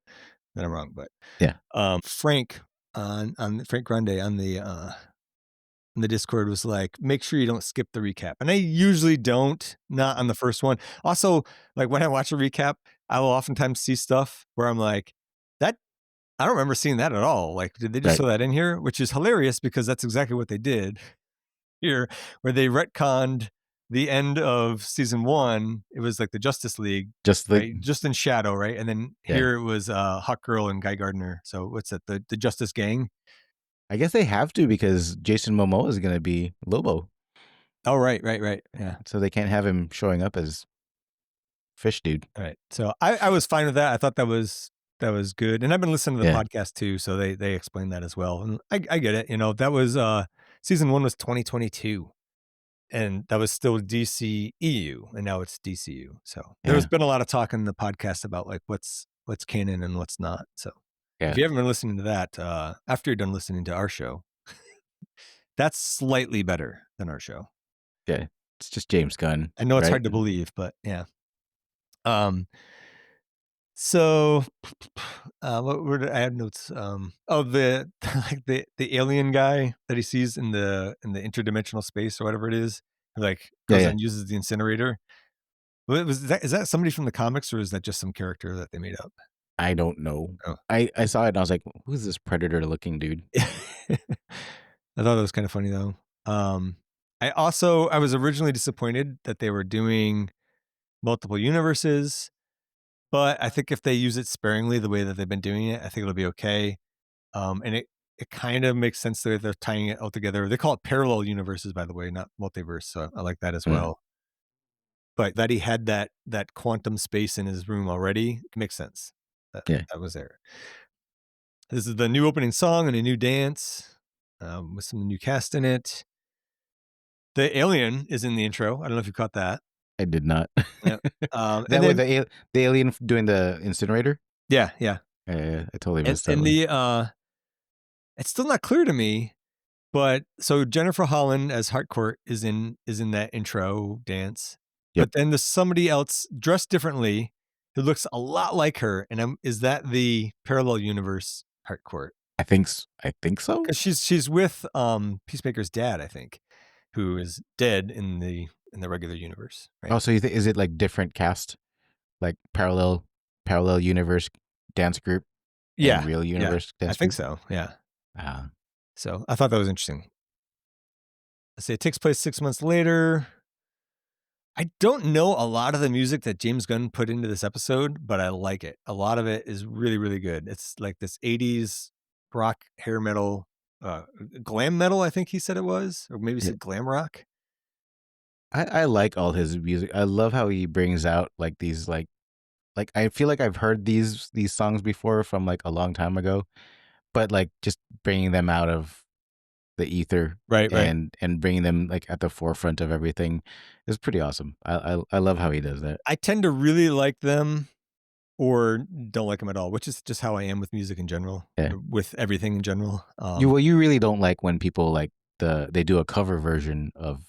I'm wrong. But Yeah. Frank on Frank Grande on the Discord was like, make sure you don't skip the recap, and I usually don't, not on the first one. Also, like when I watch a recap, I will oftentimes see stuff where I'm like, that I don't remember seeing that at all. Like, did they just throw that in here? Which is hilarious because that's exactly what they did here, where they retconned the end of season 1. It was like the Justice League, just in shadow, right? And then here it was Hawkgirl and Guy Gardner. So what's that? The Justice Gang. I guess they have to because Jason Momoa is going to be Lobo. Oh, right. Yeah. So they can't have him showing up as Fish Dude. All right. So I was fine with that. I thought that was good. And I've been listening to the podcast too, so they explained that as well. And I get it. You know, that was season 1 was 2022. And that was still DCEU, and now it's DCU. So there's been a lot of talk in the podcast about like what's canon and what's not. So if you haven't been listening to that, after you're done listening to our show, that's slightly better than our show. Yeah, it's just James Gunn. I know it's hard to believe, but yeah. So what were I had notes? The the alien guy that he sees in the interdimensional space or whatever it is, like goes and uses the incinerator. Is that somebody from the comics, or is that just some character that they made up? I don't know. Oh. I saw it and I was like, who's this predator looking dude? I thought it was kind of funny though. I was originally disappointed that they were doing multiple universes. But I think if they use it sparingly the way that they've been doing it, I think it'll be okay. And it kind of makes sense the way they're tying it all together. They call it parallel universes, by the way, not multiverse. So I like that as well. But that he had that quantum space in his room already makes sense. That was there. This is the new opening song and a new dance with some new cast in it. The alien is in the intro. I don't know if you caught that. I did not. Yeah. And then the alien doing the incinerator? Yeah. I totally missed that. And it's still not clear to me, but so Jennifer Holland as Harcourt is in that intro dance. Yep. But then there's somebody else dressed differently who looks a lot like her. And is that the parallel universe Harcourt? I think so. Because she's with Peacemaker's dad, I think, who is dead in the regular universe. Right? Oh, so is it like different cast, like parallel universe dance group? Yeah, real universe dance group? I think so. Yeah. So I thought that was interesting. Let's say it takes place 6 months later. I don't know a lot of the music that James Gunn put into this episode, but I like it. A lot of it is really, really good. It's like this 80s rock, hair metal, glam metal, I think he said it was, or maybe he said glam rock. I like all his music. I love how he brings out like these like I feel like I've heard these songs before from like a long time ago, but like just bringing them out of the ether, right, and bringing them like at the forefront of everything is pretty awesome. I love how he does that. I tend to really like them or don't like them at all, which is just how I am with music in general, with everything in general. You really don't like when people like they do a cover version of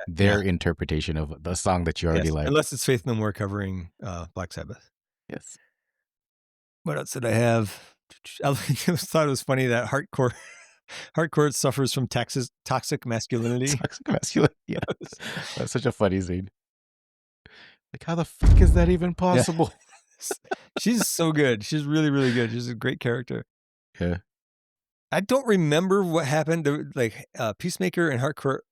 their interpretation of the song that you already like. Unless it's Faith No More covering Black Sabbath. Yes. What else did I have? I thought it was funny that Harcourt suffers from toxic masculinity. Toxic masculinity. Yeah. That's such a funny scene. Like, how the fuck is that even possible? She's so good. She's really, really good. She's a great character. Yeah. I don't remember what happened. Peacemaker and Harcourt,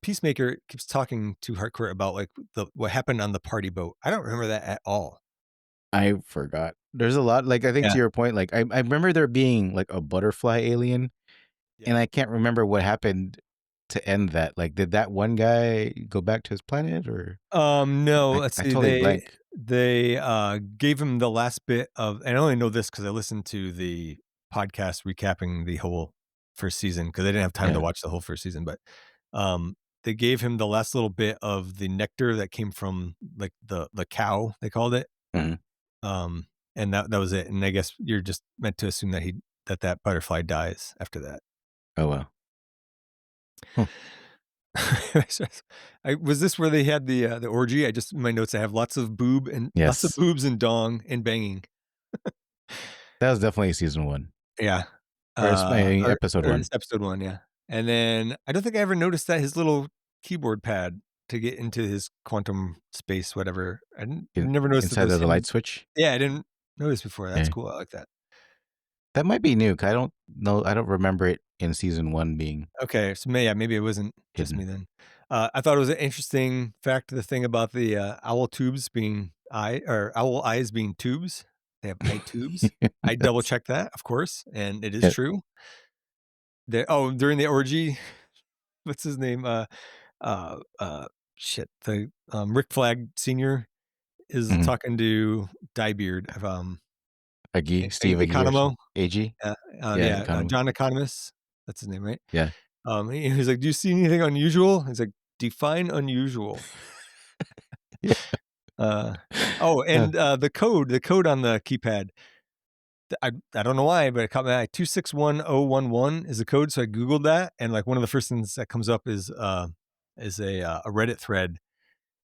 Peacemaker keeps talking to Harcourt about like what happened on the party boat. I don't remember that at all. I forgot. There's a lot. Like I think Yeah. to your point, like I remember there being like a butterfly alien, Yeah. and I can't remember what happened to end that. Like, did that one guy go back to his planet, or No. I Let's see. totally blank. They gave him the last bit of, and I only know this because I listened to the podcast recapping the whole first season because I didn't have time to Yeah. watch the whole first season. But they gave him the last little bit of the nectar that came from like the cow, they called it. Mhm. And that was it. And I guess you're just meant to assume that that butterfly dies after that. Oh well. Was this where they had the orgy? I just in my notes I have lots of lots of Yes. boobs and dong and banging. That was definitely season 1. Yeah. Or episode 1. It's episode 1, yeah. And then I don't think I ever noticed that his little keyboard pad to get into his quantum space, whatever. I never noticed Inside of the light switch. Yeah, I didn't notice before. That's Yeah. cool. I like that. That might be new. 'Cause I don't know. I don't remember it in season 1 being Okay, so maybe it wasn't just me then. I thought it was an interesting fact, the thing about the owl eyes being tubes. They have eye tubes. I double checked that, of course, and it is Yeah. true. During the orgy, what's his name? Rick Flag Senior is Mhm. talking to Diebeard of Steve Agee. Economo. Agee. Economo. John Economist. That's his name, right? Yeah. He's like, "Do you see anything unusual?" He's like, "Define unusual." Yeah. The code on the keypad. I don't know why, but it caught my eye. 261011 is the code. So I Googled that, and like one of the first things that comes up is a Reddit thread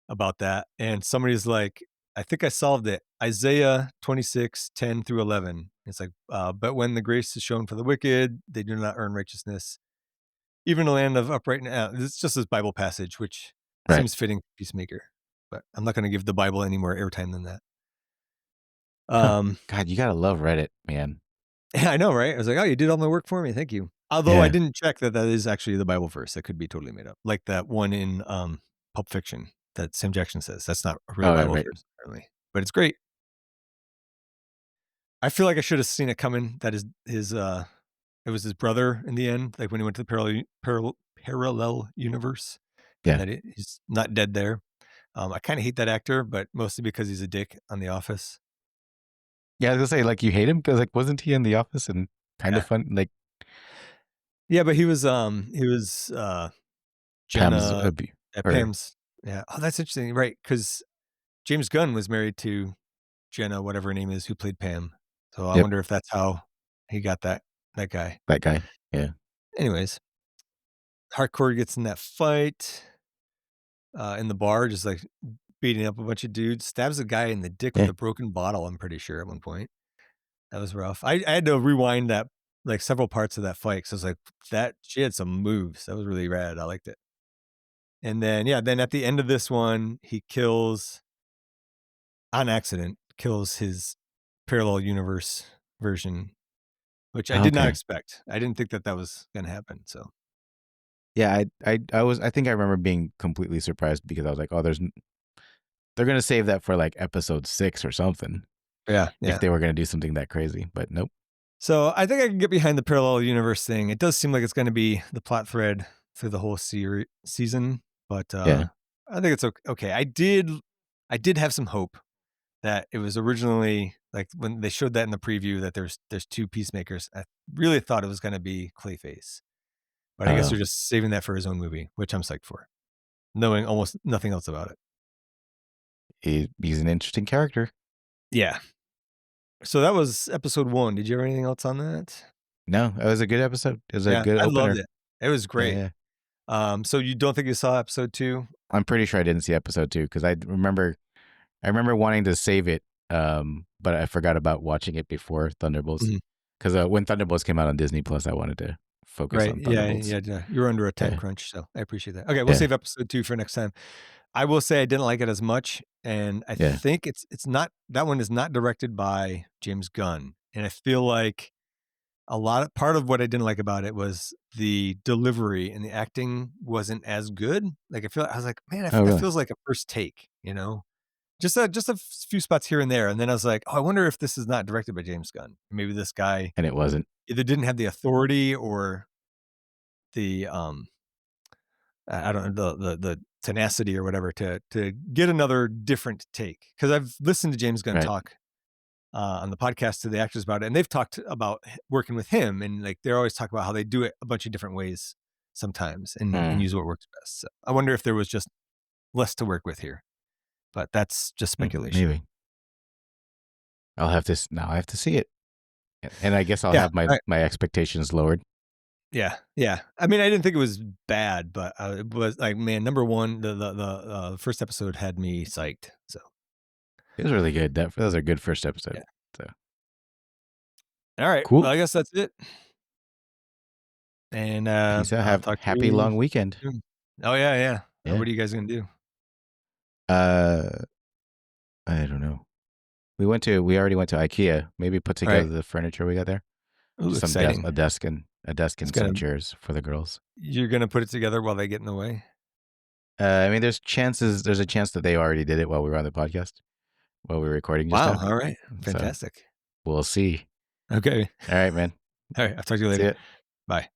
about that. And somebody's like, I think I solved it. Isaiah 26:10-11. It's like, but when the grace is shown for the wicked, they do not earn righteousness. Even the land of upright. It's just this Bible passage, which Right. seems fitting for Peacemaker. But I'm not going to give the Bible any more airtime than that. God, you gotta love Reddit, man. Yeah, I know, right? I was like, oh, you did all my work for me. Thank you. Although I didn't check that is actually the Bible verse. That could be totally made up. Like that one in Pulp Fiction that Sam Jackson says. That's not a real Bible verse, apparently. But it's great. I feel like I should have seen it coming. That it was his brother in the end, like when he went to the parallel universe. Yeah. That he's not dead there. I kind of hate that actor, but mostly because he's a dick on The Office. Yeah, I was gonna say, like, you hate him because, like, wasn't he in The Office and kind of fun? Like, yeah, but he was Jenna, Pam's. Yeah. Oh, that's interesting, right? Because James Gunn was married to Jenna, whatever her name is, who played Pam. So I wonder if that's how he got that guy. That guy, yeah. Anyways, Hardcore gets in that fight in the bar, just like beating up a bunch of dudes. Stabs a guy in the dick with a broken bottle. I'm pretty sure at one point. That was rough. I had to rewind that, like several parts of that fight, because I was like, she had some moves. That was really rad. I liked it. And then at the end of this one, he kills on accident, his parallel universe version, which I did not expect. I didn't think that was going to happen. So yeah, I think I remember being completely surprised because I was like, oh, they're going to save that for like episode 6 or something. Yeah. If they were going to do something that crazy, but nope. So I think I can get behind the parallel universe thing. It does seem like it's going to be the plot thread through the whole season, but I think it's okay. I did have some hope that it was originally, like when they showed that in the preview, that there's 2 Peacemakers. I really thought it was going to be Clayface, but I guess they're just saving that for his own movie, which I'm psyched for, knowing almost nothing else about it. He's an interesting character. Yeah. So that was episode 1. Did you have anything else on that? No, it was a good episode. It was a good opener. I loved it. It was great. Yeah. So you don't think you saw episode 2? I'm pretty sure I didn't see episode 2 because I remember wanting to save it, but I forgot about watching it before Thunderbolts. Because when Thunderbolts came out on Disney Plus, I wanted to focus on Thunderbolts. Yeah. You're under a time crunch, so I appreciate that. Okay, we'll save episode 2 for next time. I will say I didn't like it as much, and I Yeah. think it's not, that one is not directed by James Gunn, and I feel like part of what I didn't like about it was the delivery and the acting wasn't as good. Like I was like, man, Oh, that really? feels like a first take, just a few spots here and there, and then I was like, oh, I wonder if this is not directed by James Gunn. Maybe this guy And it wasn't. either didn't have the authority or the I don't know, the tenacity or whatever to get another different take. Because I've listened to James Gunn Right. talk on the podcast to the actors about it, and they've talked about working with him, and like they're always talk about how they do it a bunch of different ways sometimes and use what works best. So I wonder if there was just less to work with here, but that's just speculation. Maybe. I'll have to now. I have to see it, and I guess I'll Yeah, have my expectations lowered. Yeah. I mean, I didn't think it was bad, but it was like, man, number one, the first episode had me psyched. So It was really good. That was a good first episode. Yeah. So all right, cool. well, I guess that's it. And Peace out. I'll Have talk to happy you long weekend. soon. Oh yeah. Yeah. What are you guys gonna do? I don't know. We already went to IKEA. Maybe put together Right. the furniture we got there. Ooh, Just exciting. a desk and It's some chairs for the girls. You're gonna put it together while they get in the way. I mean, there's a chance that they already did it while we were on the podcast, while we were recording just Wow. now. All right. So, Fantastic. we'll see. Okay. All right, man. All right. I'll talk to you See later. ya. Bye.